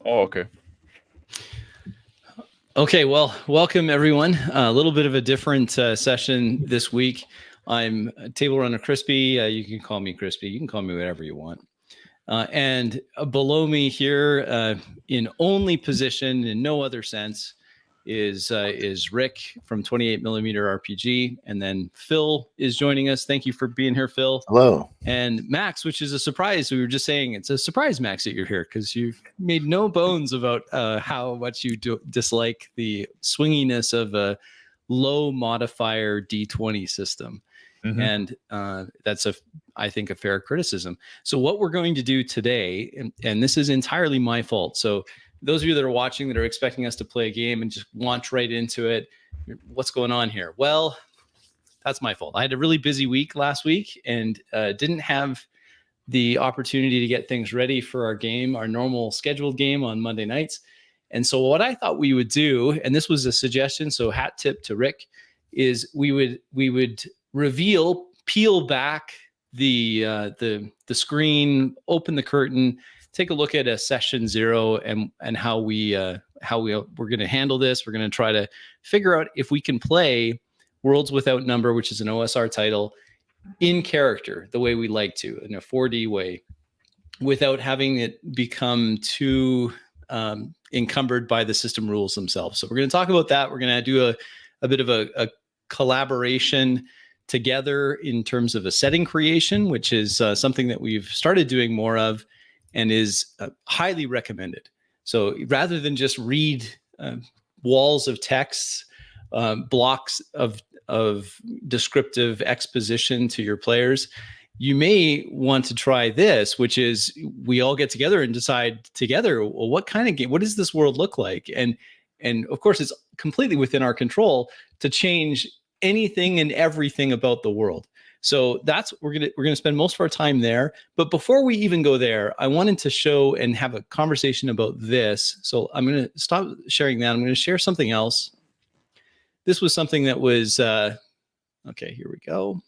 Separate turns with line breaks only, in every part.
Oh, okay.
Okay, well, welcome everyone. A little bit of a different session this week. I'm Table Runner Crispy. You can call me Crispy. You can call me whatever you want. And below me here, in only position, in no other sense, is Rick from 28mm RPG, and then Phil is joining us. Thank you for being here, Phil.
Hello.
And Max, which is a surprise. We were just saying it's a surprise, Max, that you're here because you've made no bones about how much you dislike the swinginess of a low modifier D20 system. Mm-hmm. And that's, I think, a fair criticism. So what we're going to do today, and this is entirely my fault. So those of you that are watching that are expecting us to play a game and just launch right into it, what's going on here? Well, that's my fault. I had a really busy week last week and didn't have the opportunity to get things ready for our game, our normal scheduled game on Monday nights. And so what I thought we would do, and this was a suggestion, so hat tip to Rick, is we would peel back the screen, open the curtain, take a look at a session 0 and how we're going to handle this. We're going to try to figure out if we can play Worlds Without Number, which is an OSR title, in character, the way we like to, in a 4D way, without having it become too encumbered by the system rules themselves. So we're going to talk about that. We're going to do a bit of a collaboration together in terms of a setting creation, which is something that we've started doing more of and is highly recommended. So rather than just read walls of texts, blocks of descriptive exposition to your players, you may want to try this, which is we all get together and decide together, well, what kind of game, what does this world look like? And of course, it's completely within our control to change anything and everything about the world. So that's we're gonna spend most of our time there. But before we even go there, I wanted to show and have a conversation about this. So I'm gonna stop sharing that. I'm gonna share something else. This was something that was okay. Here we go.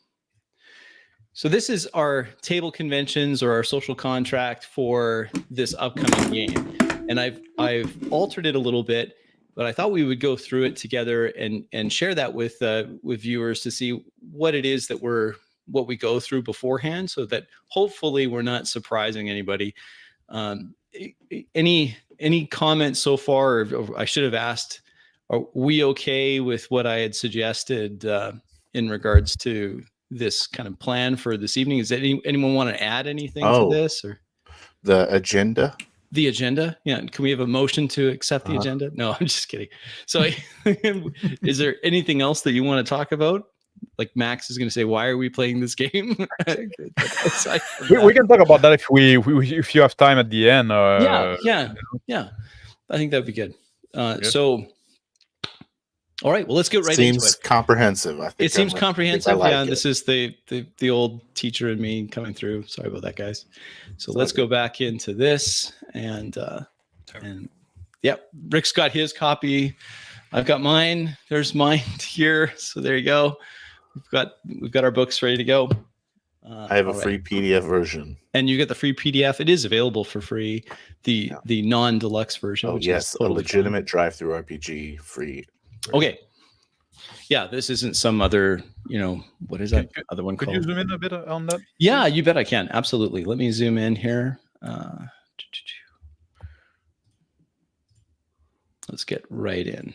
So this is our table conventions or our social contract for this upcoming game, and I've altered it a little bit. But I thought we would go through it together and share that with viewers to see what it is that what we go through beforehand, so that hopefully we're not surprising anybody. Any comments so far? Or I should have asked, are we okay with what I had suggested in regards to this kind of plan for this evening? Is anyone want to add anything to this, or
the agenda?
The agenda? Yeah. Can we have a motion to accept the agenda? No, I'm just kidding. So is there anything else that you want to talk about? Like Max is going to say, why are we playing this game?
we can talk about that if you have time at the end.
Yeah. I think that'd be good. So, all right, well, let's get right into it.
Seems comprehensive. I think
it seems comprehensive. Yeah, this is the old teacher in me coming through. Sorry about that, guys. So let's go back into this and yep, Rick's got his copy. I've got mine. There's mine here. So there you go. We've got our books ready to go.
I have a free PDF version.
And you get the free PDF. It is available for free. The non-deluxe version.
Oh,
which
yes,
is totally
a legitimate drive-through RPG free.
Okay. Yeah, this isn't some other, what is that other one called?
Could you zoom in a bit on that?
Yeah, you bet I can. Absolutely. Let me zoom in here. Let's get right in.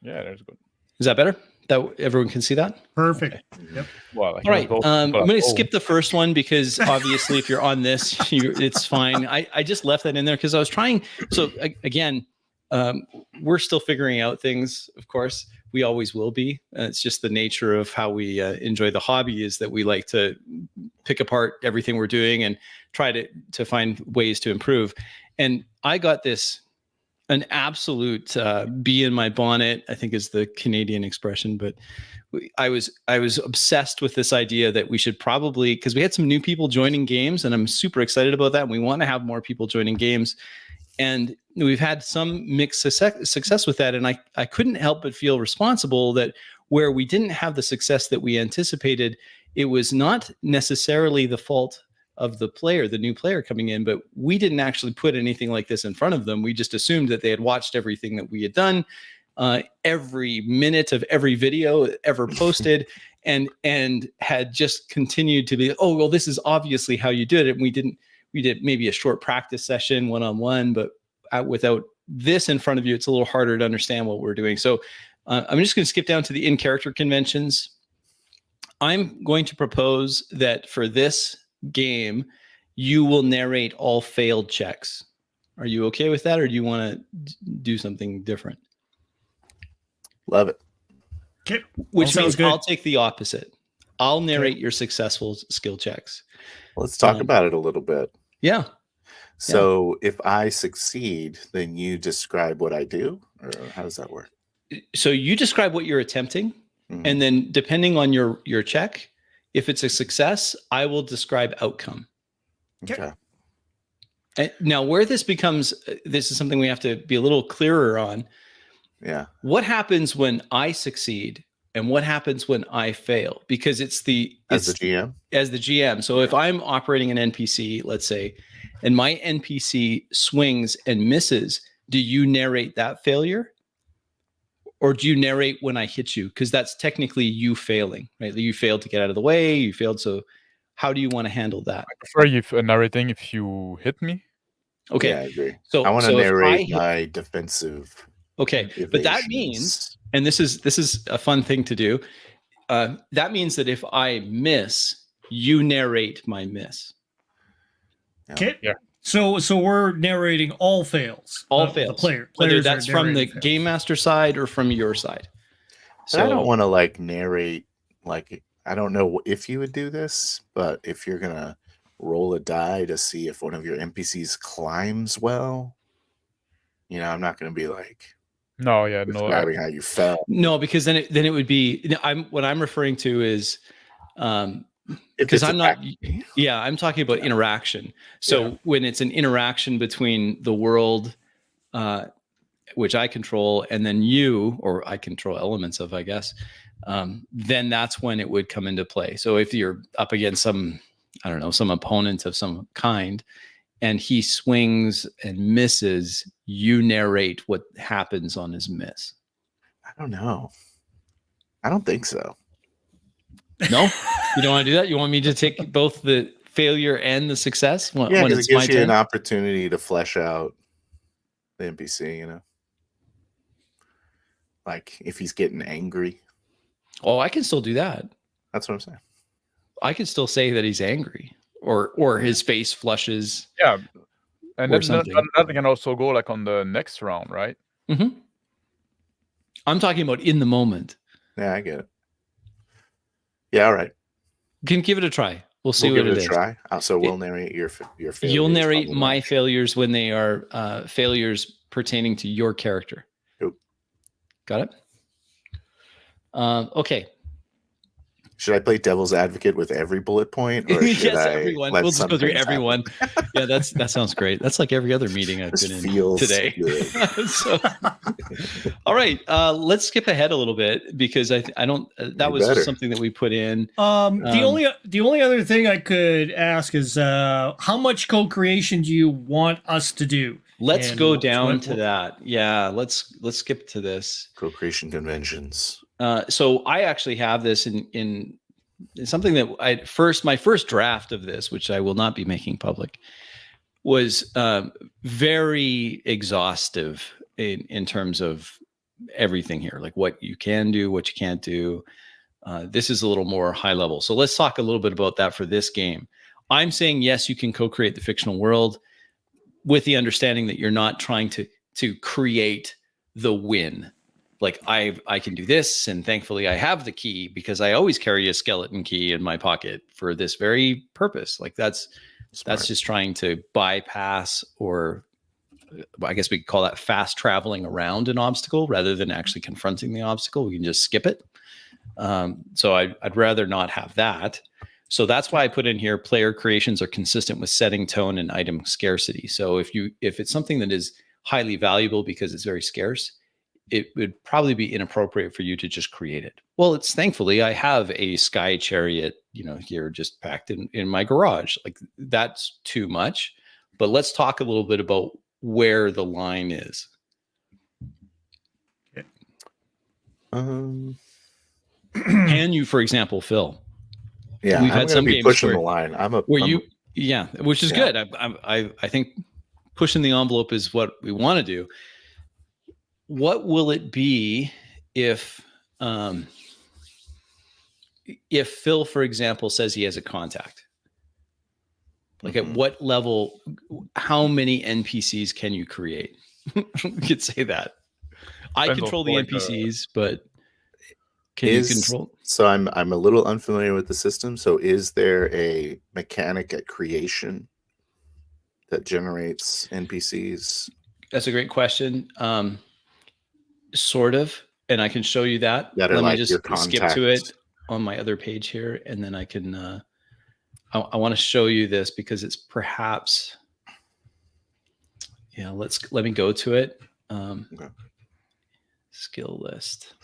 Yeah, that's good.
Is that better? That everyone can see that?
Perfect.
Okay.
Yep.
Well,
all right. I'm going to skip the first one because obviously if you're on this, it's fine. I just left that in there because I was trying. So again, we're still figuring out things, of course. We always will be. It's just the nature of how we enjoy the hobby is that we like to pick apart everything we're doing and try to find ways to improve. And I got an absolute bee in my bonnet, I think is the Canadian expression, but I was obsessed with this idea that we should probably, because we had some new people joining games and I'm super excited about that. And we want to have more people joining games. And we've had some mixed success with that. And I couldn't help but feel responsible that where we didn't have the success that we anticipated, it was not necessarily the fault of the player, the new player coming in, but we didn't actually put anything like this in front of them. We just assumed that they had watched everything that we had done, every minute of every video ever posted, and had just continued to be, oh, well, this is obviously how you did it. And we did maybe a short practice session one-on-one, but without this in front of you, it's a little harder to understand what we're doing. So I'm just going to skip down to the in-character conventions. I'm going to propose that for this game, you will narrate all failed checks. Are you okay with that, or do you want to do something different?
Love it.
Okay.
Which means I'll take the opposite. I'll narrate your successful skill checks.
Let's talk about it a little bit.
Yeah.
So if I succeed, then you describe what I do, or how does that work?
So you describe what you're attempting, and then depending on your check, if it's a success, I will describe outcome.
Okay.
And now, where this becomes, this is something we have to be a little clearer on.
Yeah.
What happens when I succeed, and what happens when I fail? Because it's the GM. As the GM. So if I'm operating an NPC, let's say, and my NPC swings and misses, do you narrate that failure? Or do you narrate when I hit you? Because that's technically you failing, right? You failed to get out of the way. You failed. So how do you want to handle that?
I prefer you narrating if you hit me.
Okay.
Yeah, I agree.
So
I want to narrate my defensive.
Okay. But that means, and this is a fun thing to do. That means that if I miss, you narrate my miss.
Okay. Yeah. So we're narrating all fails.
All fails.
The players
whether that's from the game master side or from your side.
So I don't want to narrate, I don't know if you would do this, but if you're going to roll a die to see if one of your NPCs climbs well, I'm not going to be describing how you fell.
No, because then it would be, what I'm referring to is, because I'm not, I'm talking about interaction. So when it's an interaction between the world, which I control, and then you, or I control elements of, I guess, then that's when it would come into play. So if you're up against some opponent of some kind, and he swings and misses, you narrate what happens on his miss.
I don't know. I don't think so.
No, you don't want to do that. You want me to take both the failure and the success when
it gives you an opportunity to flesh out the NPC. Like if he's getting angry.
Oh, I can still do that.
That's what I'm saying.
I can still say that he's angry, or his face flushes.
Yeah, and then that can also go on the next round, right?
Mm-hmm. I'm talking about in the moment.
Yeah, I get it. Yeah, all right.
Can give it a try. We'll see what it is.
Try. So we'll narrate your failures.
You'll narrate my failures when they are failures pertaining to your character.
Yep.
Got it? Okay.
Should I play devil's advocate with every bullet point? Or should
everyone. We'll just go through everyone. Yeah, that sounds great. That's like every other meeting I've been in today. So, all right, let's skip ahead a little bit because I don't. That was something that we put in.
The only other thing I could ask is how much co-creation do you want us to do?
Let's go down to that. Yeah, let's skip to this.
Co-creation conventions.
So I actually have this in something that my first draft of this, which I will not be making public, was very exhaustive in terms of everything here, like what you can do, what you can't do. This is a little more high level. So let's talk a little bit about that for this game. I'm saying, yes, you can co-create the fictional world with the understanding that you're not trying to create the win. Like I can do this, and thankfully I have the key because I always carry a skeleton key in my pocket for this very purpose. Like that's just trying to bypass, or I guess we could call that fast traveling around an obstacle rather than actually confronting the obstacle. We can just skip it. So I'd rather not have that. So that's why I put in here, player creations are consistent with setting, tone, and item scarcity. So if it's something that is highly valuable because it's very scarce, it would probably be inappropriate for you to just create it. Well, it's thankfully I have a sky chariot, here just packed in my garage. Like that's too much. But let's talk a little bit about where the line is.
Um,
Can you, for example, Phil?
Yeah,
we've
I'm
had some
be
games
pushing the line.
Which is good. I think pushing the envelope is what we want to do. What will it be if Phil, for example, says he has a contact? Like at what level, how many NPCs can you create? We could say that. I control the NPCs, but can you control?
So I'm a little unfamiliar with the system. So is there a mechanic at creation that generates NPCs?
That's a great question. Sort of, and I can show you that.
Let me just
skip to it on my other page here, and then I can. I want to show you this because it's perhaps. Yeah, let me go to it.
Okay.
Skill list.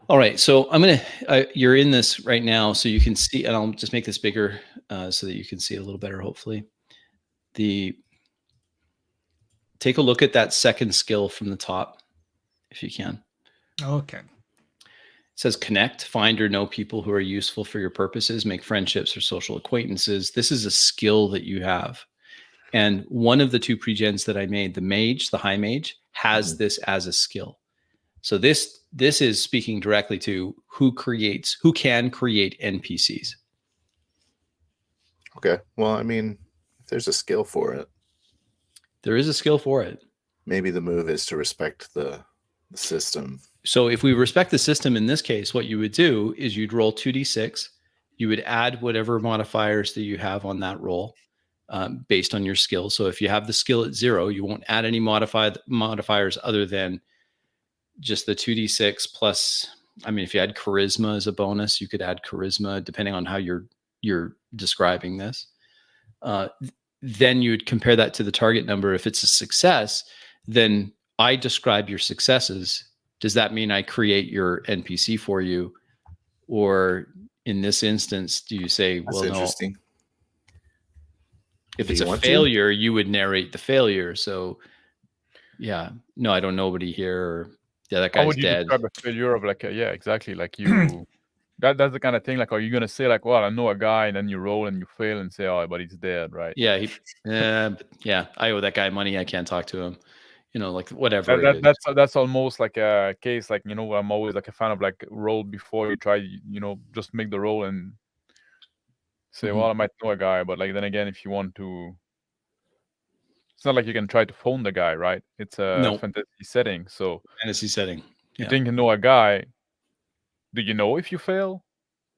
All right, so I'm gonna. You're in this right now, so you can see, and I'll just make this bigger so that you can see it a little better. Hopefully, take a look at that second skill from the top, if you can.
Okay.
It says connect, find or know people who are useful for your purposes, make friendships or social acquaintances. This is a skill that you have. And one of the two pregens that I made, the high mage, has this as a skill. So this is speaking directly to who can create NPCs.
Okay. Well, I mean, if there's a skill for it.
There is a skill for it.
Maybe the move is to respect the system.
So if we respect the system in this case, what you would do is you'd roll 2d6. You would add whatever modifiers that you have on that roll based on your skill. So if you have the skill at 0, you won't add any modifiers other than just the 2d6 plus. I mean, if you had charisma as a bonus, you could add charisma depending on how you're describing this. Then you would compare that to the target number. If it's a success, then I describe your successes. Does that mean I create your NPC for you? Or in this instance, do you say,
That's interesting.
No. If it's a failure, you would narrate the failure. So yeah, no, I don't know nobody here. Or, yeah, that guy's dead. How would you
describe a failure of yeah, exactly. Like you, that's the kind of thing. Like, are you going to say like, well, I know a guy, and then you roll and you fail and say, oh, but he's dead, right?
Yeah. Yeah. I owe that guy money. I can't talk to him. Like whatever.
That's almost like a case, like, I'm always like a fan of like roll before you try, just make the roll and say, well, I might know a guy, but like, then again, if you want to, it's not like you can try to phone the guy, right? It's a fantasy setting. So
fantasy setting.
You think you know a guy. Do you know if you fail?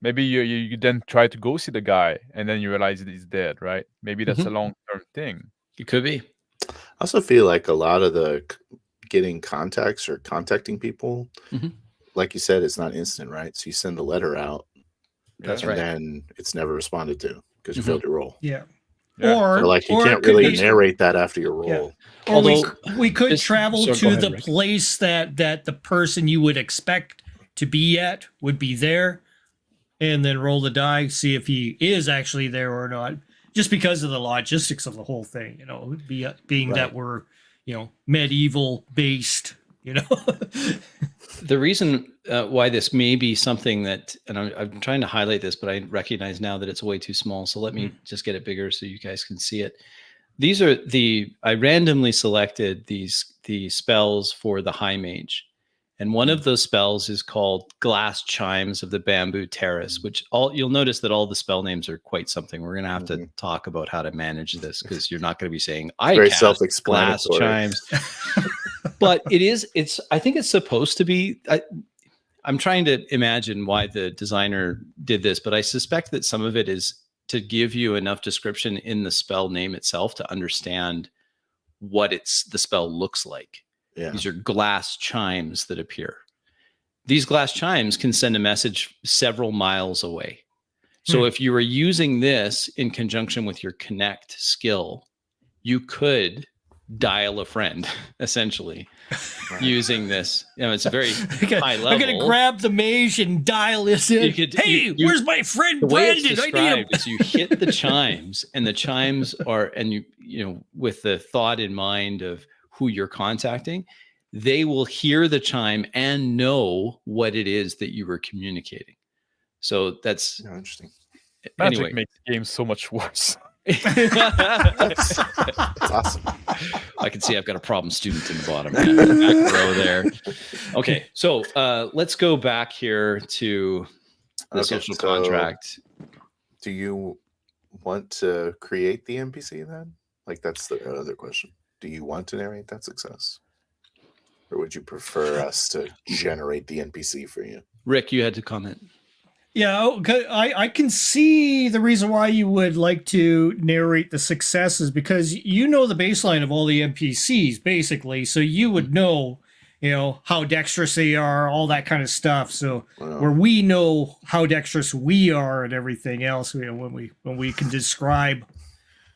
Maybe you then try to go see the guy and then you realize that he's dead, right? Maybe that's a long-term thing.
It could be.
I also feel like a lot of the getting contacts or contacting people, like you said, it's not instant, right? So you send a letter out.
That's right.
And then it's never responded to because you failed your roll.
Yeah.
Or like you can't really narrate that after your roll.
Yeah. Or we could travel to the place that the person you would expect to be at would be there, and then roll the die, see if he is actually there or not. Just because of the logistics of the whole thing, being that we're, medieval based,
The reason why this may be something that, and I'm trying to highlight this, but I recognize now that it's way too small. So let me just get it bigger so you guys can see it. These are I randomly selected the spells for the high mage. And one of those spells is called Glass Chimes of the Bamboo Terrace, which you'll notice that all the spell names are quite something. We're going to have to talk about how to manage this because you're not going to be saying, I cast Glass Chimes. But I think it's supposed to be, I'm trying to imagine why the designer did this, but I suspect that some of it is to give you enough description in the spell name itself to understand what the spell looks like. Yeah. These are glass chimes that appear. These glass chimes can send a message several miles away. So if you were using this in conjunction with your connect skill, you could dial a friend, essentially, using this. It's a very high level.
I'm gonna grab the mage and dial this in. Where's my friend
the
Brandon?
Way it's described is you hit the chimes, and the chimes are, and you with the thought in mind of who you're contacting, they will hear the chime and know what it is that you were communicating. So that's
interesting.
Magic makes games so much worse.
That's awesome.
I can see I've got a problem student in the bottom back row there. Okay, so let's go back here to the social contract.
Do you want to create the NPC then? Like, that's the other question. Do you want to narrate that success? Or would you prefer us to generate the NPC for you?
Rick, you had to comment.
Yeah, I can see the reason why you would like to narrate the successes, because you know the baseline of all the NPCs, basically. So you would know, how dexterous they are, all that kind of stuff. So where we know how dexterous we are and everything else, when we can describe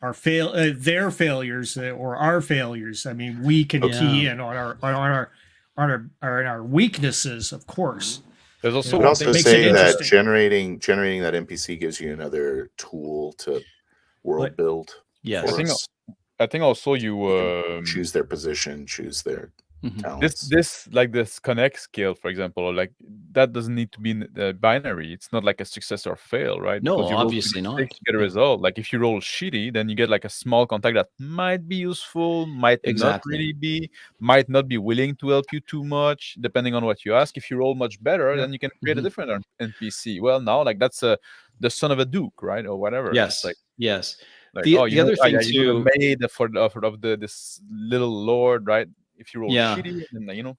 our their failures or our failures, I mean, we can key in on our weaknesses, of course.
There's also, also say that generating that NPC gives you another tool to world build.
Yes,
I think also you
choose their position, choose their talents.
This connect skill, for example, like that doesn't need to be binary. It's not like a success or fail, right?
No,
because you
obviously not.
You get a result. Like if you roll shitty, then you get like a small contact that might be useful, might not really be, might not be willing to help you too much, depending on what you ask. If you roll much better, then you can create a different NPC. Well, now like that's the son of a duke, right, or whatever.
Yes,
like,
yes.
Like,
the other thing too,
the maid of this little lord, right? If you roll shitty, then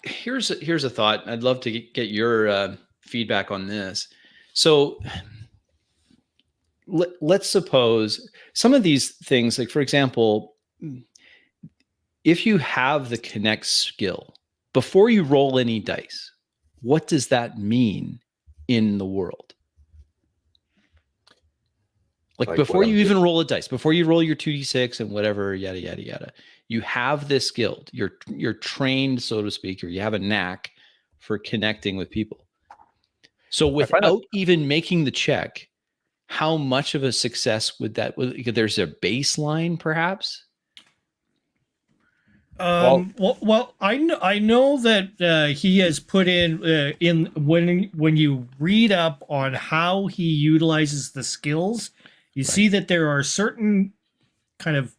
Here's a thought. I'd love to get your feedback on this. So let's suppose some of these things, like for example, if you have the connect skill before you roll any dice, what does that mean in the world? Like before you even roll a dice, before you roll your 2d6 and whatever, yada yada yada, you have this skill. You're trained, so to speak, or you have a knack for connecting with people. So without even making the check, how much of a success would that? There's a baseline, perhaps.
Well, I know that he has put in when you read up on how he utilizes the skills, you see that there are certain kind of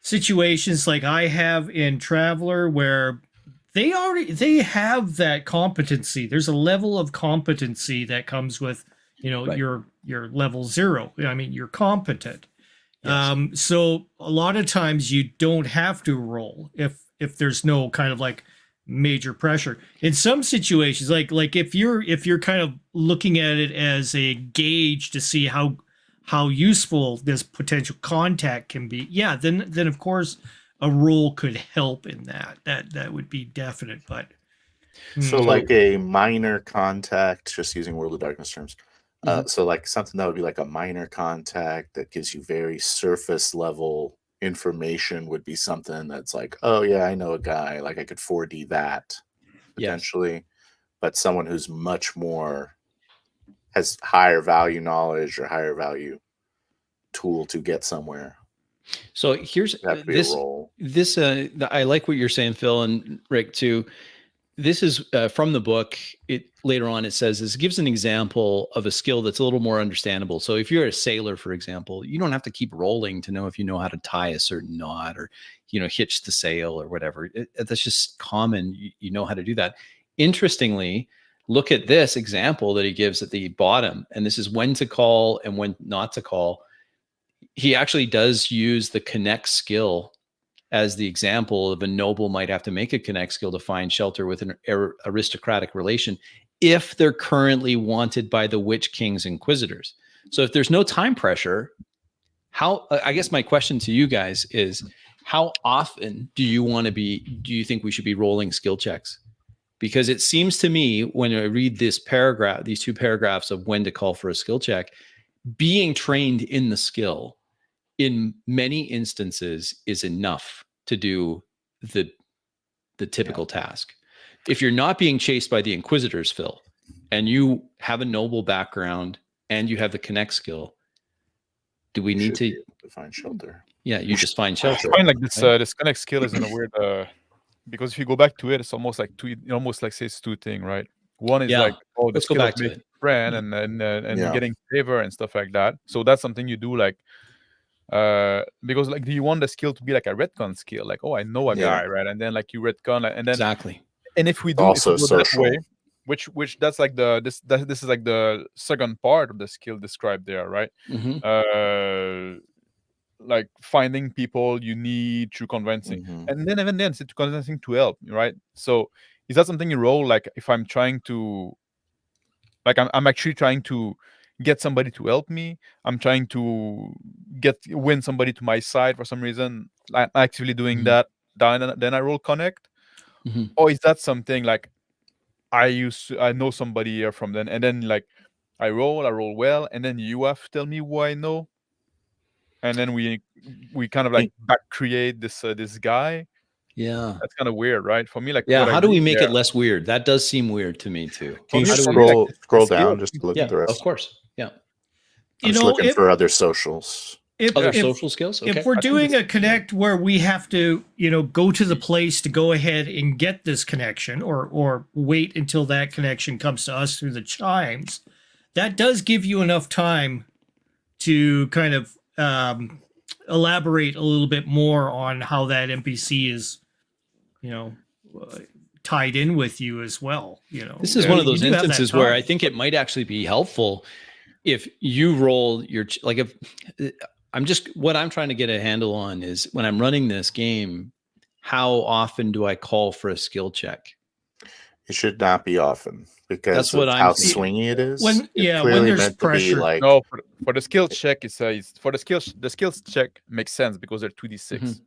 situations like I have in Traveler where they have that competency. There's a level of competency that comes with, your level 0. I mean, you're competent. Yes. So a lot of times you don't have to roll if there's no kind of like major pressure. In some situations, like if you're kind of looking at it as a gauge to see how useful this potential contact can be, then of course a roll could help in that would be definite. But
so like a minor contact, just using World of Darkness terms. So like something that would be like a minor contact that gives you very surface level information would be something that's like, oh yeah, I know a guy, like I could 4D that potentially, but someone who's much more has higher value knowledge or higher value tool to get somewhere.
So here's this I like what you're saying, Phil and Rick too. This is from the book. Later on, it says this gives an example of a skill that's a little more understandable. So if you're a sailor, for example, you don't have to keep rolling to know if you know how to tie a certain knot or, hitch the sail or whatever. That's just common. You know how to do that. Interestingly, look at this example that he gives at the bottom. And this is when to call and when not to call. He actually does use the connect skill as the example of a noble might have to make a connect skill to find shelter with an aristocratic relation if they're currently wanted by the Witch King's Inquisitors. So if there's no time pressure, I guess my question to you guys is, how often do you think we should be rolling skill checks? Because it seems to me when I read these 2 paragraphs of when to call for a skill check, being trained in the skill in many instances is enough to do the typical task. If you're not being chased by the Inquisitors, Phil, and you have a noble background and you have the connect skill, do we need to
find shelter?
Yeah, you just find shelter.
I find like this connect skill is in a weird because if you go back to it, it's almost like says two things, right? One is like, oh, the
let's go
skill
back
of
to
making
it.
friend and getting favor and stuff like that. So that's something you do like because like, do you want the skill to be like a retcon skill, like, oh, I know a guy, right? And then like you retcon, and then
exactly.
And if we do
also
if we go that way, which that's like this is like the second part of the skill described there, right? Like finding people you need through convincing, and then even then it's convincing to help, right? So is that something you roll, like if I'm trying to, like I'm actually trying to get somebody to help me, I'm trying to win somebody to my side for some reason, I'm actively doing that, then I roll connect? Or is that something like I know somebody here from then, and then like I roll well, and then you have to tell me who I know, and then we kind of like back create this guy.
Yeah,
that's kind of weird, right? For me, like,
yeah. How do we make it less weird? That does seem weird to me too.
Can you scroll down just to look at the rest?
Of course. Yeah.
I'm just looking for other socials.
Social skills. Okay.
If we're doing a connect where we have to, go to the place to go ahead and get this connection, or wait until that connection comes to us through the chimes, that does give you enough time to kind of elaborate a little bit more on how that NPC is, tied in with you as well.
This is one of those instances where I think it might actually be helpful if you roll your, like, if what I'm trying to get a handle on is when I'm running this game, how often do I call for a skill check?
It should not be often, because
that's what
how swingy it is.
When there's pressure.
No, for the skill check, it's for the skills check makes sense because they're 2d6.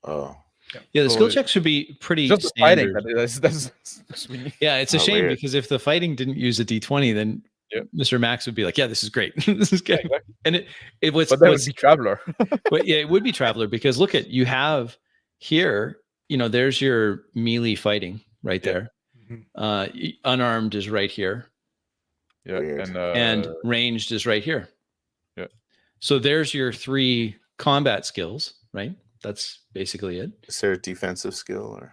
Oh.
Yeah, the skill check should be pretty
just
standard.
Fighting, that's swingy.
Yeah, it's a shame because if the fighting didn't use a d20, then Mr. Max would be like, yeah, this is great. This is good. Exactly. And it was,
but that would be Traveler.
But yeah, it would be Traveler, because look at, you have here, there's your melee fighting right there. Unarmed is right here.
Yeah.
And ranged is right here.
Yeah.
So there's your 3 combat skills, right? That's basically it.
Is there a defensive skill or?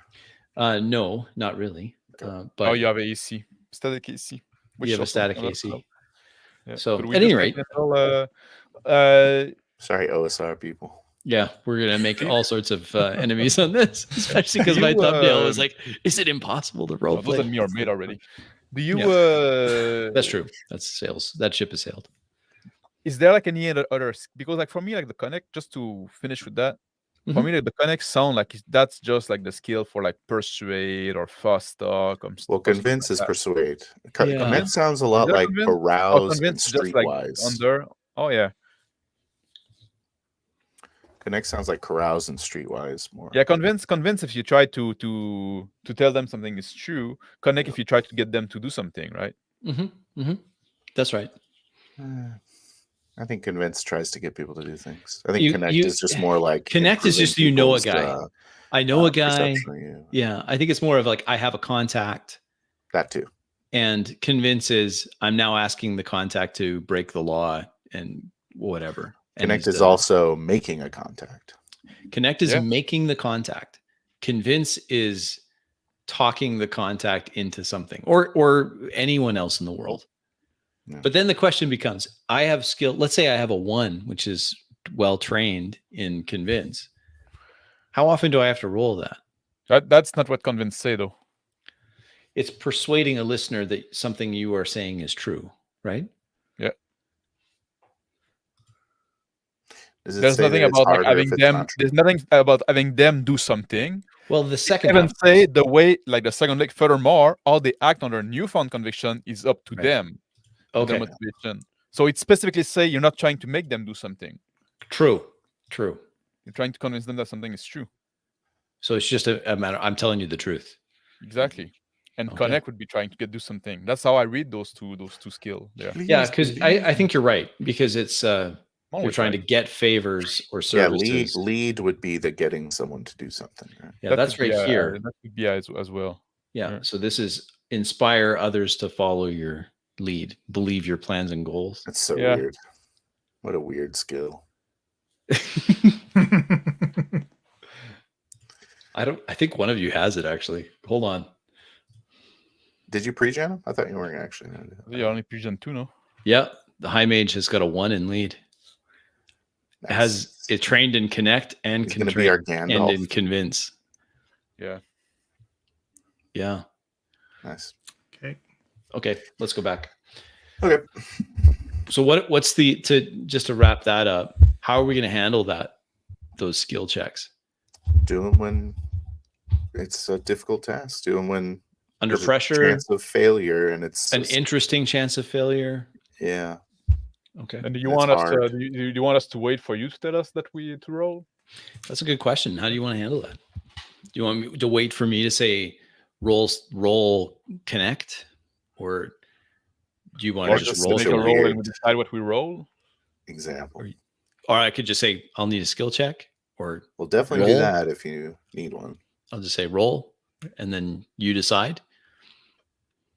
No, not really. But
you have AC, static AC.
You have a static AC.
Yeah.
So at any rate,
sorry, OSR people.
Yeah, we're gonna make all sorts of enemies on this, especially because my thumbnail was like, "Is it impossible to roleplay?"
Those me are made already. Do you?
That's true. That's sales. That ship has sailed.
Is there like any other? Because like for me, like the connect, just to finish with that. For me, like, the connect sound like that's just like the skill for like persuade or fast talk.
Well, convince is persuade. Convince sounds a lot like arouse and streetwise.
Like oh yeah.
Connect sounds like carouse and streetwise more.
Yeah, convince if you try to tell them something is true. Connect if you try to get them to do something, right?
That's right.
I think convince tries to get people to do things. I think connect is just more like
connect is just a guy. I know a guy. Yeah, I think it's more of like I have a contact.
That too.
And convince is I'm now asking the contact to break the law and whatever.
Connect is also making a contact.
Connect is making the contact. Convince is talking the contact into something, or anyone else in the world. Yeah. But then the question becomes, I have skill. Let's say I have a 1, which is well trained in convince. How often do I have to roll that?
That's not what convince say, though.
It's persuading a listener that something you are saying is true, right?
Yeah. There's nothing about like having them. There's nothing about having them do something.
Well, the second
even say the way, like the second, like furthermore, how they act on their newfound conviction is up to them.
Okay.
Their motivation. So it specifically say you're not trying to make them do something.
True.
You're trying to convince them that something is true.
So it's just a matter. I'm telling you the truth.
Exactly. And connect would be trying to do something. That's how I read those two skills there.
Yeah, because I think you're right, because it's You're trying to get favors or
Yeah,
services.
lead would be the getting someone to do something. Right?
Yeah, that's right here.
That could be as well.
Yeah. So this is inspire others to follow your lead, believe your plans and goals.
That's so weird. What a weird skill.
I think one of you has it actually. Hold on.
Did you pre-gen him? I thought you weren't actually.
You only pre-gen 2, no?
Yeah, the high mage has got a 1 in lead. Nice. It has it trained in connect and and in convince.
Yeah.
Yeah.
Nice.
Okay, let's go back.
Okay.
So what's just to wrap that up, how are we going to handle those skill checks?
Do them when it's a difficult task. Do them when
under pressure,
chance of failure, and it's
an interesting chance of failure.
Yeah.
Okay.
And do you want us to? Do you want us to wait for you to tell us that to roll?
That's a good question. How do you want to handle that? Do you want me to wait for me to say roll connect, or do you want to just roll?
Make a roll and we decide what we roll.
Example.
Or I could just say I'll need a skill check, or
we'll definitely do that if you need one.
I'll just say roll, and then you decide.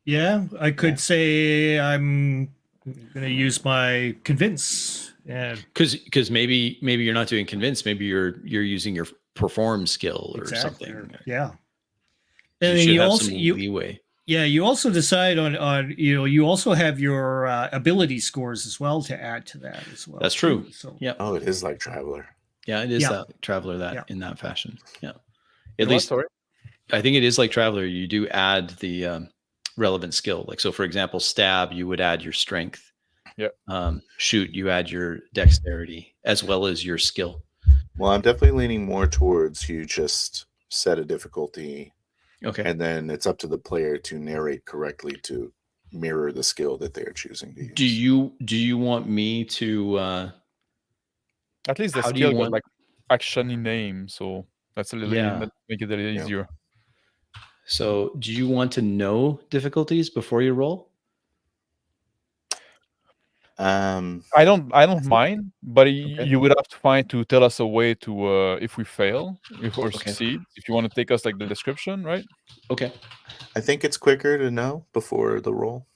Yeah, I could say I'm going to use my convince, and
because maybe you're not doing convince. Maybe you're using your perform skill or something.
Yeah,
and then you also leeway.
Yeah, you also decide on you also have your ability scores as well to add to that as well.
That's true.
So
yeah.
Oh, it is like Traveler.
Yeah, it is that Traveler in that fashion. Yeah. At least I think it is like Traveler. You do add the relevant skill. Like, so for example, stab, you would add your strength.
Yeah.
Shoot, you add your dexterity as well as your skill.
Well, I'm definitely leaning more towards you just set a difficulty.
Okay.
And then it's up to the player to narrate correctly to mirror the skill that they're choosing to use.
Do you want me to
at least the skill got like action in name, so that's a little make it a little easier.
So do you want to know difficulties before you roll?
I
don't mind, but you would have to tell us a way to if we fail, or succeed. If you want to take us like the description, right?
Okay.
I think it's quicker to know before the roll.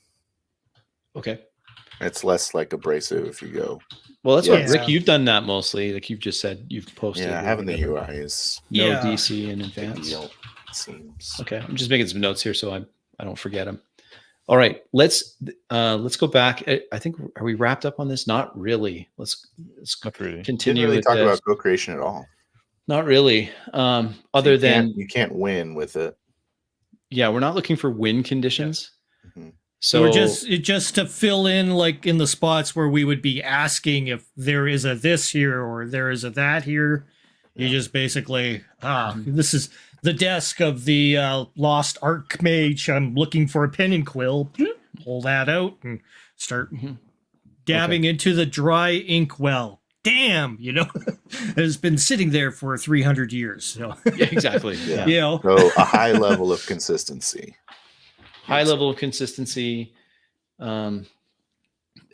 Okay.
It's less like abrasive if you go.
Well, that's what Rick, you've done that mostly. Like you've just said, you've posted.
Yeah, having the UI is
no DC in advance.
Seems
okay. I'm just making some notes here so I don't forget them. All right, let's go back. I think, are we wrapped up on this? Not really. Let's
not really
continue.
Didn't really talk about co-creation at all.
Not really. Other than
you can't win with it.
Yeah, we're not looking for win conditions.
Mm-hmm.
So we're just to fill in like in the spots where we would be asking if there is a this here or there is a that here. You just basically this is the desk of the lost archmage. I'm looking for a pen and quill. Pull that out and start dabbing into the dry ink well. Damn, it has been sitting there for 300 years. So.
Yeah, exactly.
Yeah. So a high level of consistency.
Level of consistency. And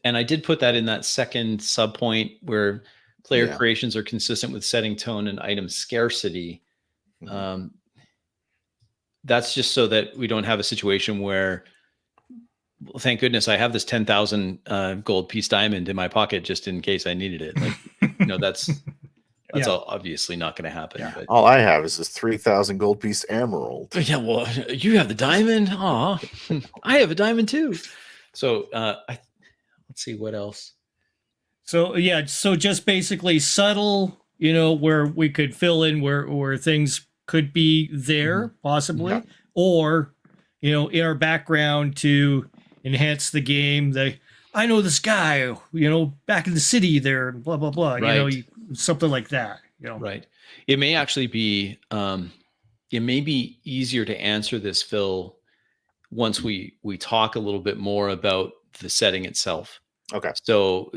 I did put that in that second sub point where player creations are consistent with setting tone and item scarcity. That's just so that we don't have a situation where, well, thank goodness I have this 10,000 gold piece diamond in my pocket just in case I needed it. Like, that's obviously not going to happen.
Yeah.
But
all I have is this 3,000 gold piece emerald.
Yeah, well, you have the diamond. Aw, I have a diamond too. So let's see what else.
So so just basically subtle, where we could fill in where things could be there possibly, or in our background to enhance the game. I know this guy, back in the city there, blah blah blah.
Right.
Something like that.
Right. It may actually be it may be easier to answer this, Phil, once we talk a little bit more about the setting itself.
Okay.
So,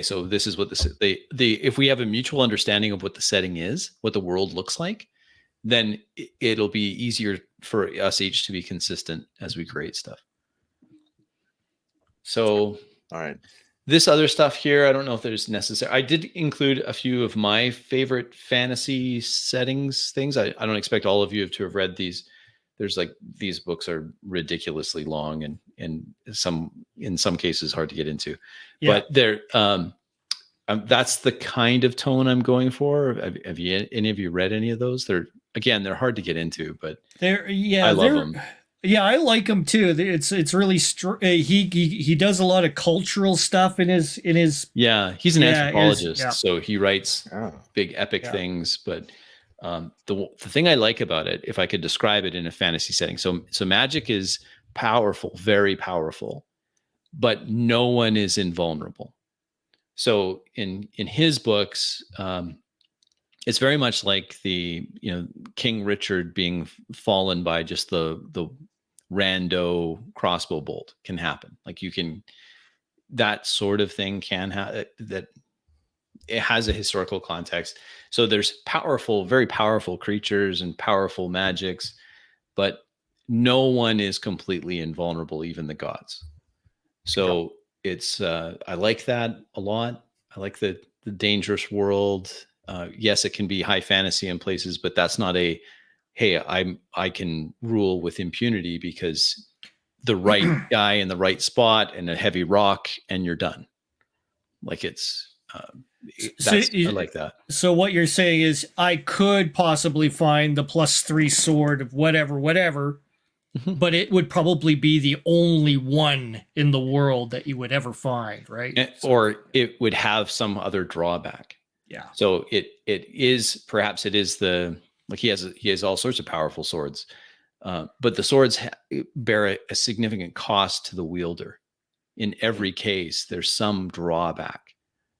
so this is what if we have a mutual understanding of what the setting is, what the world looks like, then it'll be easier for us each to be consistent as we create stuff. So,
all right.
This other stuff here, I don't know if there's necessary. I did include a few of my favorite fantasy settings things. I don't expect all of you to have read these. There's like, these books are ridiculously long and in some cases hard to get into. Yeah. But they're that's the kind of tone I'm going for. Have you, any of you read any of those? They're hard to get into, but I love them.
Yeah, I like him too. It's really he does a lot of cultural stuff in his
he's an anthropologist, so he writes big epic things. But the thing I like about it, if I could describe it in a fantasy setting, so magic is powerful, very powerful, but no one is invulnerable. So in his books, it's very much like the King Richard being fallen by just the rando crossbow bolt can happen. Like that sort of thing can have that. It has a historical context. So there's powerful, very powerful creatures and powerful magics, but no one is completely invulnerable, even the gods. So it's I like that a lot. I like the dangerous world. Yes, it can be high fantasy in places, but that's not a, hey, I can rule with impunity because the right guy in the right spot and a heavy rock and you're done. Like it's I like that.
So what you're saying is I could possibly find the +3 sword of whatever, but it would probably be the only one in the world that you would ever find, right?
Or it would have some other drawback.
Yeah.
So it is he has all sorts of powerful swords, but the swords bear a significant cost to the wielder. In every case, there's some drawback.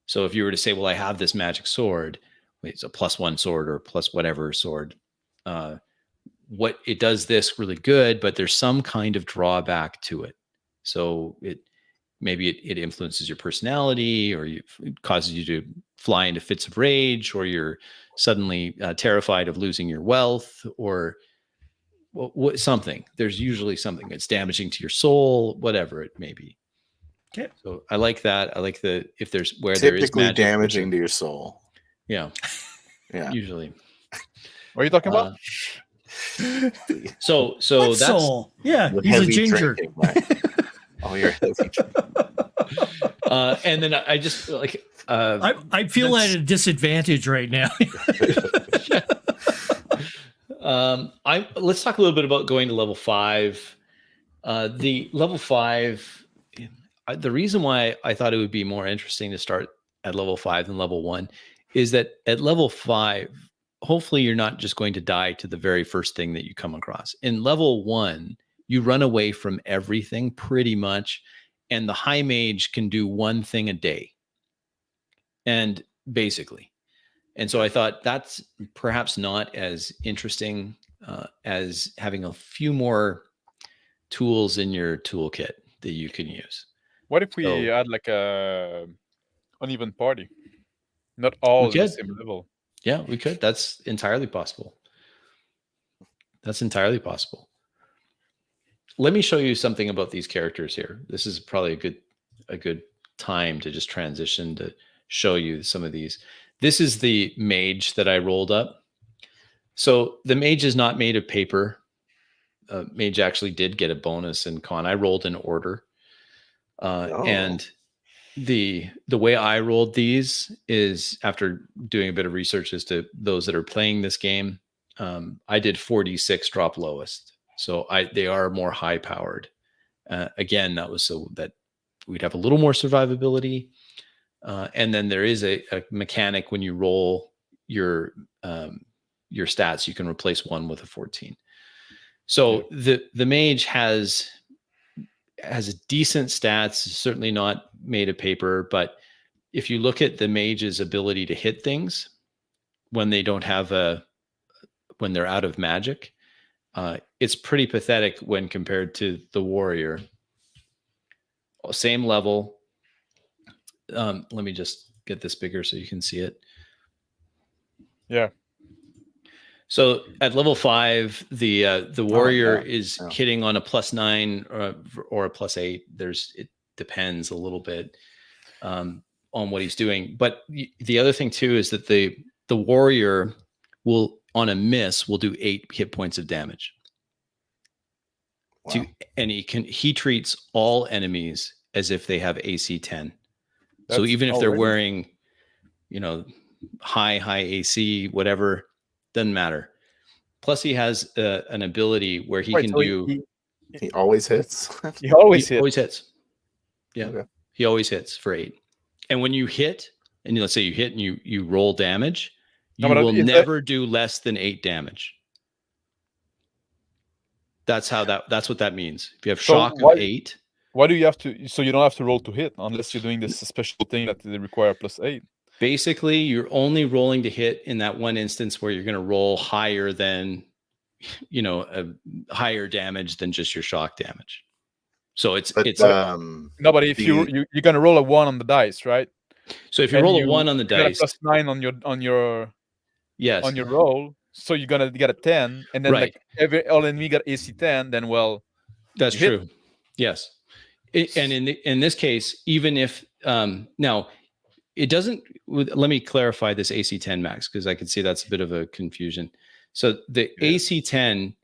So if you were to say, well, I have this magic sword, it's a +1 sword or plus whatever sword, what it does this really good, but there's some kind of drawback to it. So maybe it influences your personality, or it causes you to fly into fits of rage, or you're suddenly terrified of losing your wealth, or something. There's usually something that's damaging to your soul, whatever it may be.
Okay.
So I like that. I like if there's where
typically
there is magic,
damaging to your soul.
Yeah.
Yeah.
Usually.
What are you talking about?
So
what
that's
soul. Yeah, he's a ginger.
Drinking, right? Oh, you're heavy drinking.
And then I just like
I feel at a disadvantage right now.
Let's talk a little bit about going to level 5. The level 5, the reason why I thought it would be more interesting to start at level 5 than level 1 is that at level 5, hopefully you're not just going to die to the very first thing that you come across. In level 1, you run away from everything pretty much, and the high mage can do one thing a day. And basically. And so I thought that's perhaps not as interesting as having a few more tools in your toolkit that you can use.
What if we add like a uneven party? Not all the same level.
Yeah, we could. That's entirely possible. Let me show you something about these characters here. This is probably a good time to just transition to show you some of these. This is the mage that I rolled up. So the mage is not made of paper. Mage actually did get a bonus in con. I rolled in order. And the way I rolled these is after doing a bit of research as to those that are playing this game. I did 4d6 drop lowest. So they are more high powered. Again, that was so that we'd have a little more survivability. And then there is a mechanic when you roll your stats, you can replace 1 with a 14. So the mage has a decent stats, certainly not made of paper, but if you look at the mage's ability to hit things when they don't have when they're out of magic, it's pretty pathetic when compared to the warrior. Same level. Let me just get this bigger so you can see it.
Yeah.
So at level 5, the warrior is hitting on a +9 or a +8. It depends a little bit. on what he's doing. But the other thing too is that the warrior will, on a miss, will do 8 hit points of damage.
Wow.
And he treats all enemies as if they have AC 10. So even if they're wearing, high AC, whatever, doesn't matter. Plus, he has an ability where he can do.
He always hits.
He always
hits. Yeah,
Okay.
He always hits for 8. And when you hit, and let's say you hit and you roll damage, you will never do less than 8 damage. That's what that means. If you have shock of 8.
Why do you have to? So you don't have to roll to hit unless you're doing this special thing that they require +8.
Basically, you're only rolling to hit in that one instance where you're going to roll higher than, a higher damage than just your shock damage. So it's
no, but if you're going to roll a 1 on the dice, right?
So if you roll a 1 on the dice,
+9 on your roll, so you're gonna get a 10, and then
right.
all enemy got AC 10, then
that's true. Yes, and in this case, even if now it doesn't. Let me clarify this AC 10 max, because I can see that's a bit of a confusion. So the AC 10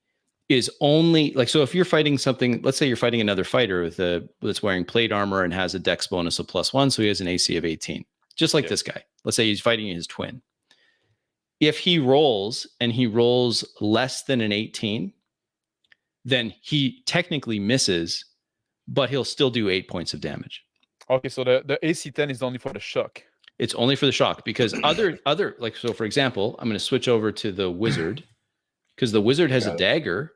is only so if you're fighting something, let's say you're fighting another fighter that's wearing plate armor and has a dex bonus of +1, so he has an AC of 18, just like this guy. Let's say he's fighting his twin. If he rolls less than an 18, then he technically misses, but he'll still do 8 points of damage.
Okay, so the AC 10 is only for the shock.
It's only for the shock, because other so for example, I'm going to switch over to the wizard, because the wizard has a dagger,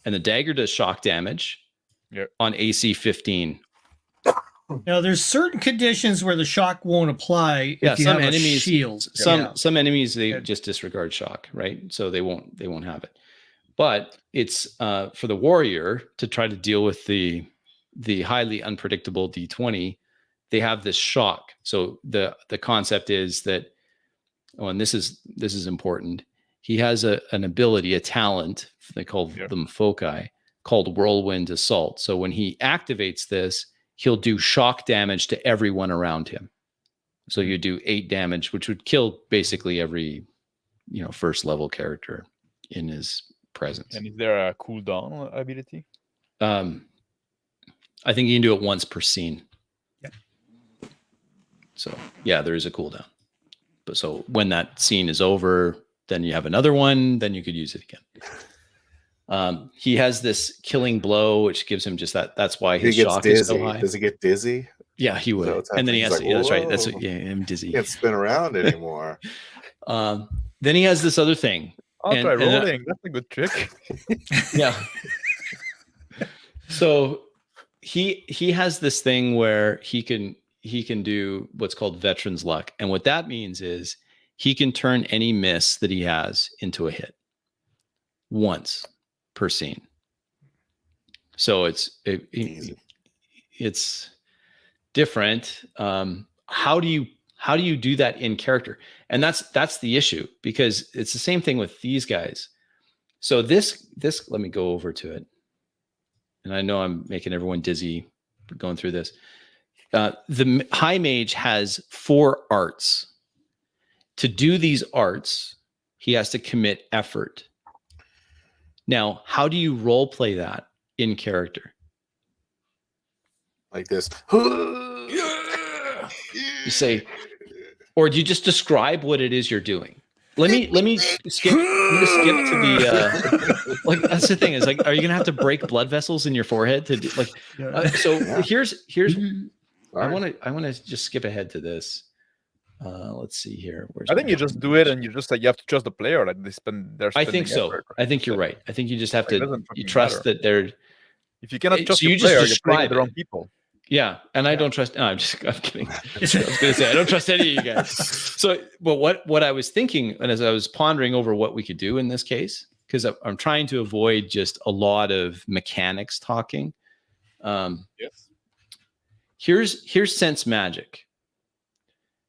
and the dagger does shock damage on AC 15.
Now, there's certain conditions where the shock won't apply if you have a shield.
Some enemies, they just disregard shock, right? So they won't have it. But it's for the warrior to try to deal with the highly unpredictable D20. They have this shock. So the concept is that, and this is important. He has an ability, a talent, they call them foci, called Whirlwind Assault. So when he activates this, he'll do shock damage to everyone around him. So you do 8 damage, which would kill basically every, first level character in his presence.
And is there a cooldown ability?
I think you can do it once per scene.
Yeah.
So there is a cooldown. But so when that scene is over, then you have another one, then you could use it again. He has this killing blow, which gives him just that. That's why his shock is so high.
Does he get dizzy?
Yeah, he would. And then he has that's right. That's I'm dizzy.
He can't spin around anymore.
Then he has this other thing.
I'll try rolling. That's a good trick.
Yeah. So he has this thing where he can do what's called veteran's luck. And what that means is he can turn any miss that he has into a hit once per scene. So it's different. How do you do that in character? And that's the issue, because it's the same thing with these guys. So this let me go over to it. And I know I'm making everyone dizzy going through this. The high mage has 4 arts. To do these arts, he has to commit effort. Now, how do you role play that in character?
Like this.
You say, or do you just describe what it is you're doing? Let me skip to the that's the thing, is are you gonna have to break blood vessels in your forehead to do here's I want to just skip ahead to this. Let's see here.
I think you just do it, and you just you have to trust the player. Like they spend their.
I think so. Effort, right? I think you're right. I think you just have to. You trust that they're.
If you cannot trust the player, you're playing with the wrong people.
Yeah, and I don't trust. No, I'm kidding. I was going to say I don't trust any of you guys. So, but what I was thinking, and as I was pondering over what we could do in this case, because I'm trying to avoid just a lot of mechanics talking.
Yes.
Here's sense magic.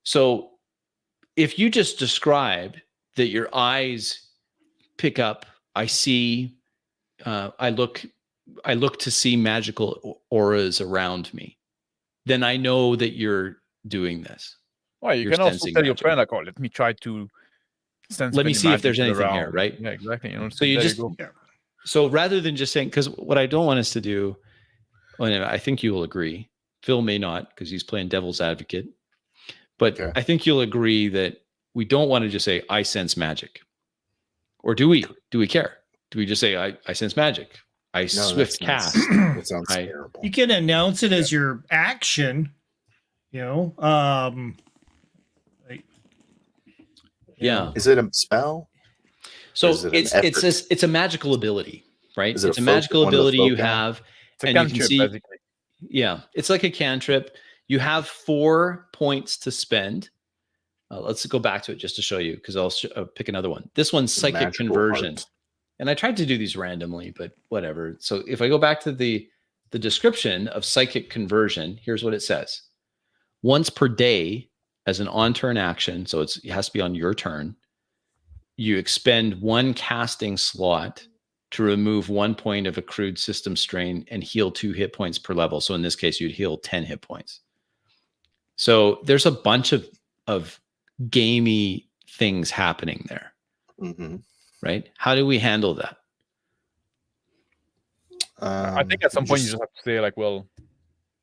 So if you just describe that your eyes pick up, I see, I look to see magical auras around me, then I know that you're doing this.
Well, you
You're
can also
sensing
tell your
magic.
friend like, "Oh, let me try to sense.
Let me
any
see if
magic
there's anything here,
around."
right?
Yeah, exactly. You know,
So you
there
just
go.
so rather than just saying, because what I don't want us to do, and I think you will agree, Phil may not because he's playing devil's advocate, but
Okay.
I think you'll agree that we don't want to just say I sense magic, or do we? Do we care? Do we just say I sense magic? I swift cast.
That sounds
Right.
terrible.
You can announce it as your action. You know,
Yeah.
Is it a spell?
So
Is it an
it's a magical ability, right?
Is it
It's a
a
magical
one of the
ability you
foci?
have,
It's a
and you can
cantrip,
see.
basically.
Yeah, it's like a cantrip. You have 4 points to spend. Let's go back to it just to show you, because I'll pick another one. This one's psychic
Magical
conversion.
art.
And I tried to do these randomly, but whatever. So if I go back to the description of psychic conversion, here's what it says. Once per day as an on-turn action, so it has to be on your turn, you expend 1 casting slot to remove 1 point of accrued system strain and heal 2 hit points per level. So in this case, you'd heal 10 hit points. So there's a bunch of gamey things happening there.
Mm-hmm.
Right? How do we handle that?
I think at some point you just have to say like, well,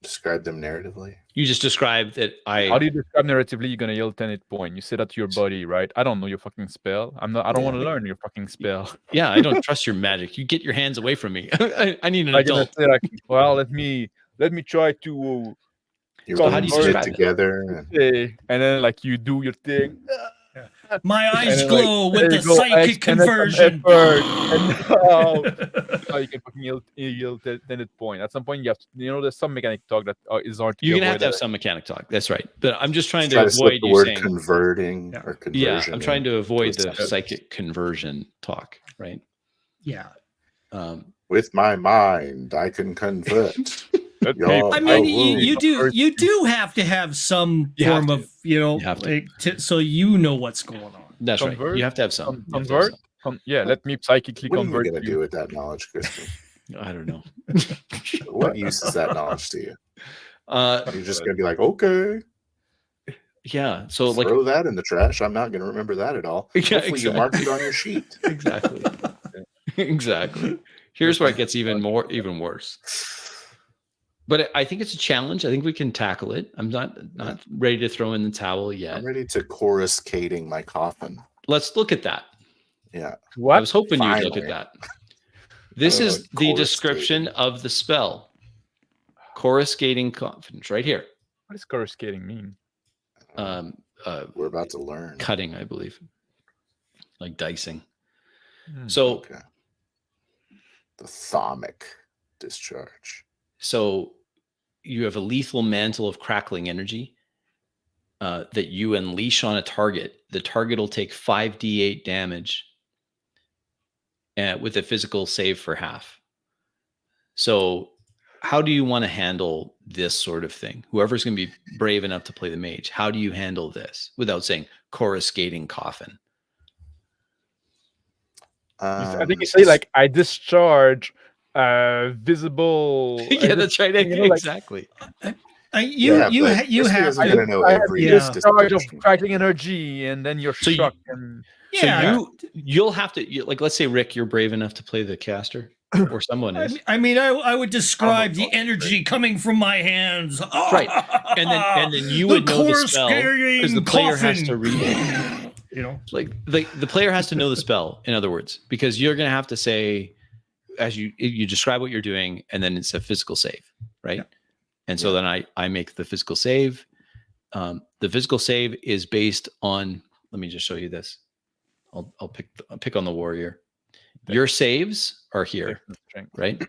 describe them narratively.
You just described that
how do you describe narratively? You're gonna yell 10 hit point. You say that to your buddy, right? I don't know your fucking spell. I don't want to learn your fucking spell.
Yeah, I don't trust your magic. You get your hands away from me. I need an
I'm gonna
adult.
say like, well, let me try to.
You're
how do you
get
describe it?
together,
and then like you do your thing.
my eyes
then,
glow
like,
with
there
the
you go,
psychic
and then some
conversion.
effort, and now you can fucking yield 10 hit point. At some point, you have to, there's some mechanic talk that is hard to
You're
be
gonna have to have
avoided.
some mechanic talk. That's right. But I'm just trying
try
to
to slip
avoid
the
you
word
saying
converting or conversion.
yeah. I'm trying to avoid the
sentence.
psychic conversion talk. Right.
Yeah.
With my mind, I can convert. Your
I mean,
will.
you do have to have some
You
form
have
of, you know,
You have to.
like, so you know what's going on.
That's right.
Convert,
You have to have some. You have to have
Convert. Yeah, let me psychically
What are you
convert
going to
you.
do with that knowledge, Christian?
some. I don't know.
What use is that knowledge to you?
Uh,
You're just going to be like, okay,
yeah. So like,
throw that in the trash. I'm not going to remember that at all.
Yeah,
Hopefully you marked it on your sheet.
exactly. Exactly. Here's where it gets even worse. But I think it's a challenge. I think we can tackle it. I'm not ready to throw in the towel yet.
I'm ready to choruscating my coffin.
Let's look at that.
Yeah.
What?
I was hoping you'd look
Finally.
at that. This is the
coruscating.
description of the spell. Coruscating confidence, right here.
What does coruscating mean?
We're about to learn.
Cutting, I believe. Like dicing.
Hmm.
So
Okay. The thaumic discharge.
So you have a lethal mantle of crackling energy that you unleash on a target. The target will take 5d8 damage with a physical save for half. So how do you want to handle this sort of thing? Whoever's going to be brave enough to play the mage, how do you handle this without saying coruscating coffin?
I think you say like, I discharge visible.
Yeah, that's right. Exactly.
You have
to know
I have
every
discharge of
description.
crackling energy, and then you're
So
shocked. And
yeah.
So you'll have to like, let's say Rick, you're brave enough to play the caster, or someone is.
I mean, I would describe the energy coming from my hands.
Right, and then you would know the spell because the player has to read it.
You know,
Like the player has to know the spell. In other words, because you're going to have to say, as you describe what you're doing, and then it's a physical save, right?
Yeah.
And so then I make the physical save. The physical save is based on. Let me just show you this. I'll pick on the warrior. Your saves are here, right?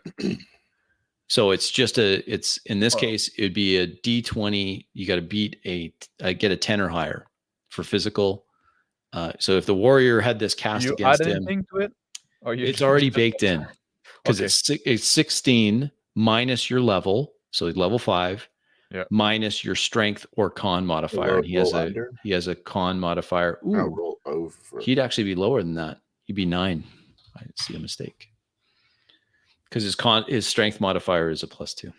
So it's just it's in this case it would be a D20. You got to beat get a 10 or higher for physical. So if the warrior had this cast
you
against
add
him,
anything to it? Or
it's already baked in because
Okay.
it's 16 minus your level, so level 5,
Yeah.
minus your strength or con modifier. And he has a con modifier. Ooh,
roll over.
he'd actually be lower than that. He'd be 9. I see a mistake because his strength modifier is a +2.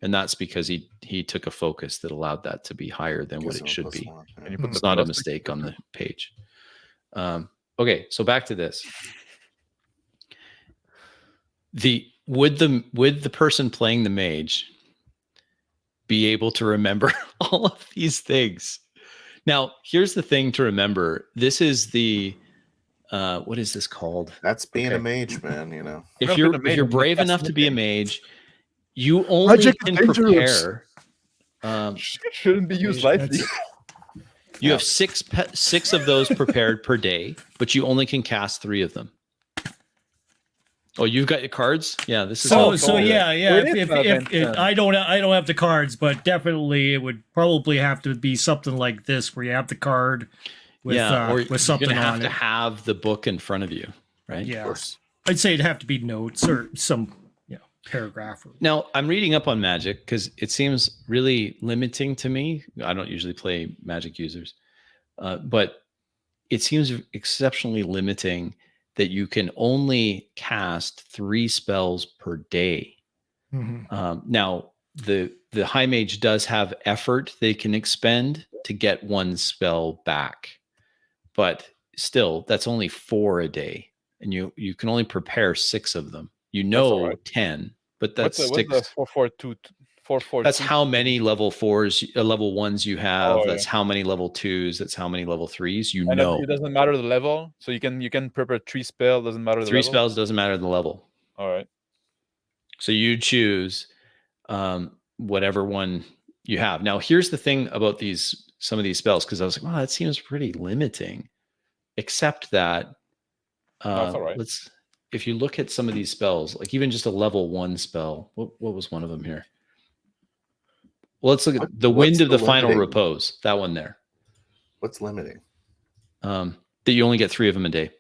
and that's because he took a focus that allowed that to be higher than what it should be.
And you put
It's
the
not a
plus
mistake on the page. Okay, so back to this. Would the person playing the mage be able to remember all of these things? Now, here's the thing to remember. This is the what is this called?
That's being a mage, man.
If you're brave enough to be a mage, you only can prepare.
Shouldn't be used lightly.
You have six of those prepared per day, but you only can cast 3 of them. Oh, you've got your cards? Yeah, this is
so yeah. If I don't have the cards, but definitely it would probably have to be something like this, where you have the card with something
you're gonna
on
have
it.
to have the book in front of you, right?
Yeah, I'd say it'd have to be notes or some paragraph.
Now I'm reading up on Magic because it seems really limiting to me. I don't usually play Magic users, but it seems exceptionally limiting that you can only cast 3 spells per day. Now, the high mage does have effort they can expend to get 1 spell back, but still, that's only 4 a day, and you can only prepare 6 of them. 10, but that's
what's the 4-4-2? 4-4-2?
That's how many level 4s, level 1s you have. That's how many level 2s. That's how many level 3s.
It doesn't matter the level, so you can prepare 3 spells. Doesn't matter the
3
level?
spells doesn't matter the level.
All right.
So you choose whatever one you have. Now, here's the thing about some of these spells, because I was like, wow, that seems pretty limiting. Except that
that's all right.
If you look at some of these spells, like even just a level 1 spell, what was one of them here? Well, let's look at the Wind of the Final Repose. That one there.
What's limiting?
That you only get 3 of them a day.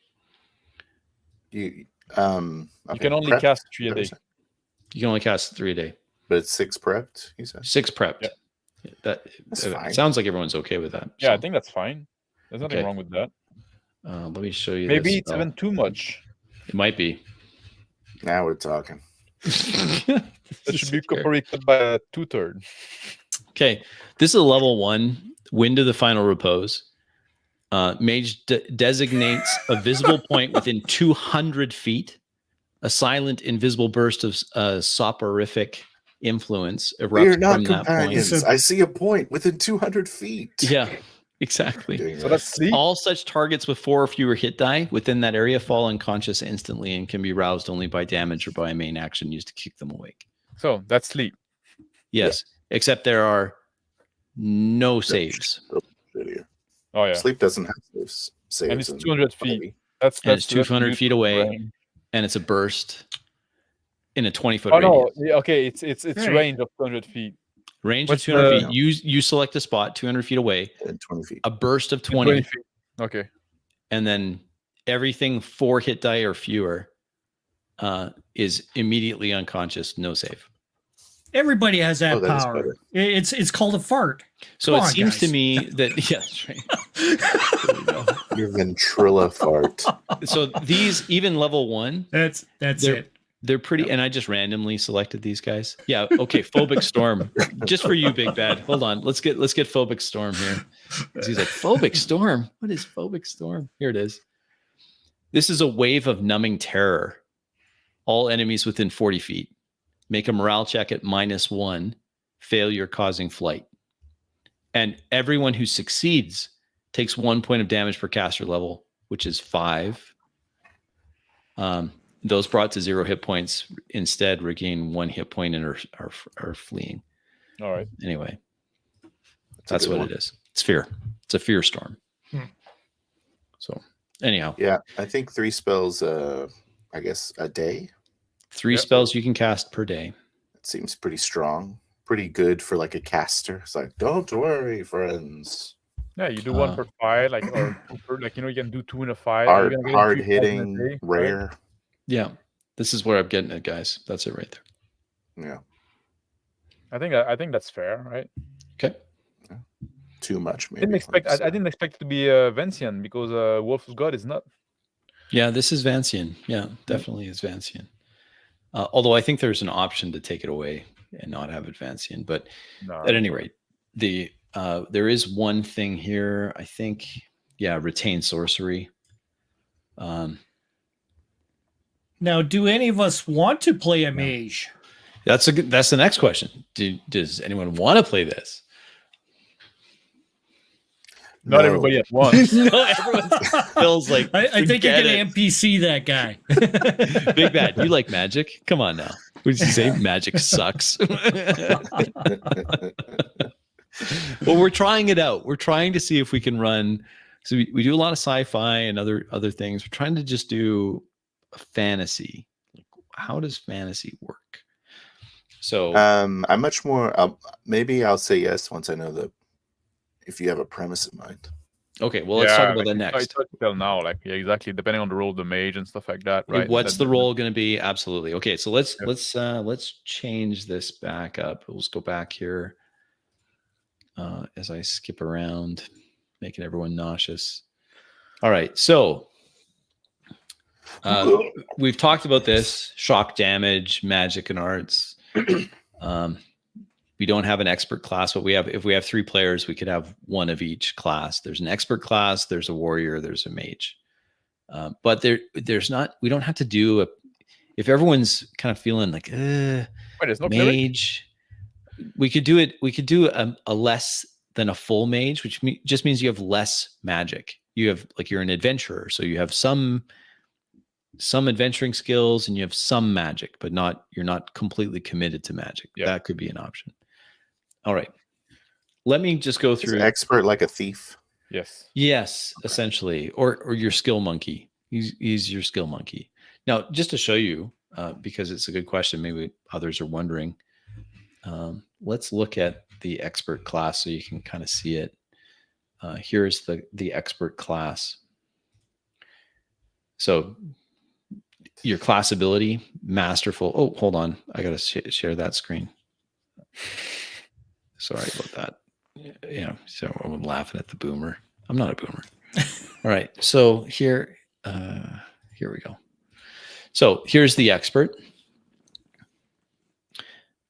You
can only cast 3 a day.
You can only cast 3 a day.
But it's 6 prepped, you said?
6 prepped.
Yeah.
That's fine. It sounds like everyone's okay with that.
Yeah, so. I think that's fine. There's nothing wrong with that.
Let me show you.
Maybe it's even too much.
It might be.
Now we're talking.
That should be corrected by 2/3.
Okay, this is a level 1 Wind of the Final Repose. Mage designates a visible point within 200 feet. A silent, invisible burst of soporific influence erupts
We're not
from
companions.
that point.
I see a point within 200 feet.
Yeah, exactly.
So that's sleep.
All such targets with 4 or fewer hit die within that area fall unconscious instantly and can be roused only by damage or by a main action used to keep them awake.
So that's sleep.
Yes, except there are no saves.
Oh yeah,
sleep doesn't have saves.
And it's 200 feet. That's
200 feet away, and it's a burst in a 20-foot
radius.
Oh
no, okay, it's range of 200 feet.
Range of 200 feet. You select a spot 200 feet away.
20 feet.
A burst of 20
feet. Okay.
And then everything 4 hit die or fewer is immediately unconscious, no save.
Everybody has that power. It's called a fart.
So it seems to me that that's right.
Your ventrilla fart.
So these even level 1.
That's it.
They're pretty, and I just randomly selected these guys. Yeah, okay. Phobic Storm, just for you, Big Bad. Hold on, let's get Phobic Storm here. He's like, Phobic Storm. What is Phobic Storm? Here it is. This is a wave of numbing terror. All enemies within 40 feet. Make a morale check at -1. Failure causing flight. And everyone who succeeds takes 1 point of damage per caster level, which is 5. Those brought to 0 hit points instead regain 1 hit point and are fleeing.
All right.
Anyway, that's what it is. It's fear. It's a fear storm. So anyhow.
Yeah, I think 3 spells, I guess, a day.
3 spells you can cast per day.
It seems pretty strong. Pretty good for like a caster. It's like, don't worry, friends.
Yeah, you do 1 per fight, or you can do 2 in a fight.
Hard hitting, rare.
Right? Yeah, this is where I'm getting it, guys. That's it right there.
Yeah,
I think that's fair, right?
Okay.
Yeah. Too much, maybe.
I didn't expect it to be Vancian because Wolf of God is not.
Yeah, this is Vancian. Yeah, definitely is Vancian. Although I think there's an option to take it away and not have Advancian. But
No,
at any rate, there is one thing here. I think, retain sorcery.
Now, do any of us want to play a mage?
That's the next question. Does anyone want to play this?
Not everybody at once.
No, everyone feels like
I think you're gonna NPC that guy.
Big Bad, you like magic? Come on now. What did you say? Magic sucks. Well, we're trying it out. We're trying to see if we can run. So we do a lot of sci-fi and other things. We're trying to just do a fantasy. How does fantasy work? So
I'm much more. Maybe I'll say yes once I know if you have a premise in mind.
Okay, well, let's talk about that next.
It's hard to tell now, exactly, depending on the role of the mage and stuff like that, right?
What's the role going to be? Absolutely. Okay, so let's change this back up. Let's go back here as I skip around, making everyone nauseous. All right, so we've talked about this: shock damage, magic, and arts. We don't have an expert class, but if we have 3 players, we could have one of each class. There's an expert class, there's a warrior, there's a mage. But there's not. We don't have to do if everyone's kind of feeling like
there's no
mage. We could do it. We could do a less than a full mage, which just means you have less magic. You have you're an adventurer, so you have some adventuring skills and you have some magic, but you're not completely committed to magic. Yeah. That could be an option. All right. Let me just go through.
Is an expert like a thief?
Yes, essentially. Or your skill monkey. He's your skill monkey. Now, just to show you, because it's a good question, maybe others are wondering. Let's look at the expert class so you can kind of see it. Here's the expert class. So your class ability, masterful. Oh, hold on. I got to share that screen. Sorry about that. Yeah. So I'm laughing at the boomer. I'm not a boomer. All right. So here we go. So here's the expert.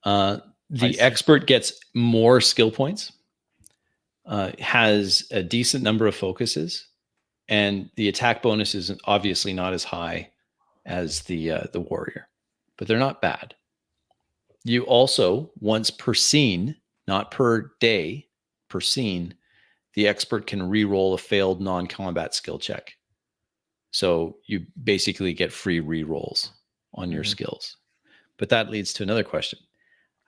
The expert gets more skill points, has a decent number of focuses, and the attack bonus is obviously not as high as the warrior, but they're not bad. You also, once per scene, not per day, per scene, the expert can re-roll a failed non-combat skill check. So you basically get free re-rolls on your skills. But that leads to another question.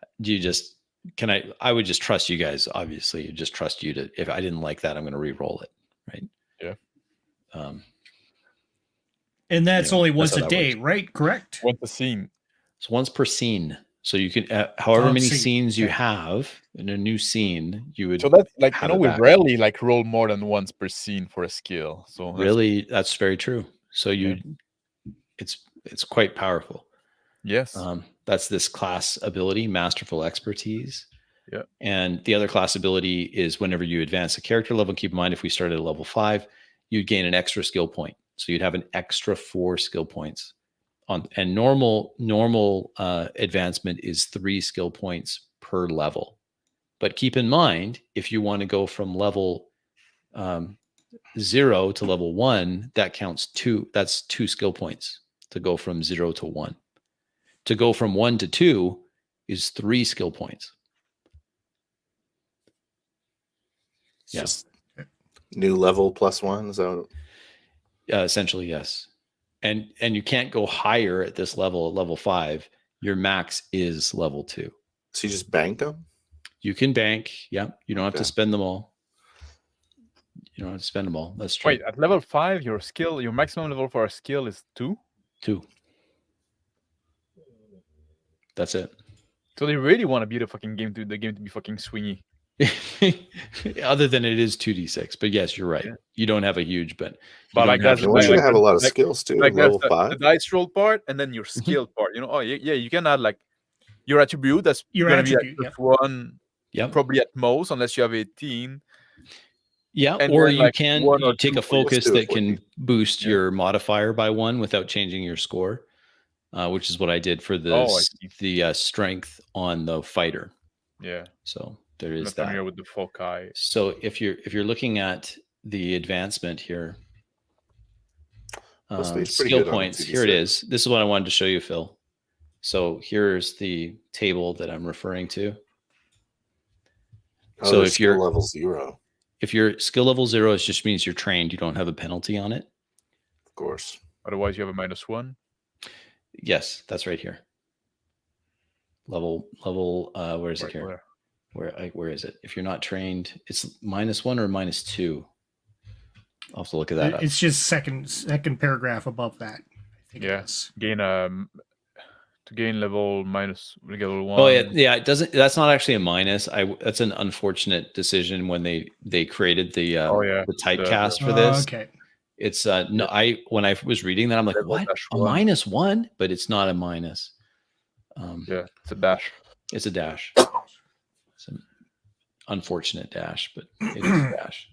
I would just trust you guys, obviously, just trust you to, if I didn't like that, I'm going to re-roll it, right?
Yeah.
And that's only once a day, right? Correct?
Once a scene.
It's once per scene. So you can, however many scenes you have in a new scene, you would.
So that's we rarely roll more than once per scene for a skill. So
that's very true. So it's quite powerful.
Yes.
That's this class ability, masterful expertise.
Yeah. And
the other class ability is whenever you advance a character level, keep in mind, if we started at level 5, you'd gain an extra skill point. So you'd have an extra 4 skill points. And normal advancement is 3 skill points per level. But keep in mind, if you want to go from level 0 to level 1, that counts 2. That's 2 skill points to go from 0 to 1. To go from 1 to 2 is 3 skill points.
Yes. New level +1. So
essentially, yes. And you can't go higher at this level, at level 5. Your max is level 2.
So you just bank them?
You can bank. Yeah. You don't have to spend them all. You don't have to spend them all. That's true.
Wait, at level 5, your maximum level for a skill is 2?
2. That's it.
So they really want to be the game to be fucking swingy.
Other than it is 2d6, but yes, you're right. You don't have a huge, but
that's you should have a lot of skills too. Level 5,
the dice roll part, and then your skill part. You can add your attribute. That's
your attribute.
Be +1, probably at most, unless you have 18.
Yeah, and or you can take a focus that can boost your modifier by 1 without changing your score. which is what I did for
I
the strength on the fighter.
Yeah.
So there is
I'm not
that.
familiar with the foci.
So if you're looking at the advancement here, skill points, here it is. This is what I wanted to show you, Phil. So here's the table that I'm referring to.
Oh, so if you're level 0.
If your skill level 0, it just means you're trained. You don't have a penalty on it.
Of course.
Otherwise, you have a -1.
Yes, that's right here. Level. Where is it here? Where is it? If you're not trained, it's -1 or -2. I'll have to look at that.
It's just second paragraph above that. I think
yes. Gain to gain level level 1.
Oh yeah. It doesn't. That's not actually a minus. That's an unfortunate decision when they created the typecast for this.
Okay.
It's no. When I was reading that, I'm like, what? A -1? But it's not a minus.
Yeah, it's a dash.
It's a dash. It's an unfortunate dash, but it is a dash.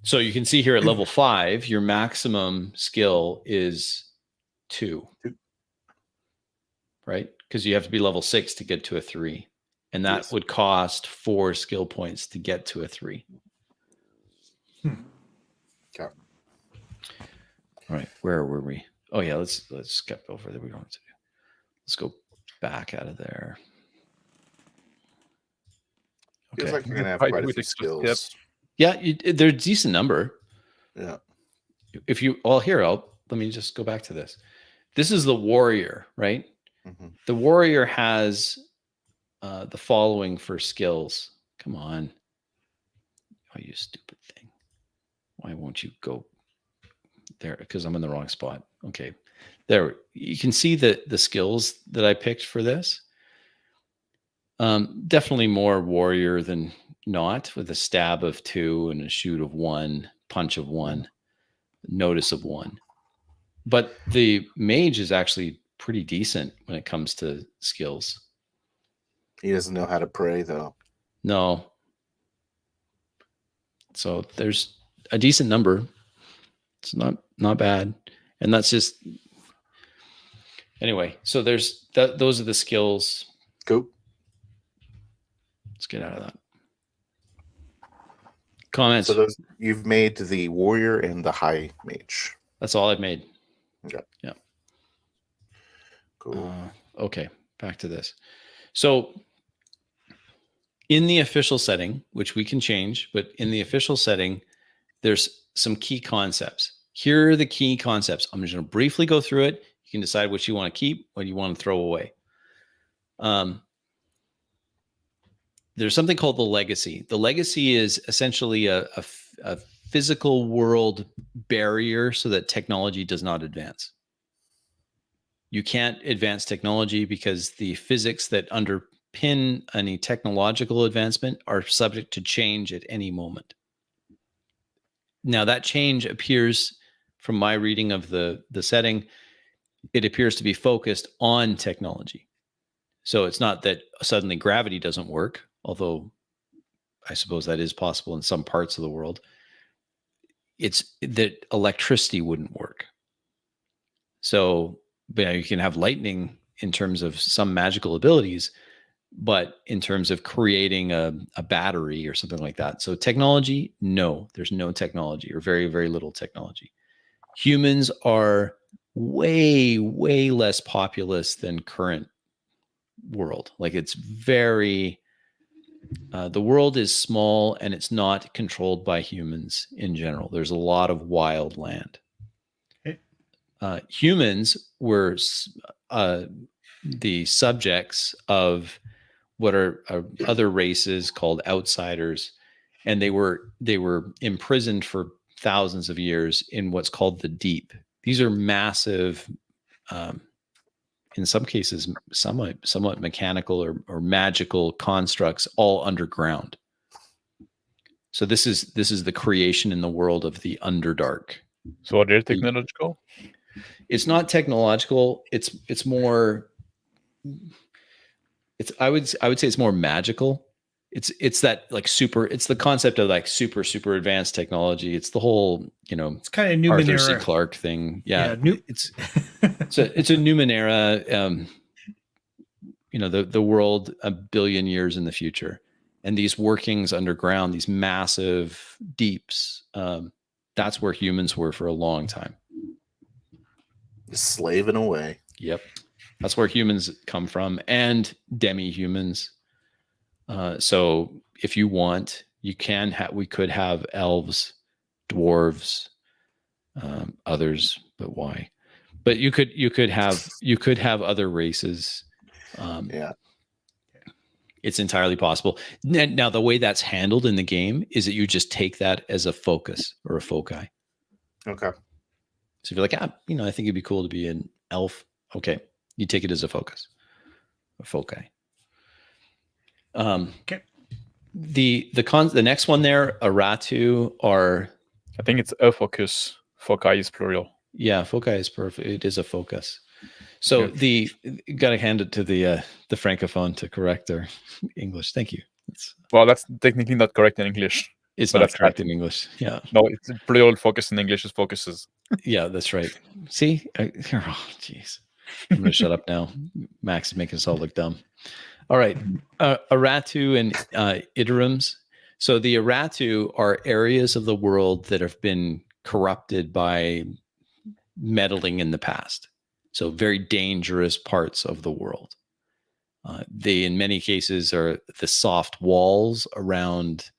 So you can see here at level 5, your maximum skill is 2. Right? Because you have to be level 6 to get to a 3. And that would cost 4 skill points to get to a 3.
Okay.
All right. Where were we? Oh yeah, let's skip over there. We don't have to do. Let's go back out of there.
Okay. Feels like you're gonna have quite a few skills.
Yeah, they're a decent number.
Yeah.
If you let me just go back to this. This is the warrior, right?
Mm-hmm.
The warrior has the following for skills. Come on. Oh, you stupid thing. Why won't you go there? Because I'm in the wrong spot. Okay. There. You can see the skills that I picked for this. Definitely more warrior than not, with a stab of 2 and a shoot of 1, punch of 1, notice of 1. But the mage is actually pretty decent when it comes to skills.
He doesn't know how to pray, though.
No. So there's a decent number. It's not bad. And that's just anyway. So there's those are the skills.
Cool.
Let's get out of that. Comments.
So you've made the warrior and the high mage.
That's all I've made.
Okay.
Yeah.
Cool.
Okay. Back to this. So in the official setting, which we can change, but in the official setting, there's some key concepts. Here are the key concepts. I'm just going to briefly go through it. You can decide what you want to keep, what you want to throw away. There's something called the legacy. The legacy is essentially a physical world barrier so that technology does not advance. You can't advance technology because the physics that underpin any technological advancement are subject to change at any moment. Now, that change appears, from my reading of the setting, it appears to be focused on technology. So it's not that suddenly gravity doesn't work, although I suppose that is possible in some parts of the world. It's that electricity wouldn't work. So you can have lightning in terms of some magical abilities, but in terms of creating a battery or something like that. So technology, no, there's no technology or very, very little technology. Humans are way, way less populous than current world. Like it's very, the world is small and it's not controlled by humans in general. There's a lot of wild land. Humans were the subjects of what are other races called outsiders, and they were imprisoned for thousands of years in what's called the deep. These are massive, in some cases, somewhat mechanical or magical constructs, all underground. So this is the creation in the world of the Underdark.
So are they technological?
It's not technological. It's more. I would say it's more magical. It's that like super. It's the concept of like super advanced technology. It's the whole
It's kind of
Arthur C. Clarke thing. Yeah.
It's
it's a Numenera. The world a billion years in the future, and these workings underground, these massive deeps. That's where humans were for a long time.
Just slaving away.
Yep. That's where humans come from, and demi-humans. So if you want, we could have elves, dwarves, others, but why? But you could have other races.
Yeah.
It's entirely possible. Now, the way that's handled in the game is that you just take that as a focus or a foci.
Okay.
So if you're like, I think it'd be cool to be an elf. Okay. You take it as a focus, a foci.
Okay.
The next one there, Aratu, are,
I think it's a focus. Foci is plural.
Yeah, foci is perfect. It is a focus. So you got to hand it to the francophone to correct their English. Thank you.
Well, that's technically not correct in English.
It's not correct in English. Yeah.
No, it's plural focus in English is focuses.
Yeah, that's right. See? Oh, jeez. I'm going to shut up now. Max is making us all look dumb. All right. Aratu and Iterums. So the Aratu are areas of the world that have been corrupted by meddling in the past. So very dangerous parts of the world. They, in many cases, are the soft walls around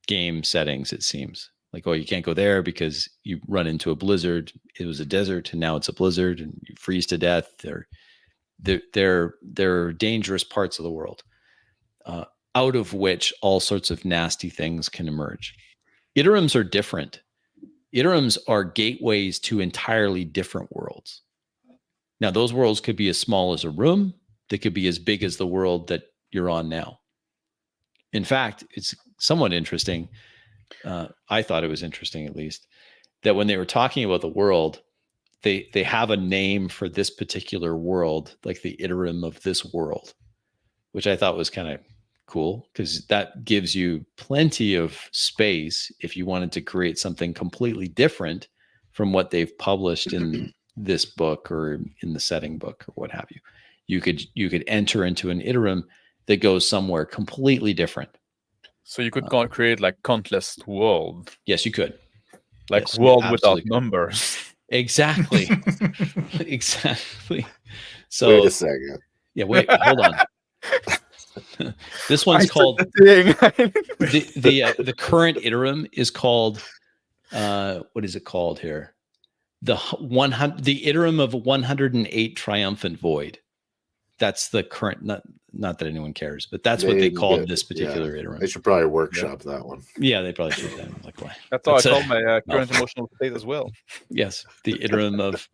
game settings, it seems. Like, oh, you can't go there because you run into a blizzard. It was a desert, and now it's a blizzard, and you freeze to death. They're dangerous parts of the world, out of which all sorts of nasty things can emerge. Iterums are different. Iterums are gateways to entirely different worlds. Now, those worlds could be as small as a room. They could be as big as the world that you're on now. In fact, it's somewhat interesting. I thought it was interesting, at least, that when they were talking about the world, they have a name for this particular world, like the Iterum of this world, which I thought was kind of cool, because that gives you plenty of space if you wanted to create something completely different from what they've published in this book or in the setting book or what have you. You could enter into an Iterum that goes somewhere completely different.
So you could create like countless world.
Yes, you could.
Like
yes,
world without numbers.
Exactly. Exactly. So
wait a second.
Yeah, wait, hold on. This one's called the current Iterum is called what is it called here? The Iterum of 108 Triumphant Void. That's the current, not that anyone cares, but that's what they called this particular Iterum.
They should probably workshop that one.
Yeah, they probably should. Like, why?
That's how I call my current emotional state as well.
Yes, the Iterum of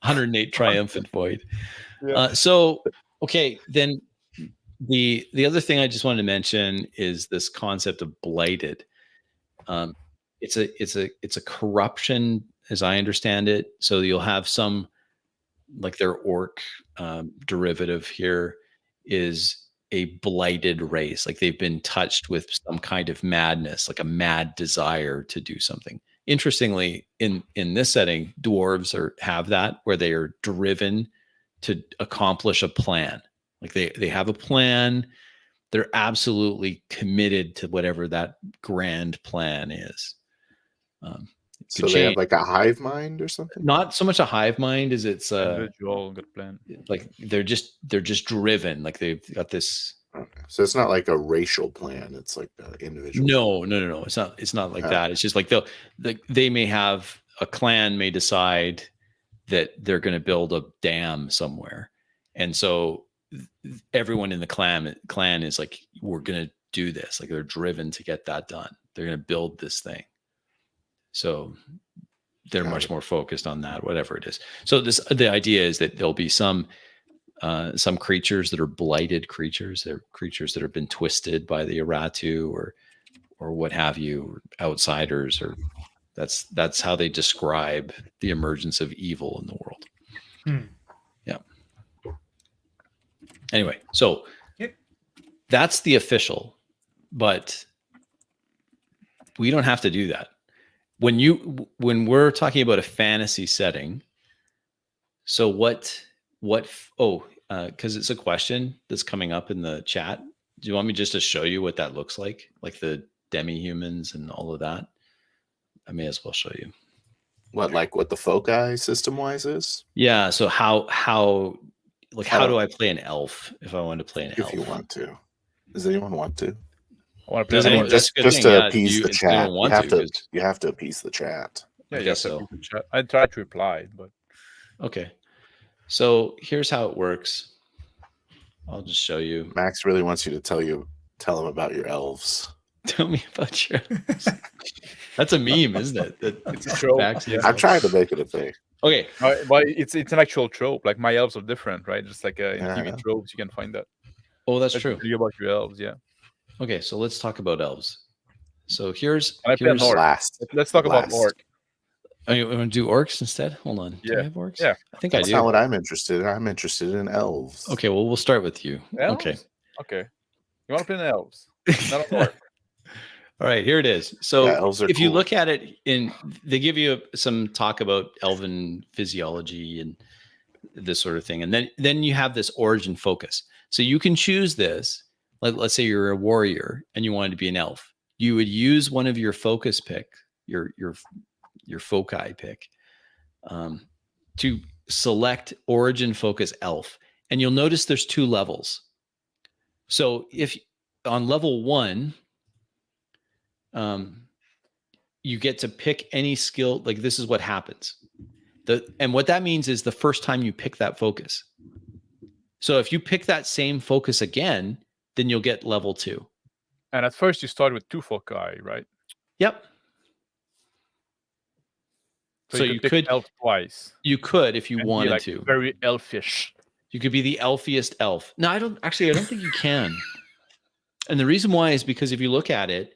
108 Triumphant Void.
Yeah.
So, okay, then the other thing I just wanted to mention is this concept of blighted. It's a corruption, as I understand it. So you'll have some, like their orc derivative here is a blighted race. Like they've been touched with some kind of madness, like a mad desire to do something. Interestingly, in this setting, dwarves have that, where they are driven to accomplish a plan. Like they have a plan. They're absolutely committed to whatever that grand plan is.
So they have like a hive mind or something?
Not so much a hive mind as it's
individual good plan.
Like they're just driven. Like they've got this.
Okay. So it's not like a racial plan. It's like the individual.
No. It's not like that. It's just like they may have a clan may decide that they're going to build a dam somewhere, and so everyone in the clan is like, we're going to do this. Like they're driven to get that done. They're going to build this thing. So they're much more focused on that, whatever it is. So the idea is that there'll be some creatures that are blighted creatures. They're creatures that have been twisted by the Aratu or what have you, or outsiders, or that's how they describe the emergence of evil in the world. Yeah. Anyway, so that's the official, but we don't have to do that. When we're talking about a fantasy setting, So because it's a question that's coming up in the chat. Do you want me just to show you what that looks like the demi-humans and all of that? I may as well show you.
What the foci system-wise is?
Yeah. So how do I play an elf if I want to play an elf?
If you want to. Does anyone want to?
I want to play
Just
to appease the chat. You have to appease the chat.
Yeah,
I guess so.
I tried to reply, but
okay. So here's how it works. I'll just show you.
Max really wants you to tell him about your elves.
Tell me about your elves. That's a meme, isn't it?
It's a trope.
Yeah. I'm trying to make it a thing.
Okay.
But it's an actual trope. Like my elves are different, right? Just like in TV tropes, you can find that.
Oh, that's true.
About your elves, yeah.
Okay, so let's talk about elves. So here's
last.
Let's talk about orc.
Oh, you want to do orcs instead? Hold on.
Yeah.
Do I have orcs?
Yeah.
I think
That's
I do.
not what I'm interested in. I'm interested in elves.
Okay, well, we'll start with you.
Elves? Okay. You want to play in elves? Not an orc.
All right, here it is. So
elves are
if you
cool.
look at it, they give you some talk about elven physiology and this sort of thing. And then you have this origin focus. So you can choose this. Let's say you're a warrior and you wanted to be an elf. You would use one of your focus pick, your foci pick, to select origin focus elf. And you'll notice there's 2 levels. So if on level 1, you get to pick any skill. Like this is what happens. And what that means is the first time you pick that focus. So if you pick that same focus again, then you'll get level 2.
And at first you start with 2 foci, right?
Yep.
So you could elf twice.
You could if you wanted to.
Very elfish.
You could be the elfiest elf. No, I don't think you can. And the reason why is because if you look at it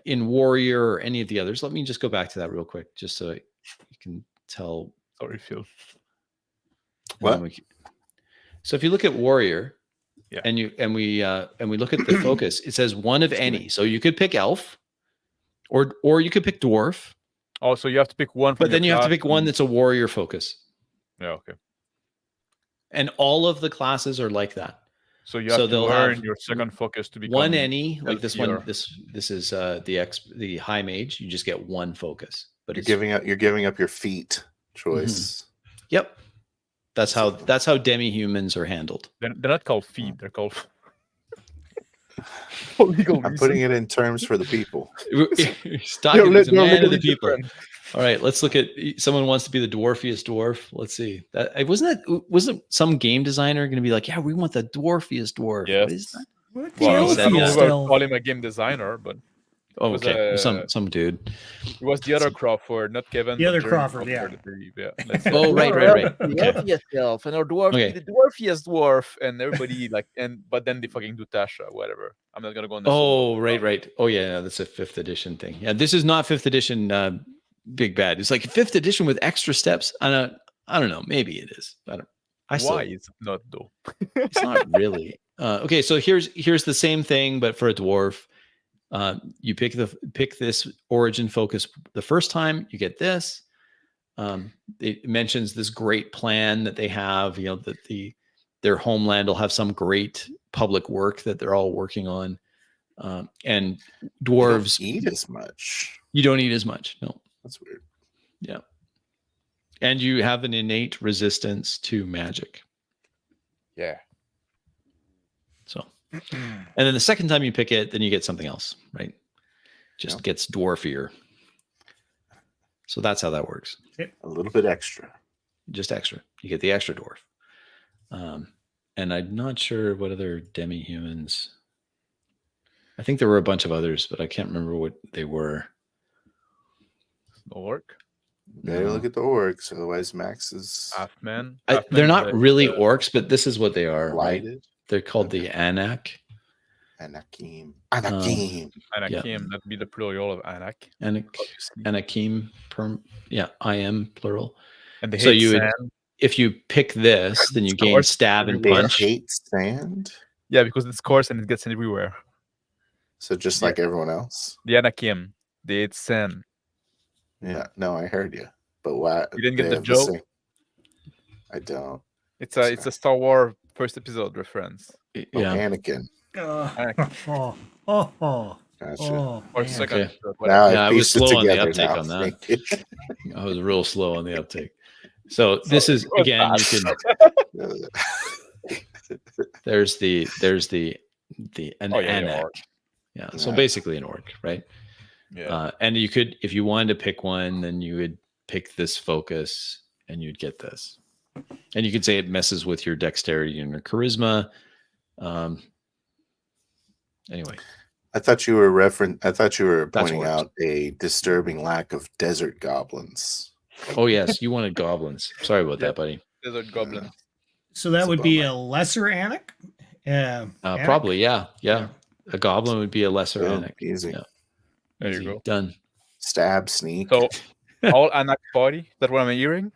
in Warrior or any of the others, let me just go back to that real quick, just so you can tell.
Sorry, Phil.
What?
So if you look at Warrior,
yeah,
and we look at the focus, it says one of any. So you could pick elf, or you could pick dwarf.
Oh, so you have to pick one.
But then you have to pick one that's a warrior focus.
Yeah. Okay.
And all of the classes are like that.
So you have to learn your second focus to become
one any, like this
healer.
one. This is the high mage. You just get one focus, but
you're giving up your feat choice.
Mm-hmm. Yep, that's how demi-humans are handled.
They're not called feet. They're called.
I'm putting it in terms for the people.
Stop it. It's a man of the people. Different. All right, let's look at. Someone wants to be the dwarfiest dwarf. Let's see. Wasn't some game designer going to be like, yeah, we want the dwarfiest dwarf?
Yes.
What is that?
Well, call him a game designer, but
okay, some dude.
It was the other Crawford, not Kevin.
The other Crawford, yeah.
Oh, right.
The dwarfiest elf and our dwarf, the dwarfiest dwarf, and everybody but then they fucking do Tasha, whatever. I'm not gonna go on this.
Oh, right. Oh, yeah, that's a 5th edition thing. Yeah, this is not 5th edition. Big Bad. It's like 5th edition with extra steps. I don't know. Maybe it is.
Why is it not though?
It's not really. Okay, so here's the same thing, but for a dwarf. You pick this origin focus the first time, you get this. It mentions this great plan that they have, that their homeland will have some great public work that they're all working on. And dwarves
eat as much.
You don't eat as much. No.
That's weird.
Yeah. And you have an innate resistance to magic.
Yeah.
So, and then the second time you pick it, then you get something else, right? Just gets dwarfier. So that's how that works.
A little bit extra.
Just extra. You get the extra dwarf. And I'm not sure what other demi-humans. I think there were a bunch of others, but I can't remember what they were.
Orc.
Better look at the orcs, otherwise Max is
Halfman.
They're not really orcs, but this is what they are,
blighted.
Right? They're called the Anak.
Anakim.
Anakim, that'd be the plural of Anak.
Anakim, I am plural.
And they
so
hate sand.
If you pick this, then you gain stab and punch.
They hate sand?
Yeah, because it's coarse and it gets everywhere.
So just like everyone else?
The Anakim, they hate sand.
Yeah, no, I heard you. But why?
You didn't get the joke?
I don't.
It's a Star Wars first episode reference.
Oh,
Yeah.
Anakin. Gotcha.
Or
man.
second
Okay.
episode,
Now
whatever.
Yeah, I
I
was
pieced it
slow on the
together
uptake
now.
on that.
Thank you.
I was real slow on the uptake. So this is again, you can. There's an anak.
orc.
Yeah. So
Right.
basically an orc, right?
Yeah.
And you could, if you wanted to pick one, then you would pick this focus, and you'd get this. And you could say it messes with your dexterity and your charisma. Anyway,
I thought you were
That's
pointing
worse.
out a disturbing lack of desert goblins.
oh yes, you wanted goblins. Sorry about that, buddy.
Desert goblin.
So that
It's a
would be
bummer.
a lesser Anak? Anak?
Probably, yeah. A goblin would be a lesser
Boom,
anak.
easy.
Yeah.
There
Easy.
you go.
Done.
Stab, sneak.
So all anak party. That's what I'm hearing.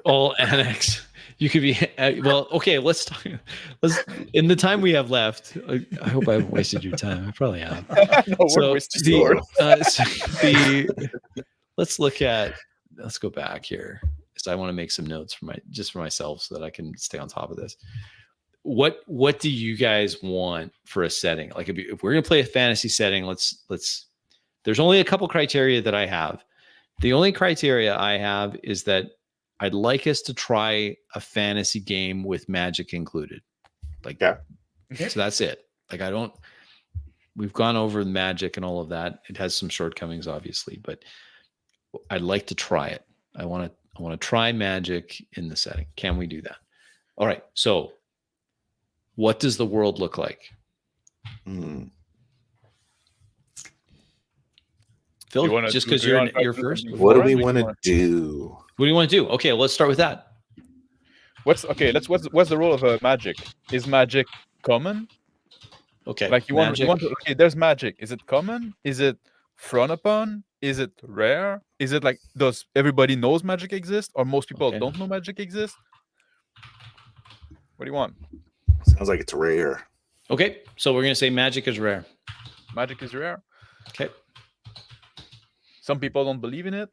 All annex. You could be well. Okay, let's talk. In the time we have left. I hope I haven't wasted your time. I probably have.
No, we're wasting yours.
Let's go back here because I want to make some notes for myself so that I can stay on top of this. What do you guys want for a setting? Like if we're gonna play a fantasy setting, let's. There's only a couple criteria that I have. The only criteria I have is that I'd like us to try a fantasy game with magic included. Like,
Yeah.
So that's it. Like we've gone over the magic and all of that. It has some shortcomings, obviously, but I'd like to try it. I want to try magic in the setting. Can we do that? All right. So what does the world look like? Phil, just because you're first.
What do we want to do?
What do you want to do? Okay, let's start with that.
What's the role of magic? Is magic common?
Okay.
Like you want to, okay, there's magic. Is it common? Is it frowned upon? Is it rare? Is it like, does everybody knows magic exists, or most people don't know magic exists? What do you want?
Sounds like it's rare.
Okay, so we're gonna say magic is rare.
Magic is rare.
Okay.
Some people don't believe in it.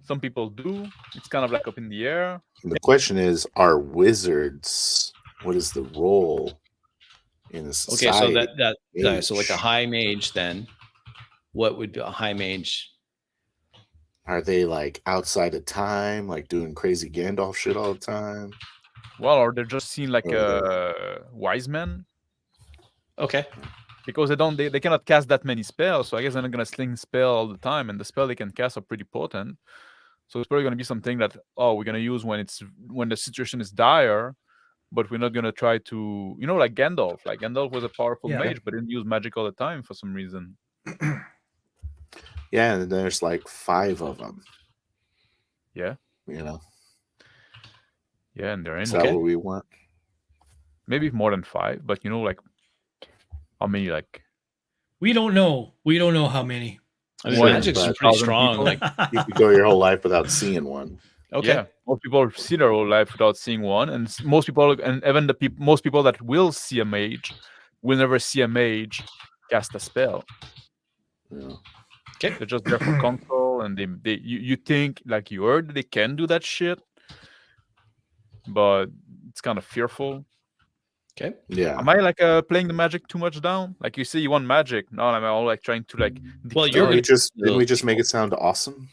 Some people do. It's kind of like up in the air.
The question is, are wizards? What is the role in the society?
Okay, so so like a high mage, then what would be a high mage?
Are they like outside of time, like doing crazy Gandalf shit all the time?
Well, or they're just seen like wise men.
Okay.
Because they cannot cast that many spells, so I guess they're not gonna sling spell all the time, and the spell they can cast are pretty potent. So it's probably gonna be something that we're gonna use when the situation is dire, but we're not gonna try to, like Gandalf. Like Gandalf was a powerful mage, but didn't use magic all the time for some reason.
Yeah, and there's like 5 of them.
Yeah.
Yeah,
and they're in.
Is that what we want?
Maybe more than 5, but like how many? Like
we don't know. We don't know how many.
I mean, magic's pretty strong. Like
you could go your whole life without seeing one.
Okay.
Yeah, most people see their whole life without seeing one, and most people, and even most people that will see a mage, will never see a mage cast a spell.
Yeah.
Okay, they're just there for control, and you think, like, you heard they can do that shit, but it's kind of fearful.
Okay.
Yeah.
Am I like playing the magic too much down? Like, you say you want magic, now I'm all like trying to like.
Well,
didn't we just make it sound awesome?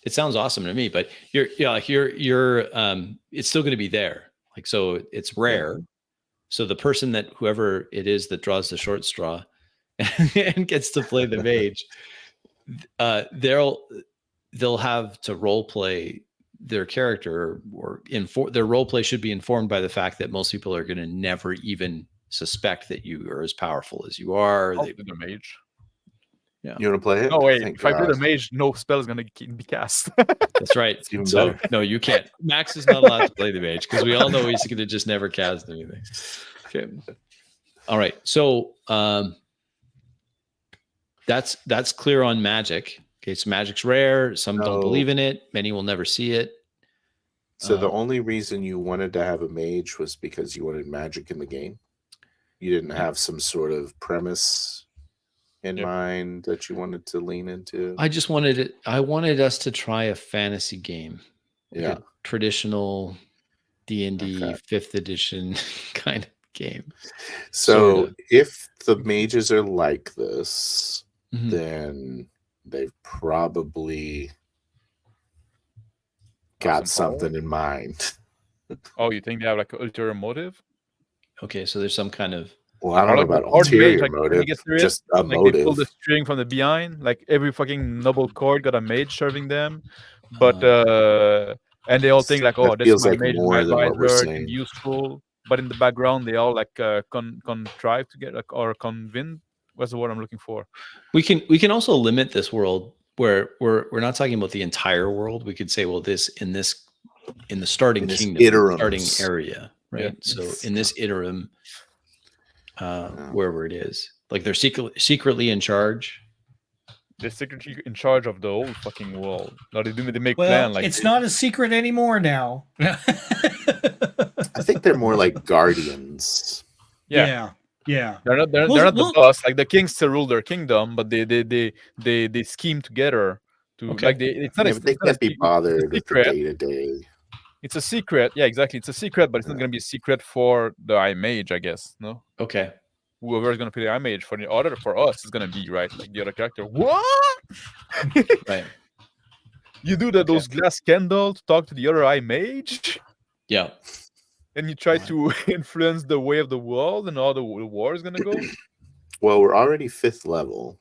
It sounds awesome to me, but you're it's still going to be there. Like, so it's rare. So the person whoever it is that draws the short straw and gets to play the mage, they'll have to role play their character, or their role play should be informed by the fact that most people are going to never even suspect that you are as powerful as you are.
I'll do the mage.
Yeah.
You want to play it?
No, wait.
Thank
If I play
God.
the mage, no spell is going to be cast.
That's right.
Even
So
better.
no, you can't. Max is not allowed to play the mage because we all know he's going to just never cast anything. Okay. All right. So that's clear on magic. Okay, so magic's rare. Some don't believe in it. Many will never see it.
So the only reason you wanted to have a mage was because you wanted magic in the game? You didn't have some sort of premise in mind that you wanted to lean into?
I just wanted us to try a fantasy game. Like a traditional D&D 5th edition kind of game.
So
Sorta.
if the mages are like this,
Mhm.
then they've probably
Have
got
some power?
something in mind.
Oh, you think they have like an ulterior motive?
Okay, so there's some kind of
Well, I
Or
don't know
like the
about
card mage,
ulterior
like when you
motive,
get serious,
just a
like they pull the
motive.
string from the behind. Like every fucking noble court got a mage serving them, but and they all think like, oh,
That
this is
feels
my
like
mage,
more
my
than what we're
advisor, can
saying.
be useful. But in the background, they all like contrive to get like, or convince. What's the word I'm looking for?
we can also limit this world where we're not talking about the entire world. We could say, well, in the starting
In this
kingdom,
iterums.
starting area, right?
Yeah.
So in this iterum, wherever it is, like they're secretly in charge.
They're secretly in charge of the whole fucking world. Now they make
Well,
plan like
it's not a secret anymore now.
I think they're more like guardians.
yeah.
Yeah.
They're not the boss. Like the kings still rule their kingdom, but they scheme together to
Okay.
like it's not
Yeah,
a,
but they
it's not a
can't be
it's a
bothered with the
secret.
day-to-day.
It's a secret. Yeah, exactly. It's a secret, but it's not going to be a secret for the Eye Mage, I guess. No.
Okay.
Whoever is going to play the Eye Mage for the other for us is going to be right, like the other character. What?
Right.
You do those glass candle to talk to the other Eye Mage,
Yeah.
and you try to influence the way of the world and how the war is going to go.
Well, we're already 5th level.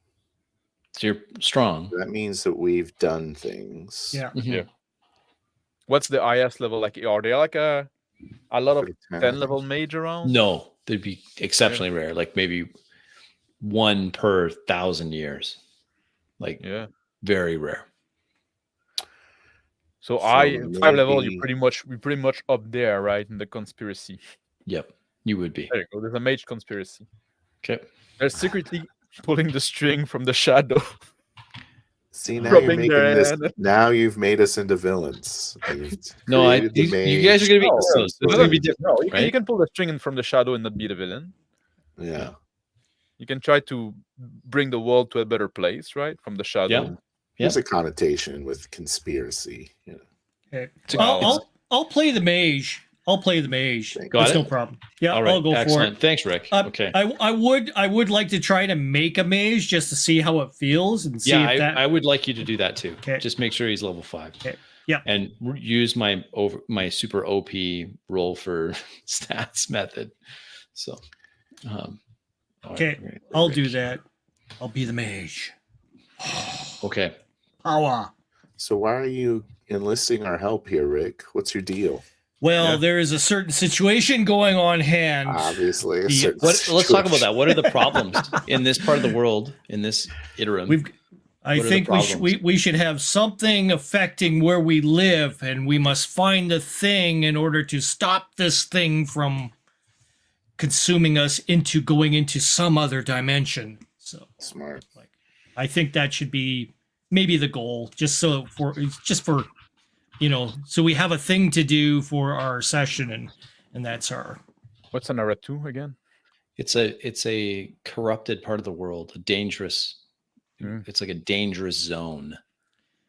So you're strong.
That means that we've done things.
Yeah.
Mhm.
Yeah. What's the IS level like? Are there like a lot of 10 level mage around?
No, they'd be exceptionally rare. Like maybe 1 per 1,000 years. Like very rare.
So 5 level, you're pretty much up there, right? In the conspiracy.
Yep, you would be.
There you go. There's a mage conspiracy.
Okay.
They're secretly pulling the string from the shadow.
See, now you're making this. Now you've made us into villains.
No, you guys are gonna be. It's gonna be different.
No,
right?
you can pull the string in from the shadow and not be the villain.
Yeah.
You can try to bring the world to a better place, right? From the shadow.
Yeah.
There's a connotation with conspiracy. Yeah.
Okay. I'll play the mage. I'll play the mage. That's no problem. Yeah,
all right.
I'll go
Excellent.
for it.
Thanks, Rick.
Okay. I would like to try to make a mage just to see how it feels and see if that.
I would like you to do that too.
Okay.
Just make sure he's level 5.
Okay. Yeah.
And use my super OP roll for stats method. So.
Okay.
Right,
I'll do that. I'll be the mage.
Okay.
Power.
So why are you enlisting our help here, Rick? What's your deal?
Well, there is a certain situation going on hand.
Obviously,
let's talk about that. What are the problems in this part of the world, in this iterum?
I think we should have something affecting where we live, and we must find the thing in order to stop this thing from consuming us into going into some other dimension. So
smart.
Like, I think that should be maybe the goal, just for so we have a thing to do for our session, and that's our.
What's an Ara 2 again?
It's a corrupted part of the world, a dangerous. It's like a dangerous zone.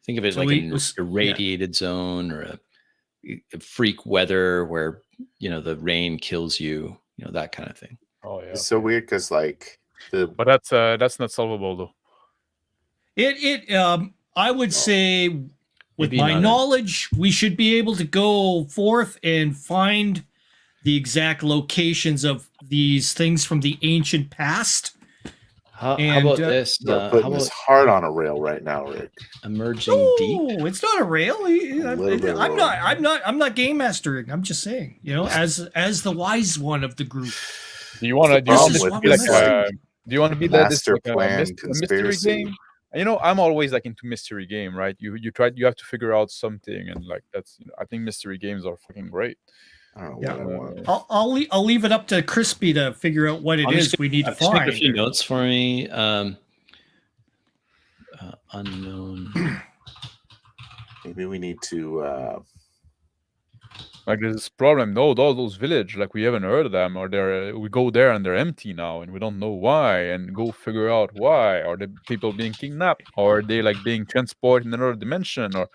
Think of it as like an irradiated zone or a freak weather where the rain kills you, that kind of thing.
Oh yeah.
It's so weird because
but that's not solvable though.
I would say. With my knowledge, we should be able to go forth and find the exact locations of these things from the ancient past.
How about this?
Putting this hard on a rail right now, Rick.
Emerging deep.
No, it's not a rail. I'm not game mastering. I'm just saying, as the wise one of the group.
Do you want to be the
master plan
mystery game? I'm always like into mystery game, right? You have to figure out something, and like that's I think mystery games are fucking great.
I'll leave it up to Crispy to figure out what it is we need to find.
Take a few notes for me. Unknown.
Maybe we need to.
Like there's this problem. No, all those villages, like we haven't heard of them, or we go there and they're empty now, and we don't know why, and go figure out why. Are the people being kidnapped, or are they like being transported in another dimension, or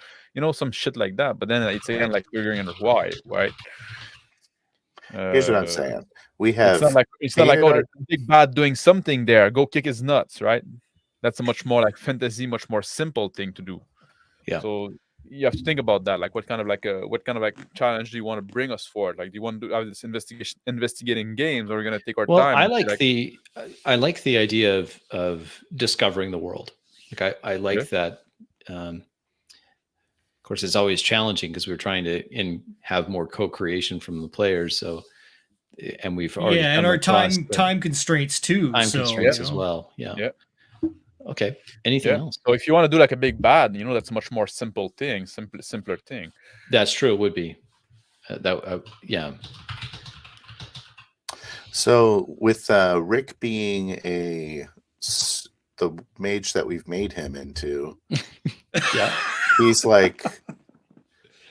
some shit like that? But then it's again like figuring out why, right?
Here's what I'm saying. We
It's
have
not like oh,
our-
there's a big bad doing something there. Go kick his nuts, right? That's a much more like fantasy, much more simple thing to do.
Yeah.
So you have to think about that. Like, what kind of like challenge do you want to bring us for? Like, do you want to have this investigating games, or are we gonna take our
Well,
time?
I like the idea of discovering the world. Like I like that. Of course, it's always challenging because we're trying to have more co-creation from the players. So, and we've already
and our time constraints too.
Time constraints as well. Yeah. Okay. Anything else?
So if you want to do like a big bad, that's a much more simpler thing.
That's true. It would be yeah.
So with Rick being the mage that we've made him into,
yeah,
he's like,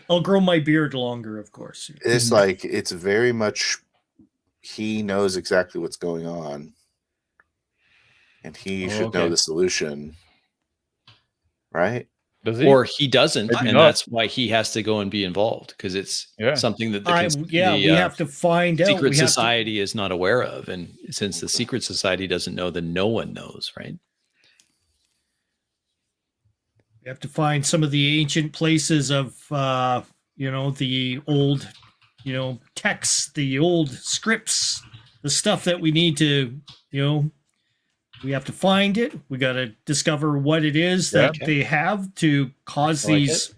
I'll grow my beard longer, of course.
It's like, it's very much, he knows exactly what's going on, and he should know the solution, right?
Does he?
Or he doesn't, and that's why he has to go and be involved, because it's something that
we have to find out.
Secret society is not aware of, and since the secret society doesn't know, then no one knows, right?
We have to find some of the ancient places of the old texts, the old scripts, the stuff that we need to we have to find it. We got to discover what it is that they have to cause these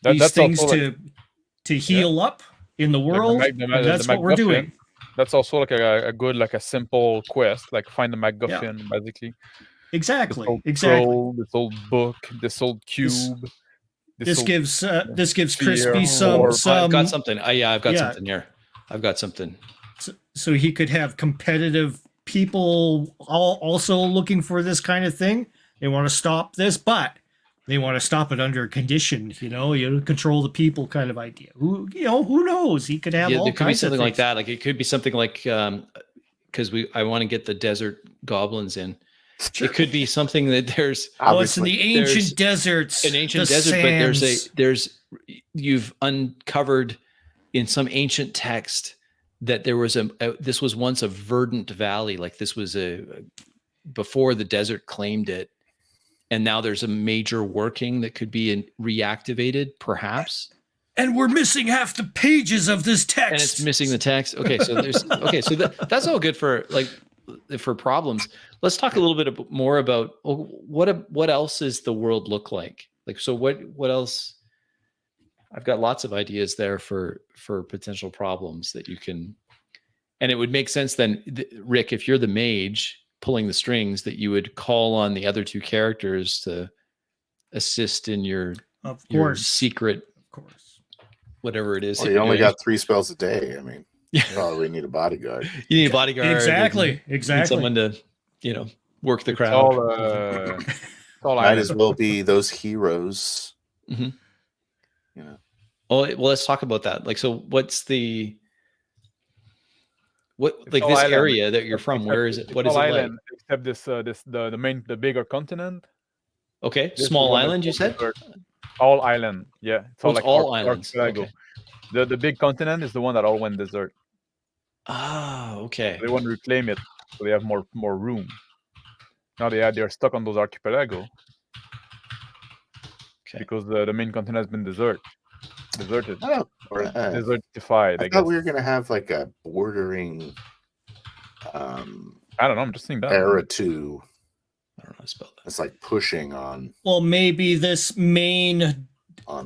things to heal up in the world. That's what we're doing.
That's also like a good, like a simple quest, like find the MacGuffin, basically.
Exactly.
Scroll, this old book, this old cube.
This gives Crispy some.
I've got something. I've got something here. I've got something.
So he could have competitive people also looking for this kind of thing. They want to stop this, but they want to stop it under a condition. You control the people kind of idea. Who knows? He could have all
there could be
kinds
something
of
like that. Like it could be something like because I want to get the desert goblins in. It could be something that there's.
It's in the ancient deserts.
An ancient desert,
sands.
but you've uncovered in some ancient text that there was this was once a verdant valley. Like this was before the desert claimed it, and now there's a major working that could be reactivated, perhaps.
And we're missing half the pages of this text.
And it's missing the text. Okay, so that's all good for problems. Let's talk a little bit more about what else is the world look like? Like, so what else? I've got lots of ideas there for potential problems that you can, and it would make sense then, Rick, if you're the mage pulling the strings, that you would call on the other two characters to assist in your secret,
of course,
whatever it is.
Well, you only got 3 spells a day. I mean, you probably need a bodyguard.
You need a bodyguard.
Exactly.
Need someone to, work the crowd.
All might as well be those heroes.
Mm-hmm. Oh, well, let's talk about that. Like, so what's this area that you're from? Where is it? What is it like?
Except the bigger continent.
Okay, small island, you said?
All island, yeah.
It's all islands. Okay.
The big continent is the one that all went desert.
Oh, okay.
They want to reclaim it, so they have more room. Now they're stuck on those archipelago. Okay. Because the main continent has been deserted. Or desertified.
I thought we were gonna have like a bordering.
I don't know. I'm just saying that.
Era 2.
I don't know how to spell that.
It's like pushing on.
Well, maybe this main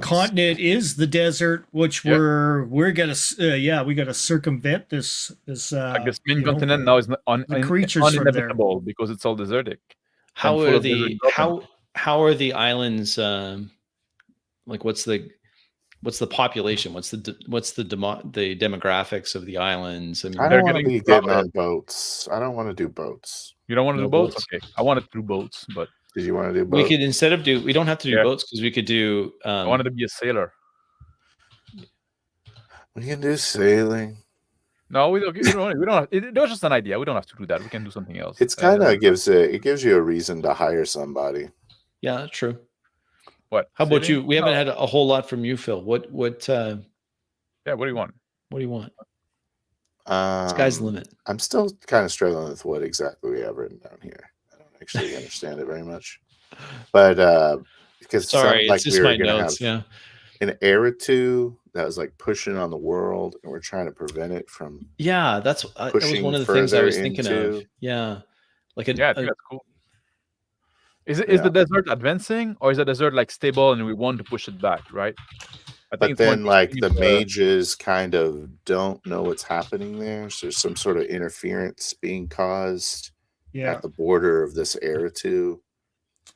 continent is the desert, which we're gonna we gotta circumvent this
like this main continent now is uninhabitable because it's all desertic.
How are the islands like what's the population? What's the demographics of the islands? I mean,
I don't want to be getting on boats. I don't want to do boats.
You don't want to do boats? Okay. I want to do boats, but
did you want to do boats?
We could we don't have to do boats because we could do
I wanted to be a sailor.
We can do sailing.
No, we don't have, it was just an idea. We don't have to do that. We can do something else.
It's kind of gives you a reason to hire somebody.
Yeah, true.
What?
How about you? We haven't had a whole lot from you, Phil. What
yeah, what do you want?
What do you want? Sky's the limit.
I'm still kind of struggling with what exactly we have written down here. I don't actually understand it very much. But because it sounded like we were going to have an Eritu that was like pushing on the world, and we're trying to prevent it from.
Yeah, that was one of the things I was thinking of. Yeah,
I think that's cool. Is the desert advancing, or is the desert like stable and we want to push it back, right?
But then, like, the mages kind of don't know what's happening there. So there's some sort of interference being caused at the border of this Eritu.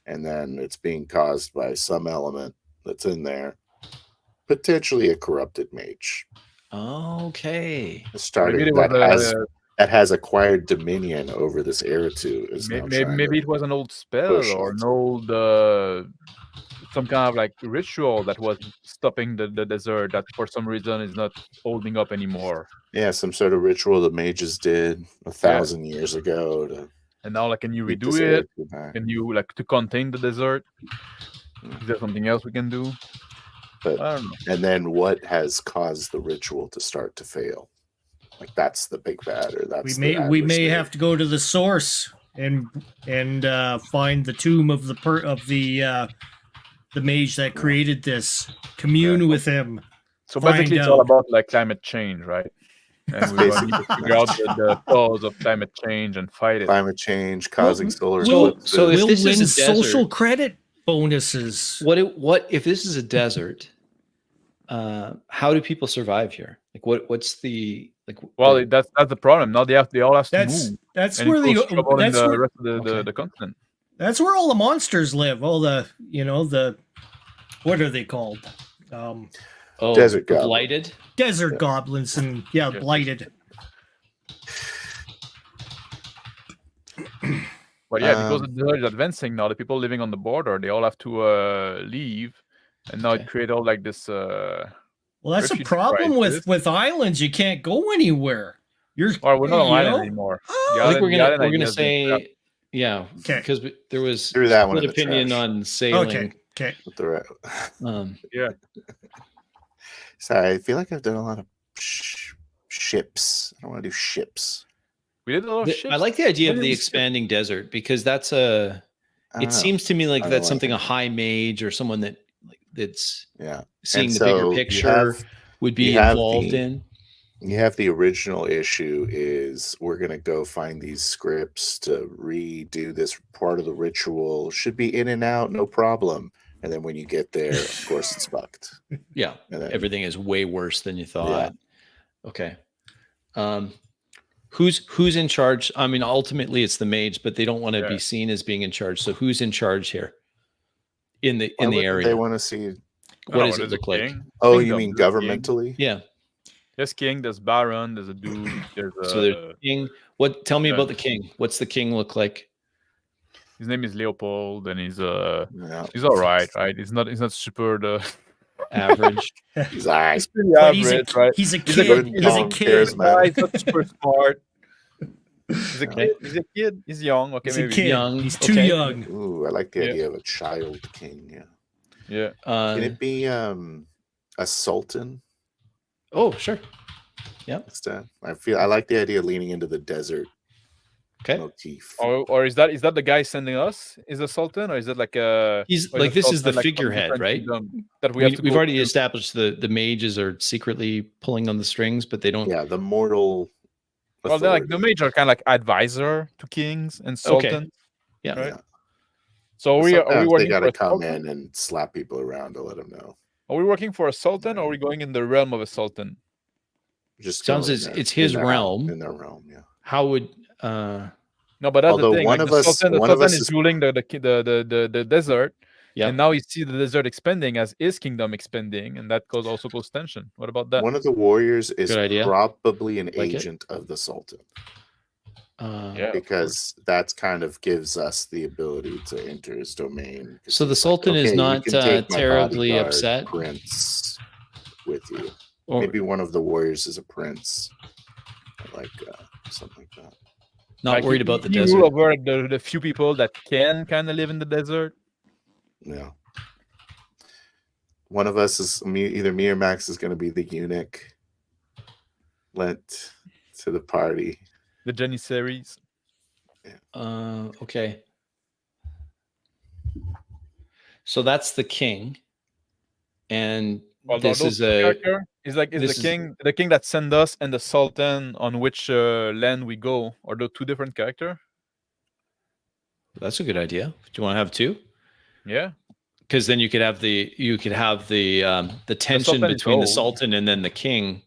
And then it's being caused by some element that's in there. Potentially a corrupted mage.
Okay.
Starting that has acquired dominion over this Eritu.
Maybe it was an old spell or an old... some kind of like ritual that was stopping the desert that for some reason is not holding up anymore.
Yeah, some sort of ritual the mages did 1,000 years ago.
And now, like, can you redo it? Can you, like, to contain the desert? Is there something else we can do?
But,
I don't know.
And then what has caused the ritual to start to fail? Like, that's the big bad, or that's
we may have to go to the source and find the tomb of the mage that created this, commune with him.
So basically it's all about like climate change, right? And we need to figure out the cause of climate change and fight it.
Climate change causing solar eclipses.
So if this is a desert,
social credit bonuses.
What if this is a desert? How do people survive here? Like what's the like?
Well, that's the problem. Now they all have to move.
That's where the
rest of the continent.
That's where all the monsters live. All the what are they called?
Desert goblins.
Blighted?
Desert goblins and blighted.
But because the desert is advancing now, the people living on the border, they all have to leave, and now it creates all like this.
Well, that's a problem with islands. You can't go anywhere.
We're not on island anymore.
I think we're gonna say. Yeah, because there was split opinion on sailing.
Okay.
Yeah.
Sorry, I feel like I've done a lot of ships. I don't want to do ships.
We did a lot of ships.
I like the idea of the expanding desert because that's it seems to me like that's something a high mage or someone that's seeing the bigger picture would be involved in.
You have the original issue is we're going to go find these scripts to redo this part of the ritual. Should be in and out, no problem. And then when you get there, of course, it's fucked.
Yeah. Everything is way worse than you thought. Yeah. Okay. Who's in charge? I mean, ultimately it's the mage, but they don't want to be seen as being in charge. So who's in charge here in the area?
They want to see.
What does it look like?
Oh, you mean governmentally?
Yeah.
There's king, there's baron, there's a dude, there's
king. Tell me about the king. What's the king look like?
His name is Leopold, and he's all right? He's not super
average.
He's all right.
He's pretty average, right?
He's a kid. He's a kid.
He's not super smart. He's a kid. He's a kid. He's young. Okay,
he's
maybe
a kid.
Young.
He's too young.
Ooh, I like the idea of a child king.
Yeah.
Can it be a sultan?
Oh, sure. Yeah.
I like the idea of leaning into the desert motif.
Or is that the guy sending us? Is a sultan, or is it like a?
He's like this is the figurehead, right?
That we've
already established the mages are secretly pulling on the strings, but they don't.
Yeah, the mortal.
Well, they're like the mage are kind of like advisor to kings and sultans.
Okay. Yeah.
Right? So are we working?
They gotta come in and slap people around to let them know.
Are we working for a sultan, or are we going in the realm of a sultan?
Just
sounds it's his realm.
In their realm, yeah.
How would
No, but that's the thing. The sultan is ruling the desert, and now you see the desert expanding as his kingdom expanding, and that also causes tension. What about that?
One of the warriors is probably an agent of the sultan. Because that's kind of gives us the ability to enter his domain.
So the sultan is not terribly upset.
Prince with you. Maybe one of the warriors is a prince, like something like that.
Not worried about the desert.
Rule over the few people that can kind of live in the desert.
Yeah. One of us is either me or Max is going to be the eunuch. to the party.
The Janissaries.
Okay. So that's the king, and this is a
character. Is the king that send us and the Sultan on which land we go. Are those two different characters?
That's a good idea. Do you want to have two?
Yeah.
Because then you could have the tension between the Sultan and then the king,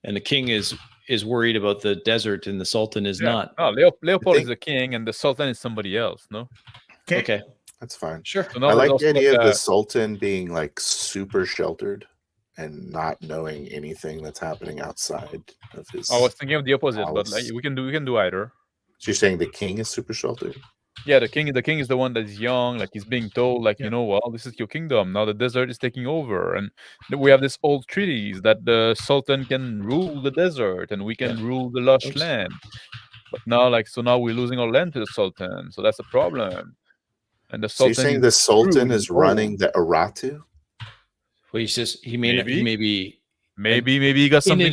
and the king is worried about the desert and the Sultan is not.
Oh, Leopold is the king and the Sultan is somebody else. No.
Okay.
That's fine.
Sure.
So
I like the idea of the Sultan being like super sheltered and not knowing anything that's happening outside of his.
I was thinking of the opposite, but like, we can do either.
So you're saying the king is super sheltered?
Yeah, the king is the one that's young, like he's being told, like, well, this is your kingdom. Now the desert is taking over. And we have this old treaties that the Sultan can rule the desert and we can rule the lush land. But now, now we're losing our land to the Sultan. So that's a problem. And the Sultan.
So you're saying the Sultan is running the Aratu?
Well, maybe
he got something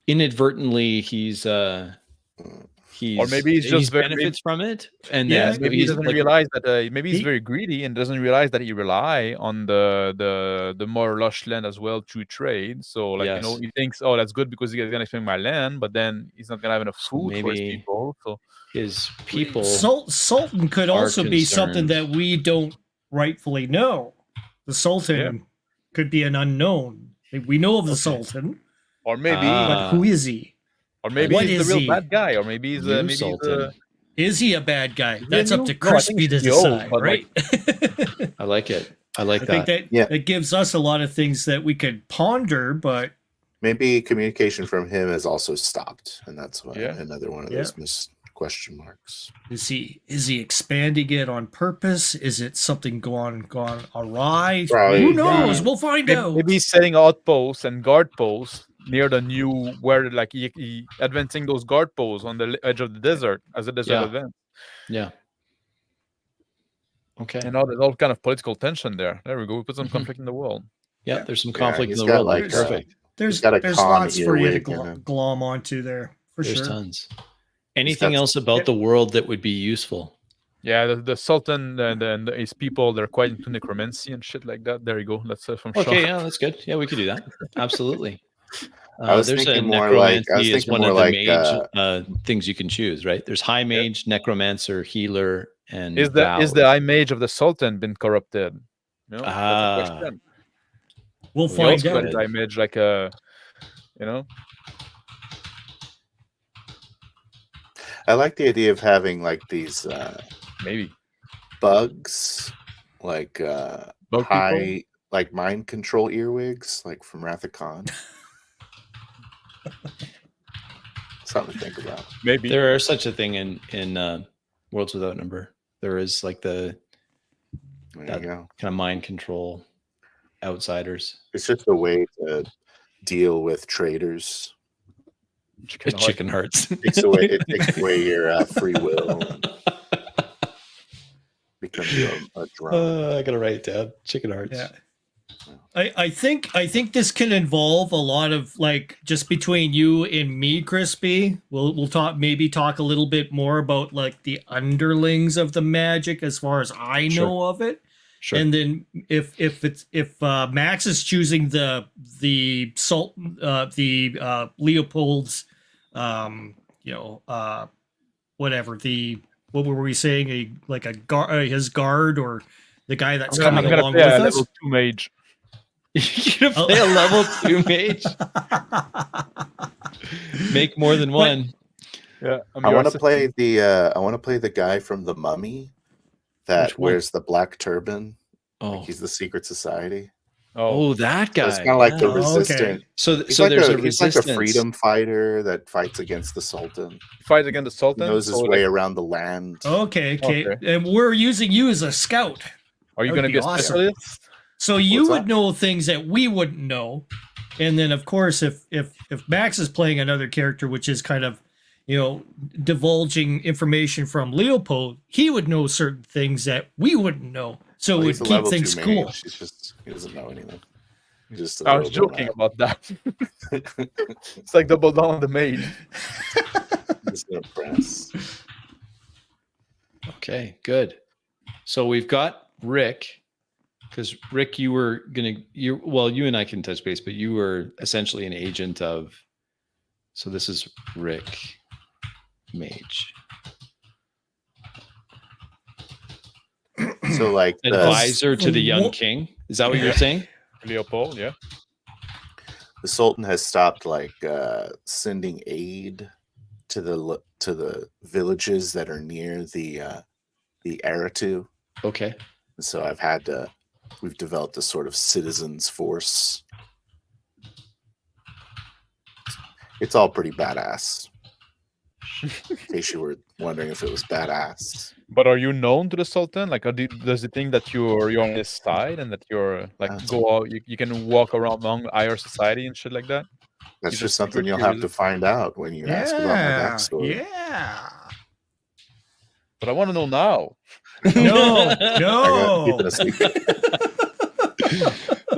inadvertently he's
or maybe he's just
benefits from it, and
maybe he doesn't realize that maybe he's very greedy and doesn't realize that he rely on the more lush land as well through trade. So he thinks, oh, that's good because he's gonna expand my land, but then he's not gonna have enough food for his people. So
his people,
Sultan could also be something that we don't rightfully know. The Sultan could be an unknown. We know of the Sultan,
or maybe,
but who is he?
Or maybe he's the real bad guy, or maybe he's
is he a bad guy? That's up to Crispy to decide, right?
I like it. I like that.
I think that gives us a lot of things that we could ponder, but
maybe communication from him has also stopped, and that's why another one of those missed question marks.
Is he expanding it on purpose? Is it something gone awry?
Probably,
who knows? We'll find out.
Maybe he's setting outposts and guard posts near the new where he advancing those guard posts on the edge of the desert as a desert event.
Yeah. Okay.
And now there's all kind of political tension there. There we go. We put some conflict in the world.
Yeah, there's some conflict in the world.
Like,
perfect.
There's lots for you to glom onto there. There's
tons. Anything else about the world that would be useful?
Yeah, the Sultan and his people, they're quite into necromancy and shit like that. There you go. That's from Shaw.
Okay, yeah, that's good. Yeah, we could do that. Absolutely.
There's a necromancy
is one of the mage things you can choose, right? There's high mage, necromancer, healer, and
is the high mage of the Sultan been corrupted? That's a question.
We'll find out.
High mage,
I like the idea of having like these
maybe
bugs, like
bug
high
people?
Like mind control earwigs, like from Wrath of Khan. Something to think about.
Maybe
there are such a thing in Worlds Without Number. There is like that kind of mind control outsiders.
It's just a way to deal with traitors.
Chicken hearts.
It takes away your free will. And becomes a drone.
I gotta write it down. Chicken hearts.
Yeah. I think this can involve a lot of just between you and me, Crispy. We'll talk a little bit more about like the underlings of the magic as far as I know of it. Sure. And then if Max is choosing the Sultan, Leopold's, whatever what were we saying? His guard or the guy that's coming along with us.
Level 2 mage.
You're gonna play a level 2 mage. Make more than one.
Yeah,
I want to play the guy from The Mummy that wears the black turban. Like he's the secret society.
Oh,
that guy.
So it's kind of like the resistant.
Okay. So
he's
there's a
he's
resistance.
like a freedom fighter that fights against the Sultan.
Fights against the Sultan.
He knows his way around the land.
Okay. And we're using you as a scout.
Are you going to be a specialist?
So you would know things that we wouldn't know. And then of course if Max is playing another character which is kind of, divulging information from Leopold, he would know certain things that we wouldn't know. So it would keep things cool.
He doesn't know anything. Just a
I was
little bit
joking about that. It's like double down on the mage.
Just gonna press.
Okay, good. So we've got Rick, because Rick, you and I can touch base, but you were essentially an agent of. So this is Rick, mage.
So like
Advisor to the young king. Is that what you're saying?
Leopold, yeah.
The Sultan has stopped like sending aid to the villages that are near the Aratu.
Okay.
And so we've developed a sort of citizens force. It's all pretty badass. In case you were wondering if it was badass.
But are you known to the Sultan? Like, does he think that you're on his side and that you're like go out? You can walk around among higher society and shit like that.
That's just something you'll have to find out when you ask about my backstory.
Yeah.
But I want to know now.
No.
Keep it a secret.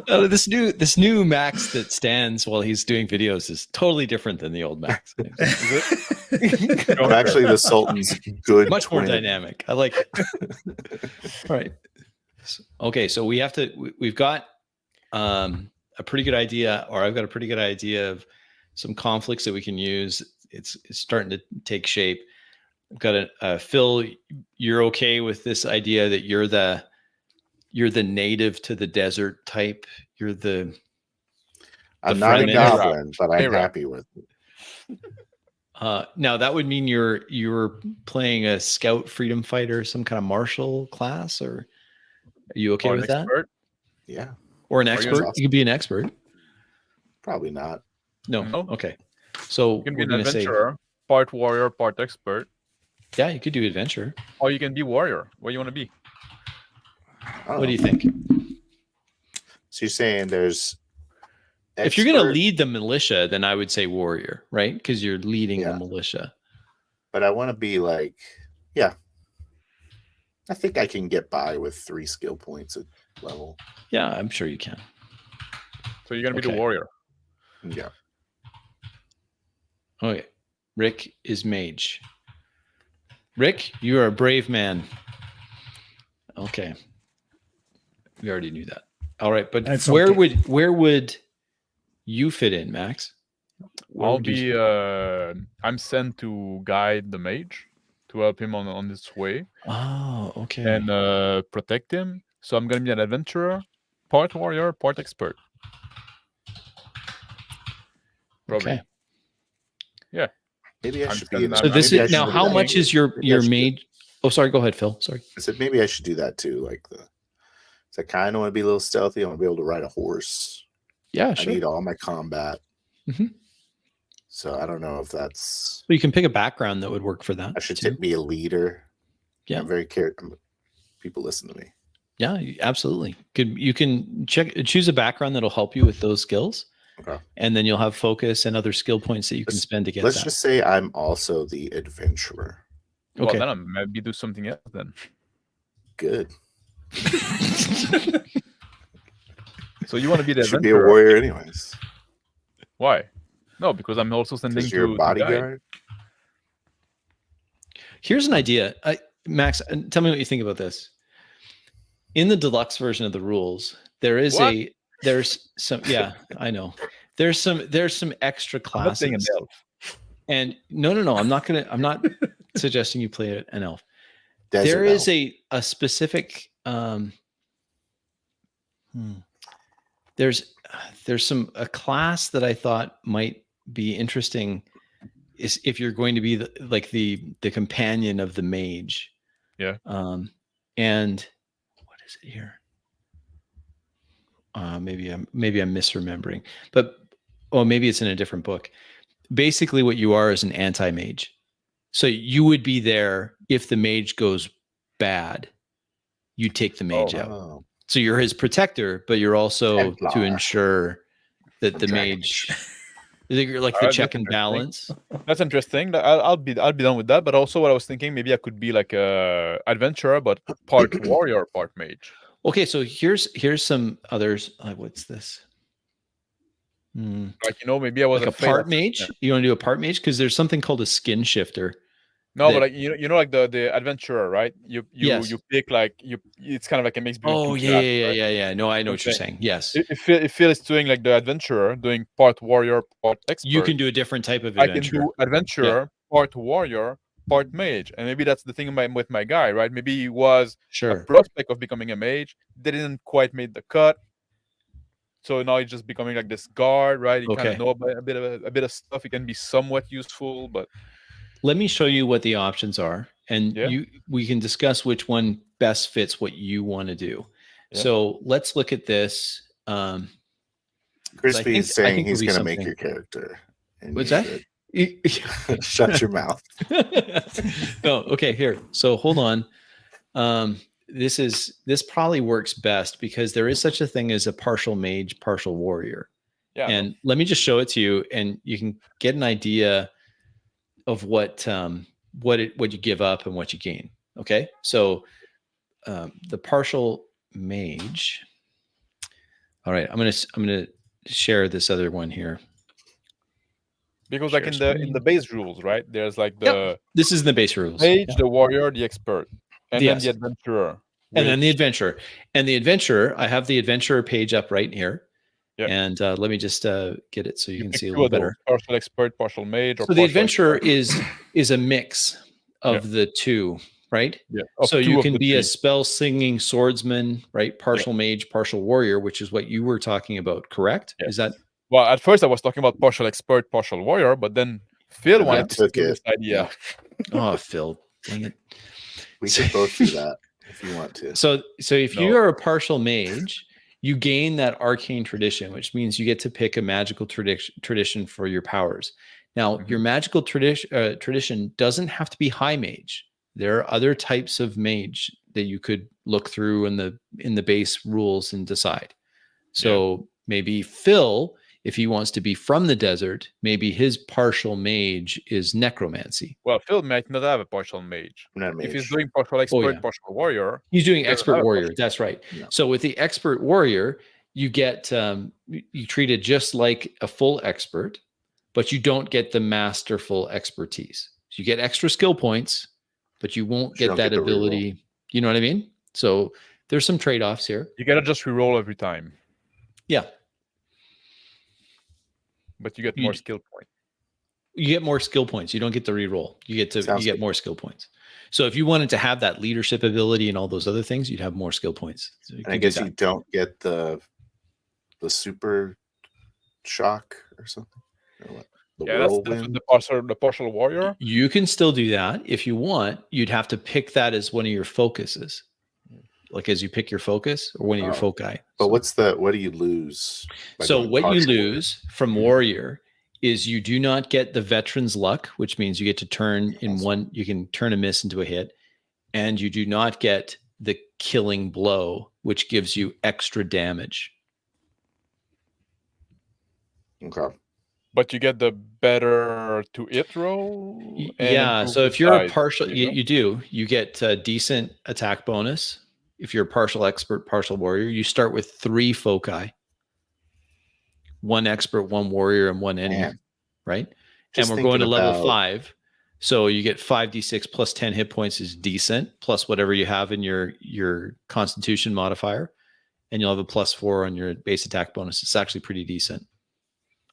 This new Max that stands while he's doing videos is totally different than the old Max.
I'm actually the Sultan's good.
Much more
twin.
dynamic. I like it. All right. Okay, so we've got a pretty good idea, or I've got a pretty good idea of some conflicts that we can use. It's starting to take shape. I've got Phil. You're okay with this idea that you're the native to the desert type.
I'm not a goblin, but I'm happy with it.
Now that would mean you're playing a scout freedom fighter, some kind of martial class, or are you okay with that?
Yeah.
Or an expert? You could be an expert.
Probably not.
No. Okay. So
you can be an adventurer, part warrior, part expert.
Yeah, you could do adventure.
Or you can be warrior. What do you want to be?
What do you think?
So you're saying there's
if you're going to lead the militia, then I would say warrior, right? Because you're leading the militia.
But I want to be like, yeah. I think I can get by with 3 skill points at level.
Yeah, I'm sure you can.
So you're going to be the warrior.
Yeah.
Okay. Rick is mage. Rick, you are a brave man. Okay. We already knew that. All right, but where would you fit in, Max?
I'm sent to guide the mage to help him on this way.
Oh, okay.
And protect him. So I'm gonna be an adventurer, part warrior, part expert. Probably.
Okay.
Yeah.
Maybe I should be.
So this is now. How much is your mage? Oh, sorry. Go ahead, Phil. Sorry.
I said maybe I should do that too. Like I kind of want to be a little stealthy. I want to be able to ride a horse.
Yeah, sure.
I need all my combat.
Mm-hmm.
So I don't know if that's.
Well, you can pick a background that would work for that.
I should be a leader.
Yeah,
I'm very careful. People listen to me.
Yeah, absolutely. You can choose a background that'll help you with those skills.
Okay. And
then you'll have focus and other skill points that you can spend to get.
Let's just say I'm also the adventurer.
Okay. Well, then I'll maybe do something else then.
Good.
So you want to be the
adventurer? Should be a warrior anyways.
Why? No, because I'm also sending
to your bodyguard.
Here's an idea, Max. Tell me what you think about this. In the deluxe version of the rules, there's some. Yeah, I know. There's some extra classes.
I'm not saying an elf.
And no. I'm not suggesting you play an elf.
There
is a specific. There's a class that I thought might be interesting. Is if you're going to be the companion of the mage.
Yeah.
And what is it here? Maybe I'm misremembering, but maybe it's in a different book. Basically, what you are is an anti-mage. So you would be there if the mage goes bad. You take the mage out. So you're his protector, but you're also to ensure that the mage. You're like the check and balance.
That's interesting. I'll be done with that. But also, what I was thinking, maybe I could be like a adventurer, but part warrior, part mage.
Okay, so here's some others. What's this?
Like, maybe I was
like a part mage. You want to do a part mage because there's something called a skin shifter.
No, but like like the adventurer, right? You pick like it's kind of like a mix between two classes, right?
Yeah. No, I know what you're saying. Yes.
If Phil is doing like the adventurer, doing part warrior, part expert,
you can do a different type of
I
adventurer.
can do adventurer, part warrior, part mage, and maybe that's the thing with my guy, right? Maybe he was a prospect of becoming a mage, didn't quite make the cut, so now he's just becoming like this guard, right? He kind of know a bit of stuff. He can be somewhat useful, but.
Let me show you what the options are, and we can discuss which one best fits what you want to do. Yeah. So let's look at this.
Crispy is saying he's going to make your character.
What's that?
Shut your mouth.
No, okay, here. So hold on. This probably works best because there is such a thing as a partial mage, partial warrior. Yeah. And let me just show it to you, and you can get an idea of what you give up and what you gain. Okay, so the partial mage. All right, I'm gonna share this other one here
because like in the base rules, right? There's like
this is the base rules:
mage, the warrior, the expert, and then the adventurer,
and then the adventurer. And the adventurer, I have the adventurer page up right here. Yep. And let me just get it so you can see a little better.
Partial expert, partial mage.
So the adventurer is a mix of the two, right? Yeah. So you can be a spell singing swordsman, right? Partial mage, partial warrior, which is what you were talking about, correct? Yeah. Is that?
Well, at first I was talking about partial expert, partial warrior, but then Phil wanted to get this idea.
Oh, Phil, dang it!
We could both do that if you want to.
So if you are a partial mage, you gain that arcane tradition, which means you get to pick a magical tradition for your powers. Now, your magical tradition doesn't have to be high mage. There are other types of mage that you could look through in the base rules and decide. So maybe Phil, if he wants to be from the desert, maybe his partial mage is necromancy.
Well, Phil might not have a partial mage. If he's doing partial expert, partial warrior.
He's doing expert warrior. That's right. Yeah. So with the expert warrior, you get you treat it just like a full expert, but you don't get the masterful expertise. So you get extra skill points, but you won't get that ability. Reroll. You know what I mean? So there's some trade-offs here.
You gotta just reroll every time.
Yeah.
But you get more skill points.
You get more skill points. You don't get the reroll. You get more skill points. So if you wanted to have that leadership ability and all those other things, you'd have more skill points. So
I guess you don't get the super shock or something. Or what?
That's the partial warrior.
You can still do that if you want. You'd have to pick that as one of your focuses. Like as you pick your focus or one of your foci.
But what do you lose?
So what you lose from warrior is you do not get the veteran's luck, which means you get to turn you can turn a miss into a hit. And you do not get the killing blow, which gives you extra damage.
Okay.
But you get the better to hit roll.
Yeah. So if you're a partial, you do. You get a decent attack bonus. If you're a partial expert, partial warrior, you start with 3 foci. 1 expert, 1 warrior, and 1 enemy. Right? And we're going to level 5. So you get 5d6 plus 10 hit points is decent, plus whatever you have in your constitution modifier. And you'll have a +4 on your base attack bonus. It's actually pretty decent.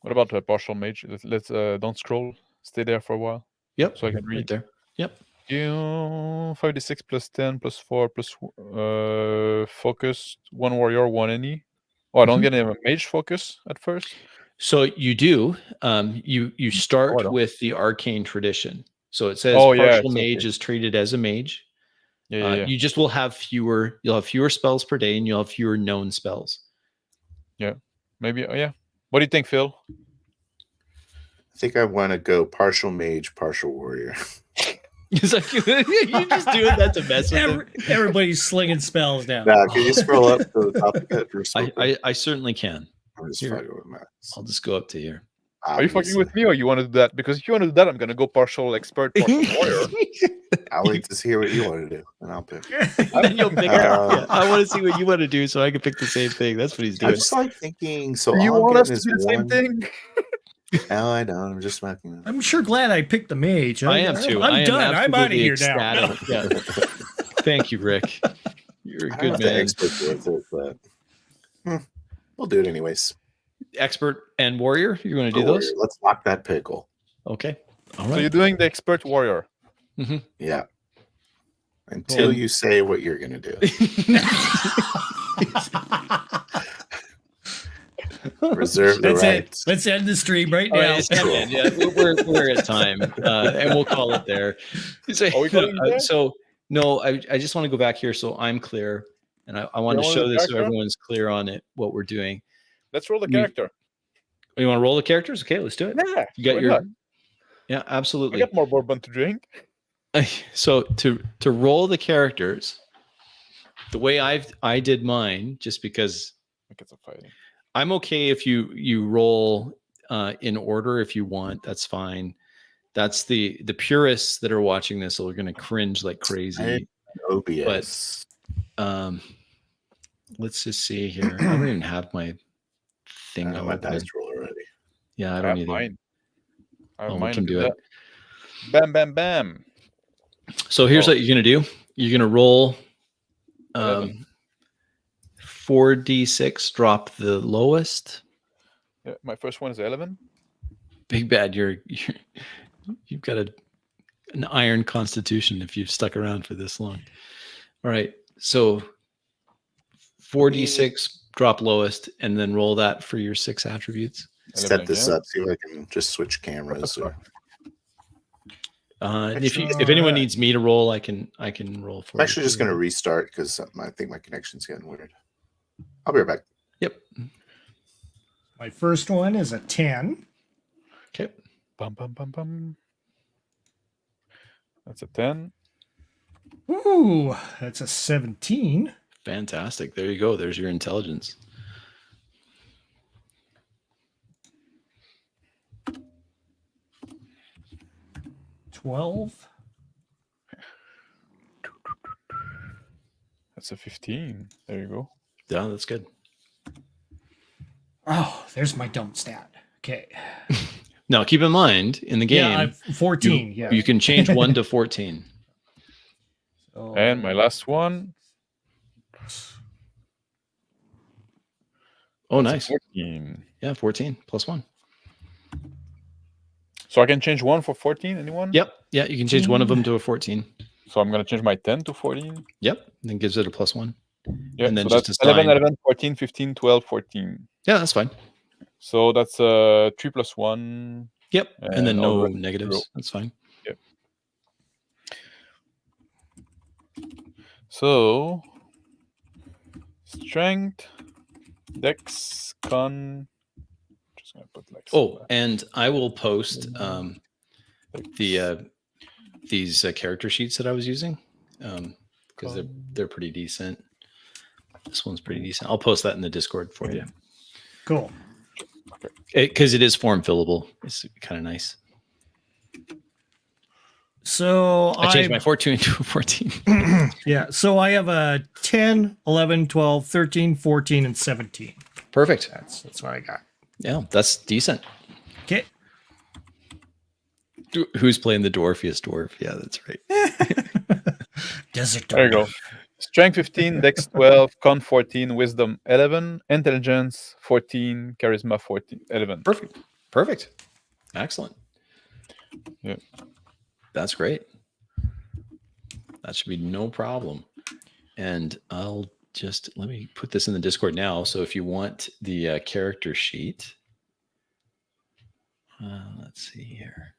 What about the partial mage? Let's don't scroll. Stay there for a while.
Yep.
So I can read.
Right there. Yep.
5d6 plus 10 plus 4 plus focus, 1 warrior, 1 any. Oh, I don't get a mage focus at first.
So you do. You start with the arcane tradition. So it says partial mage is treated as a mage. You just will have fewer. You'll have fewer spells per day, and you'll have fewer known spells.
Yeah, maybe. Yeah. What do you think, Phil?
I think I want to go partial mage, partial warrior.
It's like you just doing that to mess with him.
Everybody's slinging spells now.
Now, can you scroll up to the top of it?
I certainly can.
I'll just go with Matt.
I'll just go up to here.
Are you fucking with me, or you want to do that? Because if you want to do that, I'm gonna go partial expert, partial warrior.
I'll wait to hear what you want to do, and I'll pick.
Then you'll pick yeah, I want to see what you want to do, so I can pick the same thing. That's what he's
I'm
doing.
just like thinking. So
You
all I'm
want us
getting
to
is
do the
one.
same thing?
No, I don't. I'm just fucking.
I'm sure glad I picked the mage.
I am too.
I'm
I am
done. I'm out of
absolutely
here now. No.
ecstatic. Yeah. Thank you, Rick. You're a
I don't know
good
if the
man.
expert's worth it, but we'll do it anyways.
Expert and warrior. You're going to do
Warrior,
those?
let's lock that pickle.
Okay. All
So
right.
you're doing the expert warrior.
Yeah. Until you say what you're gonna do. Reserve the
That's
right.
it. Let's end the stream right
All
now.
right, yeah, we're at time, and we'll call it there. So,
Are we calling it there?
so no, I just want to go back here so I'm clear, and I want to
You want
show
the
this so
character?
everyone's clear on it, what we're doing.
Let's roll the character.
You want to roll the characters? Okay, let's do it.
Yeah,
You got
why
your
not?
yeah,
I
absolutely.
got more bourbon to drink.
So to roll the characters, the way I did mine, just because
Like it's a fighting.
I'm okay if you roll in order if you want, that's fine. That's the purists that are watching this are going to cringe like crazy.
OBS.
Let's just see here. I don't even have my thing.
My dice roll already.
Yeah, I
I
don't
have
either.
mine. I have
Oh, we
mine
can
to
do
do
it.
that. Bam, bam, bam.
So here's what you're going to do. You're going to roll 4d6, drop the lowest.
Yeah, my first one is 11.
Big Bad, you've got an iron constitution if you've stuck around for this long. All right, so 4d6, drop lowest, and then roll that for your 6 attributes.
Set this
again.
up. See if I can just switch cameras. Or...
If anyone needs me to roll, I can roll for.
I'm actually just going to restart because I think my connection's getting weird. I'll be right back.
Yep.
My first one is a 10.
Okay.
Bum, bum, bum, bum. That's a 10.
Ooh, that's a 17.
Fantastic. There you go. There's your intelligence.
$12.
That's a 15. There you go.
Yeah, that's good.
Oh, there's my dump stat. Okay.
Now, keep in mind, in the game,
Yeah, 14.
you can change 1 to 14.
So,
And my last one.
Oh,
that's
nice.
a 14.
Yeah, 14 plus 1.
So I can change 1 for 14. Anyone?
Yep. Yeah, you can change one of them to a 14.
So I'm going to change my 10 to 14.
Yep. And then gives it a plus 1.
Yeah,
And then
so
just
that's
assign.
11, 11, 14, 15, 12, 14.
Yeah, that's fine.
So that's 3 plus 1.
Yep. And then
And all
no
the rest is
negatives.
0.
That's fine.
Yep. So strength, dex, con. Just gonna put like.
Oh, and I will post these character sheets that I was using because they're pretty decent. This one's pretty decent. I'll post that in the Discord for you.
cool.
Because it is form fillable. It's kind of nice.
So
I changed my 14 to a 14.
yeah. So I have a 10, 11, 12, 13, 14, and 17.
Perfect.
That's what I got.
Yeah, that's decent.
Okay.
Who's playing the dwarfiest dwarf? Yeah, that's right.
Desert.
There you go. Strength 15, dex 12, con 14, wisdom 11, intelligence 14, charisma 14, 11.
Perfect. Excellent.
Yeah.
That's great. That should be no problem. And I'll just let me put this in the Discord now. So if you want the character sheet, let's see here.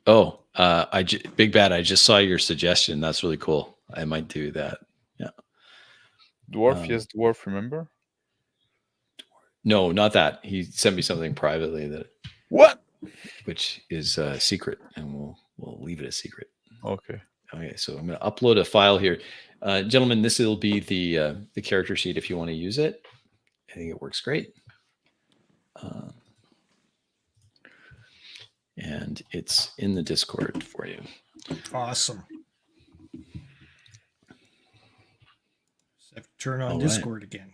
Oh, Big Bad, I just saw your suggestion. That's really cool. I might do that. Yeah.
Dwarf, yes, dwarf, remember?
No, not that. He sent me something privately
What?
which is secret, and we'll leave it a secret.
Okay.
Okay, so I'm going to upload a file here. Gentlemen, this will be the character sheet if you want to use it. I think it works great. and it's in the Discord for you.
Awesome. So I have to turn on
All
Discord again.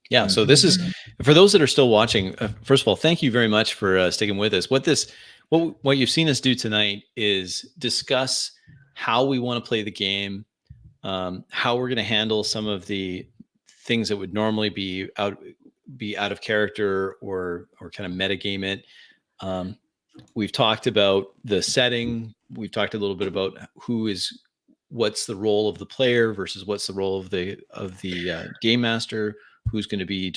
Yeah, so this is for those that are still watching. First of all, thank you very much for sticking with us. What you've seen us do tonight is discuss how we want to play the game, how we're going to handle some of the things that would normally be out of character or kind of metagame it. We've talked about the setting. We've talked a little bit about what's the role of the player versus what's the role of the game master. Who's going to be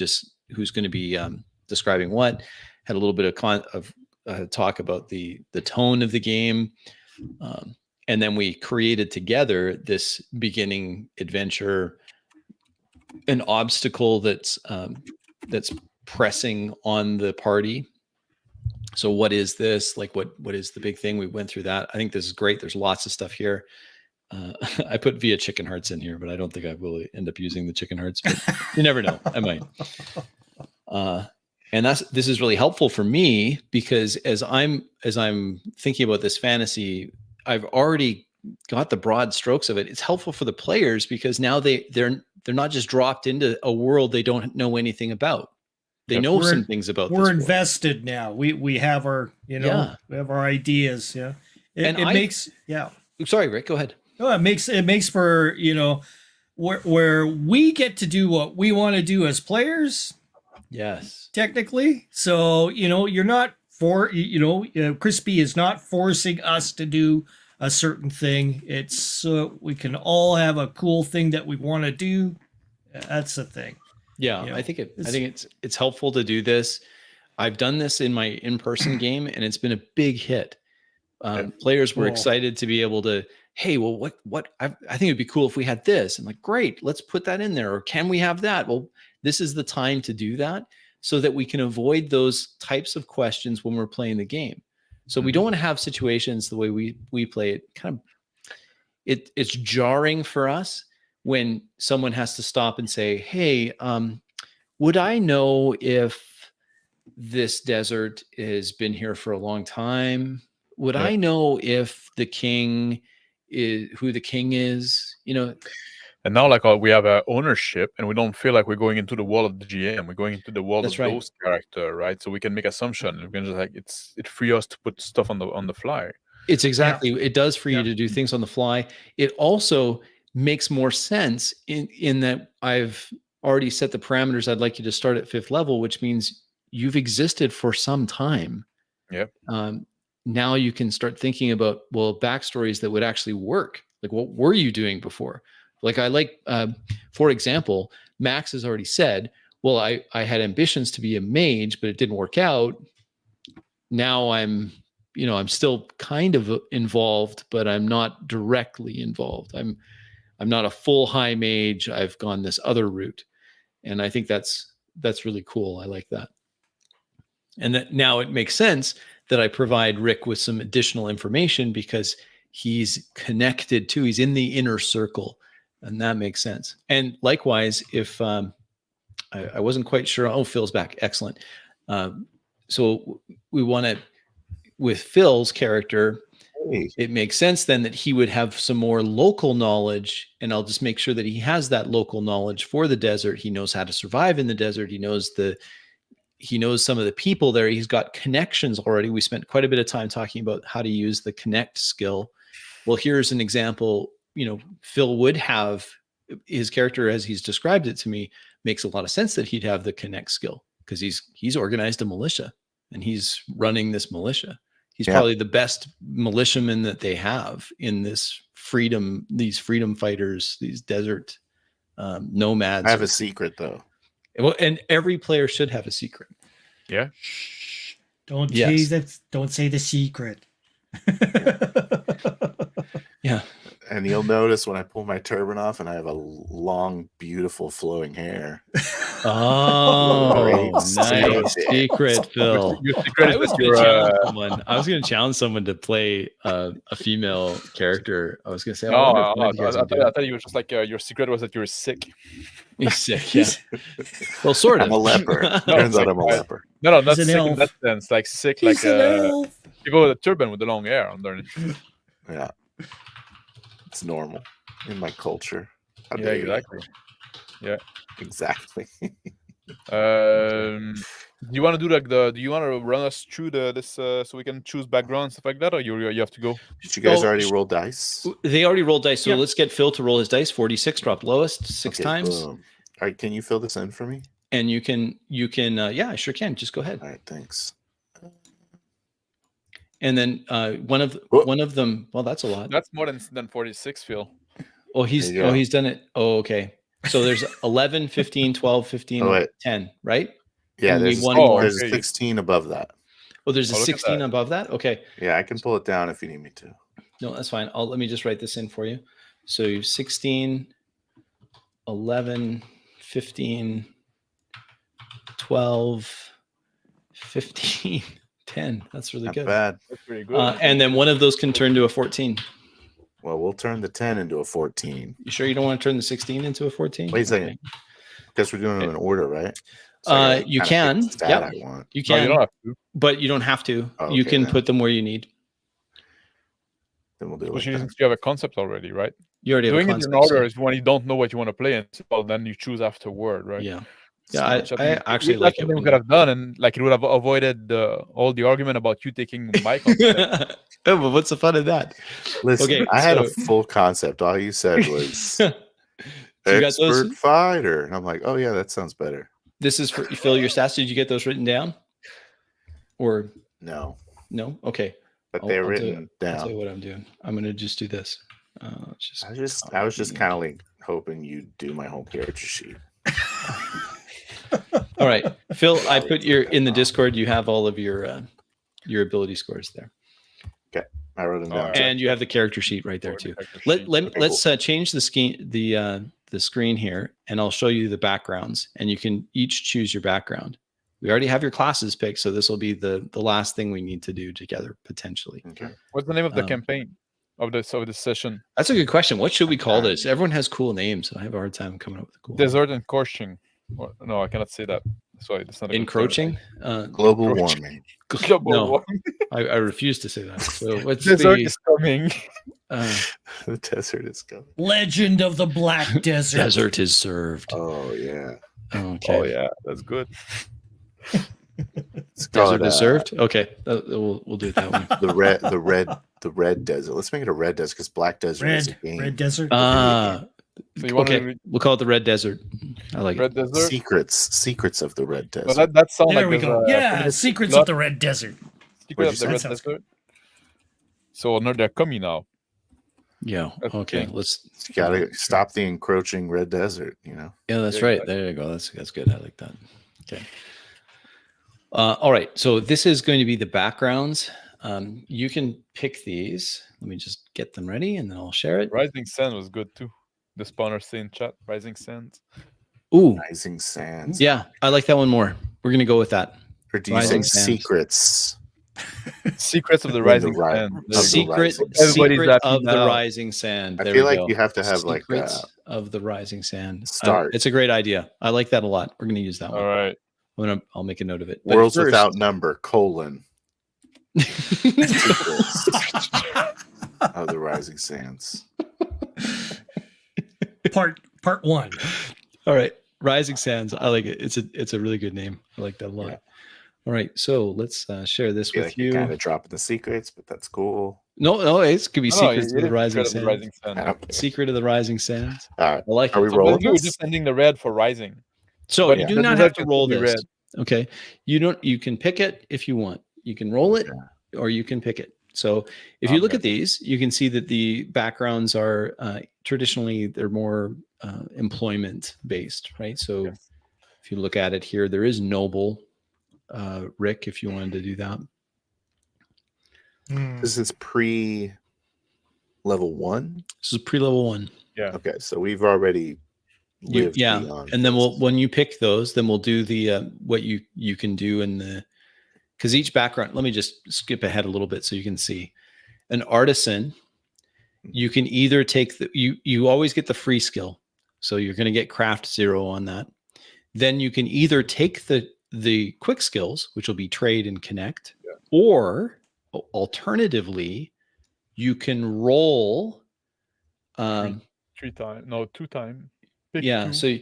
describing what. Had a little bit of talk about the tone of the game, and then we created together this beginning adventure, an obstacle that's pressing on the party. So what is this? Like what is the big thing? We went through that. I think this is great. There's lots of stuff here. I put via chicken hearts in here, but I don't think I will end up using the chicken hearts, but you never know. I might. And this is really helpful for me because as I'm thinking about this fantasy, I've already got the broad strokes of it. It's helpful for the players because now they're not just dropped into a world they don't know anything about. They know some things about this.
We're invested now. We have our, we have our ideas. Yeah. It makes.
Sorry, Rick, go ahead.
No, it makes for, where we get to do what we want to do as players.
Yes.
Technically. So, you're not Crispy is not forcing us to do a certain thing. It's so we can all have a cool thing that we want to do. That's the thing.
Yeah, I think it's helpful to do this. I've done this in my in-person game and it's been a big hit. Players were excited to be able to, hey, well, what I think it'd be cool if we had this. I'm like, great, let's put that in there. Or can we have that? Well, this is the time to do that so that we can avoid those types of questions when we're playing the game. So we don't want to have situations the way we play it. Kind of, it's jarring for us when someone has to stop and say, hey, would I know if this desert has been here for a long time? Would I know if the king is who the king is?
And now, we have ownership, and we don't feel like we're going into the world of the GM. We're going into the world of those characters, right? So we can make assumptions. We can just it free us to put stuff on the fly.
It's exactly. It does for you to do things on the fly. It also makes more sense in that I've already set the parameters. I'd like you to start at 5th level, which means you've existed for some time.
Yep.
Now you can start thinking about, backstories that would actually work. Like, what were you doing before? Like, for example, Max has already said, well, I had ambitions to be a mage, but it didn't work out. Now I'm still kind of involved, but I'm not directly involved. I'm not a full high mage. I've gone this other route. And I think that's really cool. I like that. And that now it makes sense that I provide Rick with some additional information because he's connected to, he's in the inner circle, and that makes sense. And likewise, if I wasn't quite sure, Phil's back. Excellent. So we want to, with Phil's character, it makes sense then that he would have some more local knowledge, and I'll just make sure that he has that local knowledge for the desert. He knows how to survive in the desert. He knows some of the people there. He's got connections already. We spent quite a bit of time talking about how to use the connect skill. Well, here's an example. Phil would have his character as he's described it to me. Makes a lot of sense that he'd have the connect skill because he's organized a militia and he's running this militia. He's probably the best militiaman that they have in these freedom fighters, these desert nomads.
I have a secret though.
Well, and every player should have a secret.
Yeah.
Don't say that. Don't say the secret.
Yeah.
And you'll notice when I pull my turban off and I have a long, beautiful flowing hair.
Oh,
Great
nice secret, Phil.
Your secret
I
is
was
that
going to
you're
challenge someone. I was going to challenge someone to play a female character. I was going to say, I wonder if one of you guys would do
I
it.
thought you were just like your secret was that you're sick.
He's sick, yeah. Well, sort of.
I'm a leper. Turns out I'm a leper.
No, not
He's an
sick in
elf.
that sense. Like sick,
He's
like
an elf.
you go with a turban with the long hair underneath.
Yeah. It's normal in my culture. How
Yeah,
dare you.
exactly. Yeah.
Exactly.
Do you want to do like do you want to run us through this so we can choose background and stuff like that, or you have to go?
Did you guys
Oh,
already roll dice?
They already rolled dice, so
Yeah.
let's get Phil to roll his dice. 46, drop lowest 6
Okay,
times.
boom. All right, can you fill this in for me?
And you can, yeah, I sure can. Just go ahead.
All right, thanks.
And then one of them. Well, that's a lot.
That's more than 46, Phil.
Oh,
There you go.
he's done it. Oh, okay. So there's 11, 15, 12, 15,
Oh, wait.
10, right?
Yeah,
And we
there's,
need one more.
there's
Okay.
16 above that.
Oh, there's a
Oh, look at
16
that.
above that. Okay.
Yeah, I can pull it down if you need me to.
No, that's fine. Let me just write this in for you. So 16, 11, 15, 12, 15, 10. That's really
Not
good.
bad.
That's pretty good.
And then one of those can turn to a 14.
Well, we'll turn the 10 into a 14.
You sure you don't want to turn the 16 into a 14?
Wait a second.
Okay.
Guess we're doing them in order, right? So I gotta
You
kinda pick
can.
the stat
Yep.
I want.
You
No,
can,
you don't have to.
but you don't have to.
Oh,
You
okay,
can
then.
put them where you need.
Then we'll do it like
Especially
that.
since you have a concept already, right?
You already have
Doing
a
it in
concept, so-
order is when you don't know what you want to play, and well, then you choose afterward, right?
Yeah.
So
Yeah,
Which
I
think
actually
that's
like it.
something we
when-
could have done, and like it would have avoided all the argument about you taking my concept.
Oh, but what's the fun of that?
Listen,
Okay,
I had a
so-
full concept. All you said was
So you got those?
expert fighter. And I'm like, oh, yeah, that sounds better.
This is for Phil, your stats. Did you get those written down? Or
No,
no? Okay.
but
I'll-
they're
I'll do
written
it. I'll tell you
down.
what I'm doing. I'm going to just do this.
I was just kind of like hoping you'd do my whole character sheet.
All right, Phil, I put in the Discord. You have all of your ability scores there,
I wrote them down.
Alright.
and you have the character sheet right there too. Let's change the screen here, and I'll show you the backgrounds, and you can each choose your background. We already have your classes picked, so this will be the last thing we need to do together potentially.
Okay.
What's the name of the
Um,
campaign of this session?
That's a good question. What should we call this? Everyone has cool names. I have a hard time coming up with a cool name.
Desert encroaching. No, I cannot say that. Sorry, that's not a good term.
Encroaching.
Global
Encroaching.
warming.
Global
No.
warming.
I refuse to say that. So what's
Desert
the
is coming.
The desert is coming.
Legend of the Black Desert.
desert is served?
Oh, yeah.
Okay.
Oh yeah, that's good.
It's
Desert
called,
is served. Okay, we'll do it that way.
the red desert. Let's make it a red desert because black desert is a game.
Red Desert.
So you want
Okay, we'll call it the Red Desert. I like
Red
it.
Desert?
Secrets of the red desert.
Well, that sounds
There
like
we
there's
go.
a
Yeah,
pretty
Secrets
lot-
of the Red Desert.
Secret of
What'd
the
you
Red
say? That sounds
Desert. So no, they're coming now.
Yeah.
That's
Okay.
okay.
Let's.
You gotta stop the encroaching red desert. You know.
Yeah, that's
Yeah,
right.
exactly.
There you go. That's good. I like that. Okay. All right. So this is going to be the backgrounds. You can pick these. Let me just get them ready, and then I'll share it.
Rising Sand was good too. The spawner say in chat. Rising Sand.
Ooh,
Rising sands.
yeah, I like that one more. We're gonna go with that.
Or do you say
Rising sands.
secrets?
Secrets of the
When
Rising
the ri-
Sand.
of the
Secret,
rising-
Everybody's
secret
happy
of the
now.
rising sand.
I
There
feel
we
like
go.
you have to have like
Secrets of the rising sand.
start.
It's a great idea. I like that a lot. We're gonna use that
All
one.
right.
I'll make a note of it. But
worlds
first-
without number : secrets of the rising sands.
Part 1.
All right, Rising Sands. I like it. It's a really good name. I like that a lot.
Yeah.
All right, so let's share this
Feel
with
like
you.
you're kind of dropping the secrets, but that's cool.
No, it could be
No,
Secrets
it
of the
is
Rising
Secret of the
Sands.
Rising Sand.
Okay.
Secret of the Rising Sands.
All right.
I like
Are we
it.
So
rolling
basically, we're
this?
just sending the red for Rising.
So
But
you do
the
not
desert
have to
can
roll
still be
this.
red.
Okay. You can pick it if you want. You can roll it or you can pick it. So if you look
Okay.
at these, you can see that the backgrounds are traditionally they're more employment based, right? So
Yes.
if you look at it here, there is noble Rick, if you wanted to do that.
This is pre level 1?
This is pre-level 1.
Yeah.
Okay, so we've already lived beyond.
And then
this.
when you pick those, then we'll do the what you can do in the, because each background. Let me just skip ahead a little bit so you can see. An artisan, you can either take you always get the free skill, so you're going to get craft 0 on that. Then you can either take the quick skills, which will be trade and connect, or alternatively, you can roll
3 times. No, 2 times. Pick 2.
So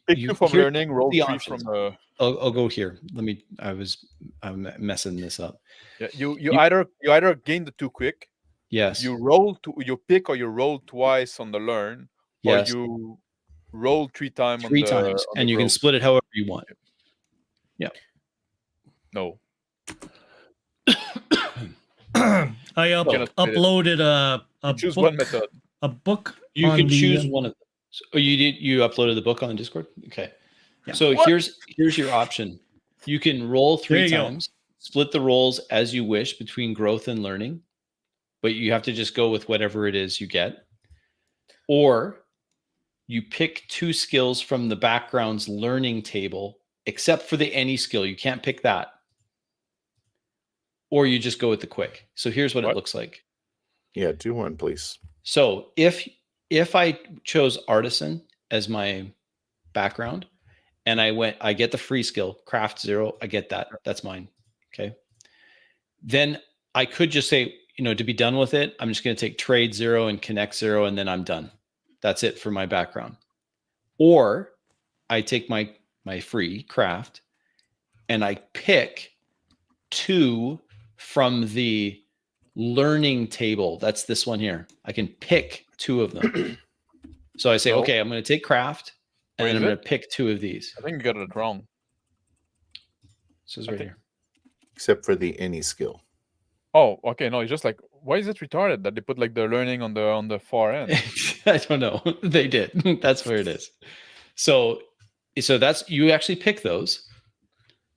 pick 2 from learning, roll 3
options.
from
I'll go here. I'm messing this up.
Yeah, you either gain the 2 quick.
Yes.
You pick or you roll twice on the learn.
Yes.
Or you roll 3 times.
3 times, and you can split it however you want. Yeah.
No.
I uploaded a
choose
book,
one method.
A book.
You can choose one of those. Oh, you uploaded the book on Discord? Okay. Yeah. So here's your option. You can roll 3 times, split the rolls as you wish between growth and learning, but you have to just go with whatever it is you get. Or you pick 2 skills from the background's learning table, except for the any skill. You can't pick that. Or you just go with the quick. So here's what it looks like.
Yeah, do one, please.
So if I chose artisan as my background, and I get the free skill, craft 0, I get that. That's mine. Okay. Then I could just say, to be done with it, I'm just going to take trade 0 and connect 0, and then I'm done. That's it for my background. Or I take my free craft and I pick 2 from the learning table. That's this one here. I can pick 2 of them. So I say, okay, I'm going to take craft, and then I'm going to pick 2 of these.
I think you got it wrong.
This is right here.
Except for the any skill.
Oh, okay. No, it's just like, why is it retarded that they put like the learning on the far end?
I don't know. They did. That's where it is. So that's, you actually pick those.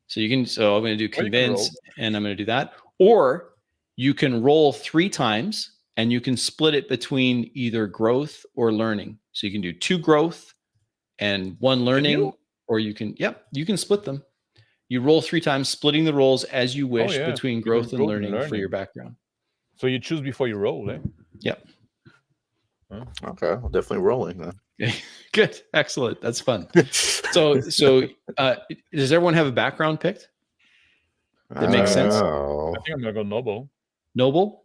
So I'm going to do convince, and I'm going to do that. Or you can roll 3 times, and you can split it between either growth or learning. So you can do 2 growth and 1 learning, or you can split them. You roll 3 times, splitting the rolls as you wish between growth and learning for your background.
So you choose before you roll, eh?
Yep.
Okay, well, definitely rolling then.
Okay. Good, excellent. That's fun. So does everyone have a background picked? That makes sense.
Oh.
I think I'm gonna go noble.
Noble?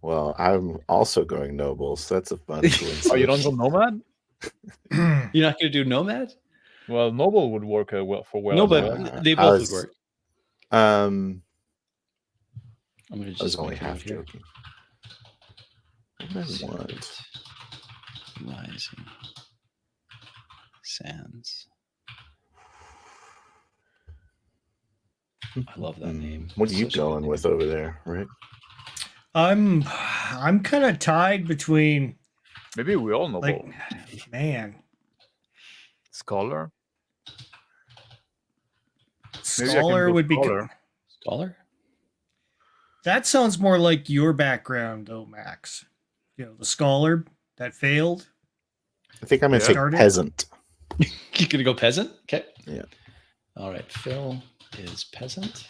Well, I'm also going noble, so that's a fun coincidence.
Oh, you don't go nomad?
You're not going to do nomad?
Well, noble would work well.
No, but they both would work.
I'm
going to just
I was only half joking. What I want.
Rising Sands. I love that name.
What are you going with over there, Rick?
I'm kind of tied between.
Maybe we all noble.
Man.
Scholar.
Scholar would be good.
Scholar?
That sounds more like your background, though, Max. The scholar that failed.
I think I'm going to take peasant.
You're going to go peasant? Okay.
Yeah.
All right. Phil is peasant.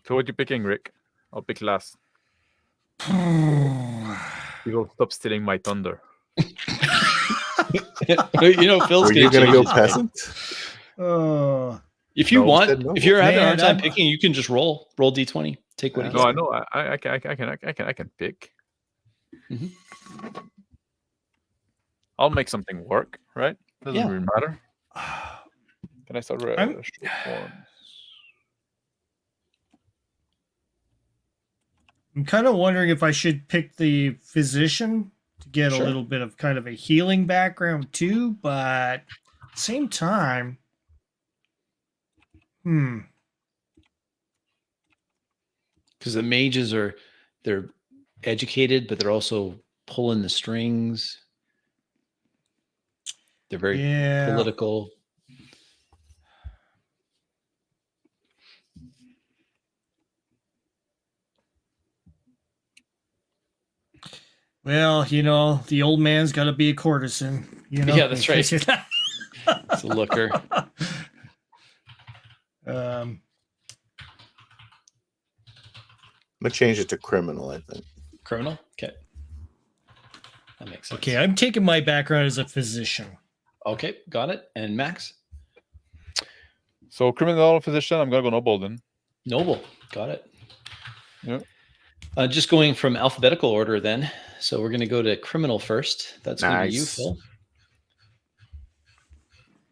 So what you picking, Rick? I'll pick last. People stop stealing my thunder.
Phil's
Are you going to go peasant?
If you want, if you're having a hard time picking, you can just roll D20. Take what.
No, I know. I can pick.
Mm-hmm.
I'll make something work, right? Doesn't really matter. Can I start short forms?
I'm kind of wondering if I should pick the physician to get a little bit of kind of a healing background too, but at the same time,
because the mages they're educated, but they're also pulling the strings. They're very political.
Well, you know, the old man's got to be a courtesan. You know?
Yeah, that's right. It's a looker.
I'm gonna change it to criminal, I think.
Criminal? Okay. That makes sense.
Okay, I'm taking my background as a physician.
Okay, got it. And Max?
So criminal physician, I'm gonna go noble then.
Noble. Got it.
Yeah.
Just going from alphabetical order then. So we're going to go to criminal first. That's going to be you, Phil.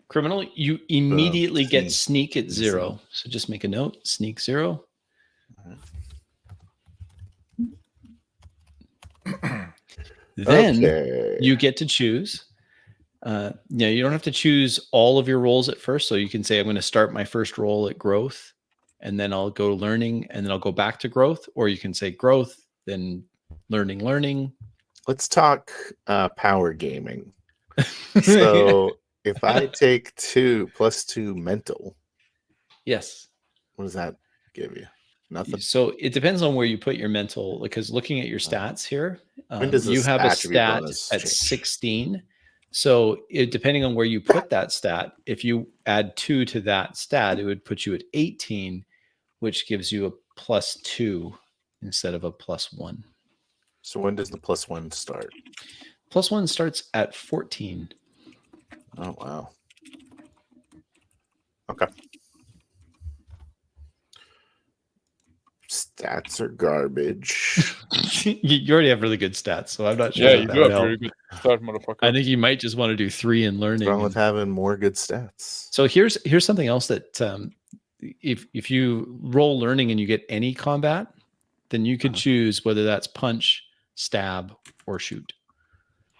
Criminal, you immediately get sneak at 0. So just make a note, sneak 0. Then you get to choose. You don't have to choose all of your roles at first. So you can say, I'm going to start my first role at growth, and then I'll go learning, and then I'll go back to growth. Or you can say growth, then learning.
Let's talk power gaming. So if I take 2 + 2 mental,
yes,
what does that give you? Nothing.
So it depends on where you put your mental, because looking at your stats here, you have a
attribute
stat
bonus
at
change?
16. So depending on where you put that stat, if you add 2 to that stat, it would put you at 18, which gives you a +2 instead of a +1.
So when does the +1 start?
+1 starts at 14.
Oh, wow. Okay. Stats are garbage.
You already have really good stats, so I'm not sure.
Yeah,
that
you
that
do
would
have
help.
very good start, motherfucker.
I think you might just want to do 3 in learning.
What's wrong with having more good stats?
So here's something else that if you roll learning and you get any combat, then you could choose whether that's punch, stab, or shoot.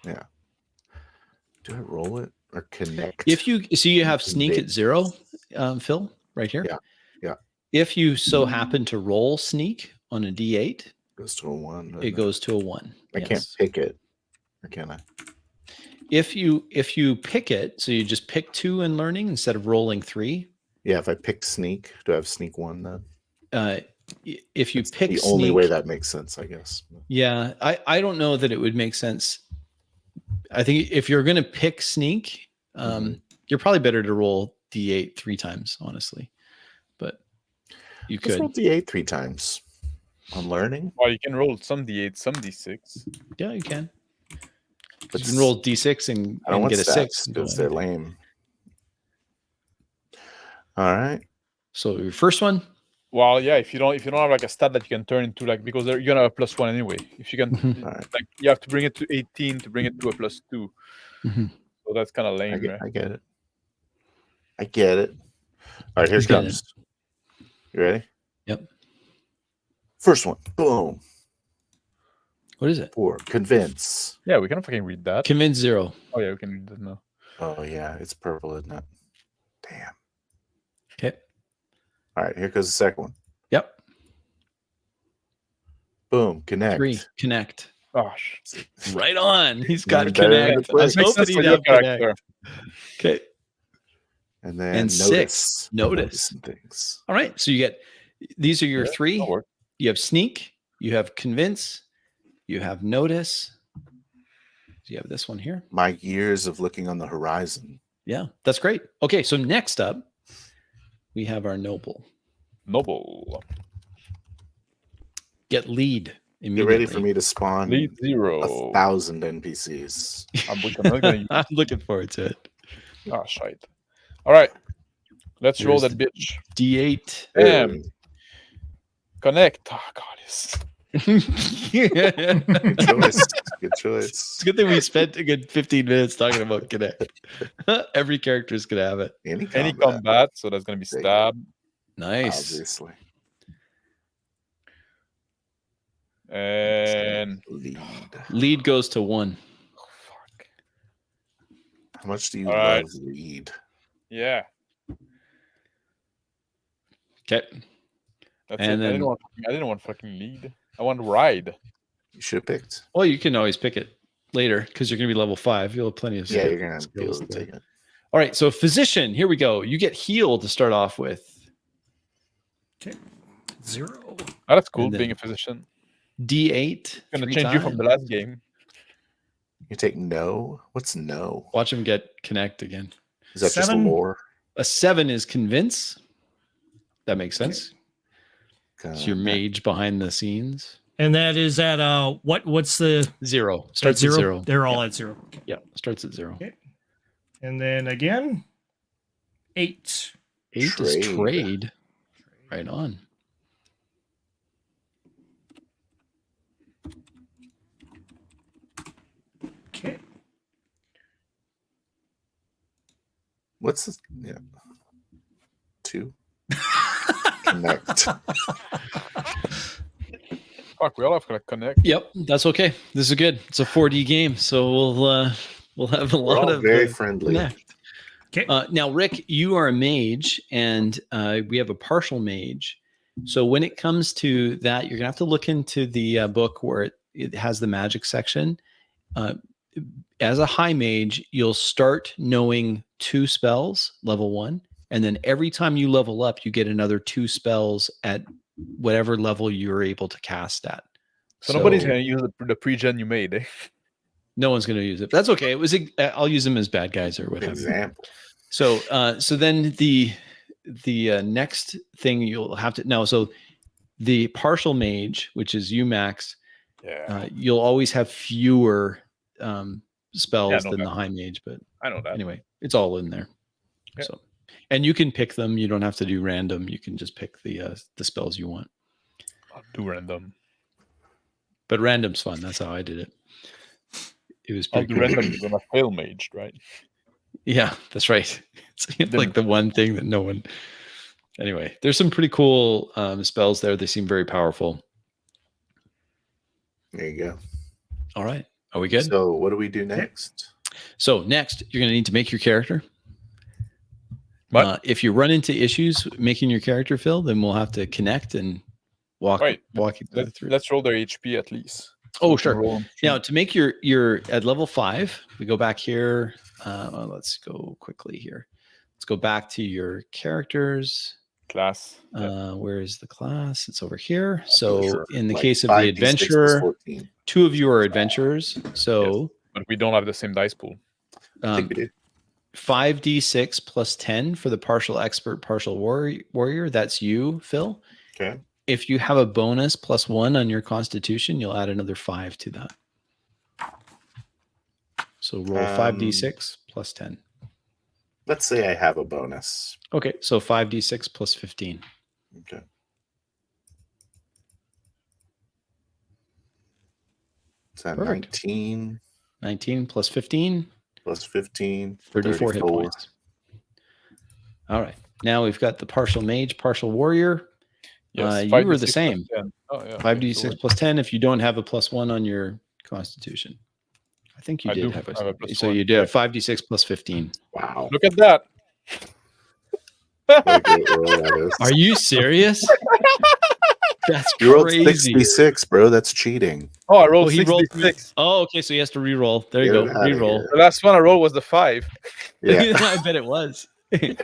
Yeah. Do I roll it or connect?
If you have sneak at 0, Phil, right here.
Yeah. Yeah.
If you so happen to roll sneak on a D8,
goes to a 1.
It goes to a 1.
I can't pick it, or can I?
If you pick it, so you just pick 2 in learning instead of rolling 3.
Yeah, if I pick sneak, do I have sneak 1 then?
If you pick
the
sneak,
only way that makes sense, I guess.
Yeah, I don't know that it would make sense. I think if you're going to pick sneak, you're probably better to roll D8 3 times, honestly. But you could
roll D8 3 times on learning.
Well, you can roll some D8, some D6.
Yeah, you can. But you can roll D6 and get a 6
because they're lame. All right.
So your first one.
Well, yeah. If you don't have like a stat that you can turn into like, because you're gonna have a +1 anyway. If you can, like you have to bring it to 18 to bring it to a +2. So that's kind of lame, right?
I get it. All right, here it comes. You ready?
Yep.
First one. Boom.
What is it?
4. Convince.
Yeah, we can fucking read that.
Convince 0.
Oh yeah, we can read that now.
Oh yeah, it's purple, isn't it? Damn.
Okay.
All right, here goes the second one.
Yep.
Boom. Connect.
3. Connect.
Gosh.
Right on. He's got connect. I was hoping he'd have connect. Okay.
And then
6. Notice.
Things.
All right. So you get, these are your 3. You have sneak. You have convince. You have notice. You have this one here.
My years of looking on the horizon.
Yeah, that's great. Okay, so next up, we have our noble.
Noble.
Get lead immediately.
Get ready for me to spawn
lead 0.
1,000 NPCs.
I'm looking forward to it.
Oh, shite. All right. Let's roll that bitch.
D8.
Damn. Connect. Oh, God, yes.
Good choice. Good choice.
It's a good thing we spent a good 15 minutes talking about connect. Every character is going to have it.
Any combat, so that's going to be stab.
Nice.
Obviously.
And
lead goes to 1.
Oh, fuck.
How much do you love lead?
Yeah.
Okay.
That's
and
it.
Then
I didn't want fucking lead. I want ride.
You should have picked.
Well, you can always pick it later because you're going to be level 5. You'll have plenty of
you're going to be able to take it.
All right, so physician, here we go. You get heal to start off with.
Okay. 0.
Oh, that's cool, being a physician.
D8.
Going to change you from the last game.
You take no? What's no?
Watch him connect again.
Is that
7?
just lore?
A 7 is convince. That makes sense. It's your mage behind the scenes.
And that is at what's the
0? Starts at 0.
They're all at 0.
Yeah, starts at 0.
Okay. And then again, 8.
8 is trade. Right on.
Okay.
What's this? Yeah. 2. Connect.
Fuck, we all have to connect.
Yep, that's okay. This is good. It's a 4D game, so we'll have a lot of
very friendly.
Connect.
Okay.
Now, Rick, you are a mage, and we have a partial mage. So when it comes to that, you're gonna have to look into the book where it has the magic section. As a high mage, you'll start knowing 2 spells, level 1, and then every time you level up, you get another 2 spells at whatever level you're able to cast at.
So nobody's gonna use the pre-gen you made, eh?
No one's gonna use it. That's okay. It was. I'll use them as bad guys or whatever.
Example.
So then the next thing you'll have to know. So the partial mage, which is you, Max, you'll always have fewer spells than the high mage. But
I know that.
Anyway, it's all in there.
Yeah.
So, and you can pick them. You don't have to do random. You can just pick the spells you want.
I'll do random.
But random's fun. That's how I did it. It was pretty
I'll do random when I fail maged, right?
Yeah, that's right. It's like the one thing that no one. Anyway, there's some pretty cool spells there. They seem very powerful.
There you go.
All right. Are we good?
So what do we do next?
So next, you're going to need to make your character.
What?
If you run into issues making your character, Phil, then we'll have to connect and walk you through.
Let's roll their HP at least.
Oh, sure. Now, to make your at level 5, we go back here. Let's go quickly here. Let's go back to your characters.
Class.
Where is the class? It's over here. So
Sure.
in the
Like
case of
5d6
the adventurer,
14.
2 of you are adventurers. So
But we don't have the same dice pool.
I think we do.
5d6 plus 10 for the partial expert, partial warrior. That's you, Phil.
Okay.
If you have a bonus plus 1 on your constitution, you'll add another 5 to that. So roll 5d6 plus 10.
Let's say I have a bonus.
Okay, so 5d6 plus 15.
Okay. Is that
Perfect.
19?
19 plus 15.
Plus 15.
34 hit points. All right. Now we've got the partial mage, partial warrior.
Yes,
you were the
5d6
same.
plus 10. Oh, yeah.
5d6 plus 10 if you don't have a plus 1 on your constitution. I think you
I
did
do
have
have a plus
so
1.
you did have 5d6 plus 15.
Wow.
Look at that.
What a great roll that is.
Are you serious? That's
You rolled
crazy.
66, bro. That's cheating.
Oh, I rolled
he rolled
66.
Oh, okay. So he has to re-roll. There you
Get
go.
it outta
Re-roll.
here.
The last one I rolled was the 5.
Yeah.
I bet it was.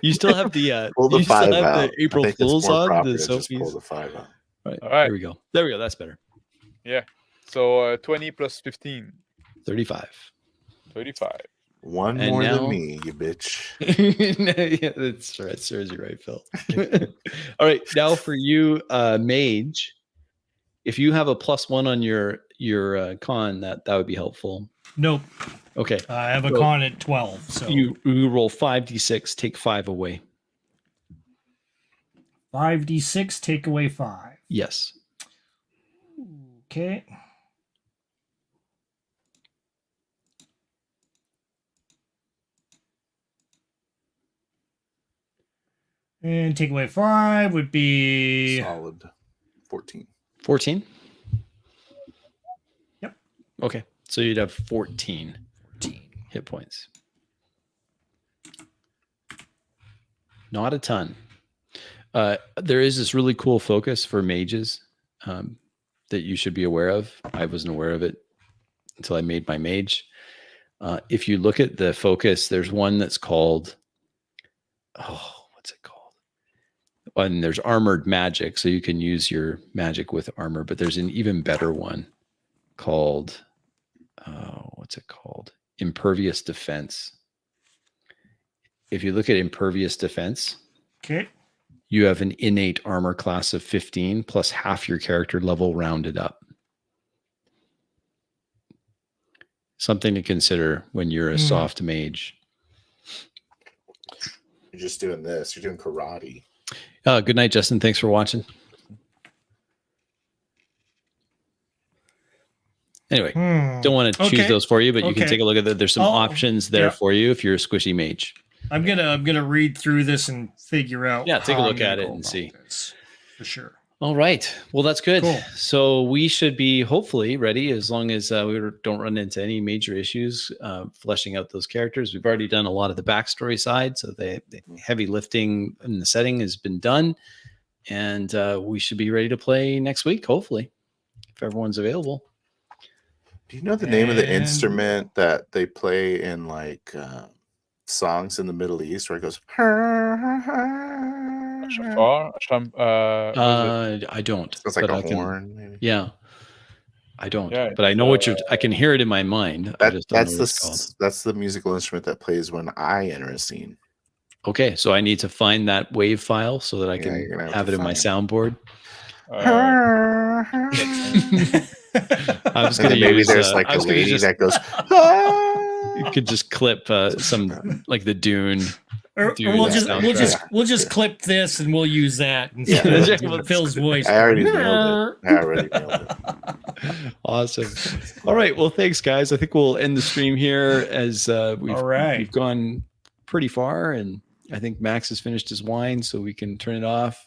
You still have the
Pull the
you still
5
have
out.
the April
I think it's
Fools
more
on
proper
the
to just pull
Sophie's.
the 5 out.
Right.
All right.
There we go. There we go. That's better.
So 20 plus 15.
35.
35.
One
And
more
now-
than me, you bitch.
Yeah, that's right. Serves you right, Phil. All right. Now for you, mage, if you have a plus 1 on your con, that would be helpful.
Nope.
Okay.
I have a
So
con at 12. So
You roll 5d6, take 5 away.
5d6, take away 5.
Yes.
Okay. And take away 5 would be
Solid 14.
14?
Yep.
Okay. So you'd have 14 hit points. Not a ton. There is this really cool focus for mages that you should be aware of. I wasn't aware of it until I made my mage. If you look at the focus, there's one that's called, what's it called? And there's armored magic, so you can use your magic with armor, but there's an even better one called what's it called? Impervious defense. If you look at impervious defense,
Okay.
you have an innate armor class of 15 plus half your character level rounded up. Something to consider when you're a soft mage.
You're just doing this. You're doing karate.
Good night, Justin. Thanks for watching. Anyway, don't want to choose those for you, but you can take a look at that. There's some options there for you if you're a squishy mage.
I'm gonna read through this and figure out.
Yeah, take a look at it and see.
For sure.
All right. Well, that's good.
Cool.
So we should be hopefully ready as long as we don't run into any major issues fleshing out those characters. We've already done a lot of the backstory side, so the heavy lifting in the setting has been done, and we should be ready to play next week, hopefully, if everyone's available.
Do you know the name of the instrument that they play in like songs in the Middle East where it goes?
I don't.
It's like a horn. Maybe.
Yeah, I don't.
Yeah,
but I know what you're. I can hear it in my mind. I just don't know what it's called.
That's the musical instrument that plays when I enter a scene.
Okay, so I need to find that wave file so that I can have it in my soundboard. I was going to
maybe there's like a lady that goes.
You could just clip some like the Dune.
Or we'll just clip this and we'll use that. Phil's voice.
I already nailed it.
Awesome. All right. Well, thanks, guys. I think we'll end the stream here as we've gone pretty far, and I think Max has finished his wine, so we can turn it off.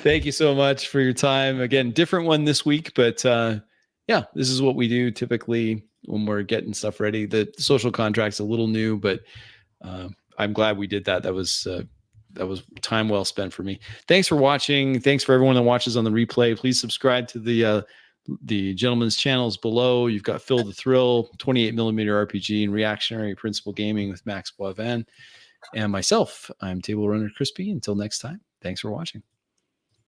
Thank you so much for your time. Again, different one this week, but yeah, this is what we do typically when we're getting stuff ready. The social contract's a little new, but I'm glad we did that. That was time well spent for me. Thanks for watching. Thanks for everyone that watches on the replay. Please subscribe to the gentleman's channels below. You've got Phil the Thrill, 28mm RPG, and Reactionary Principle Gaming with Max Boivin, and myself. I'm Table Runner Crispy. Until next time, thanks for watching.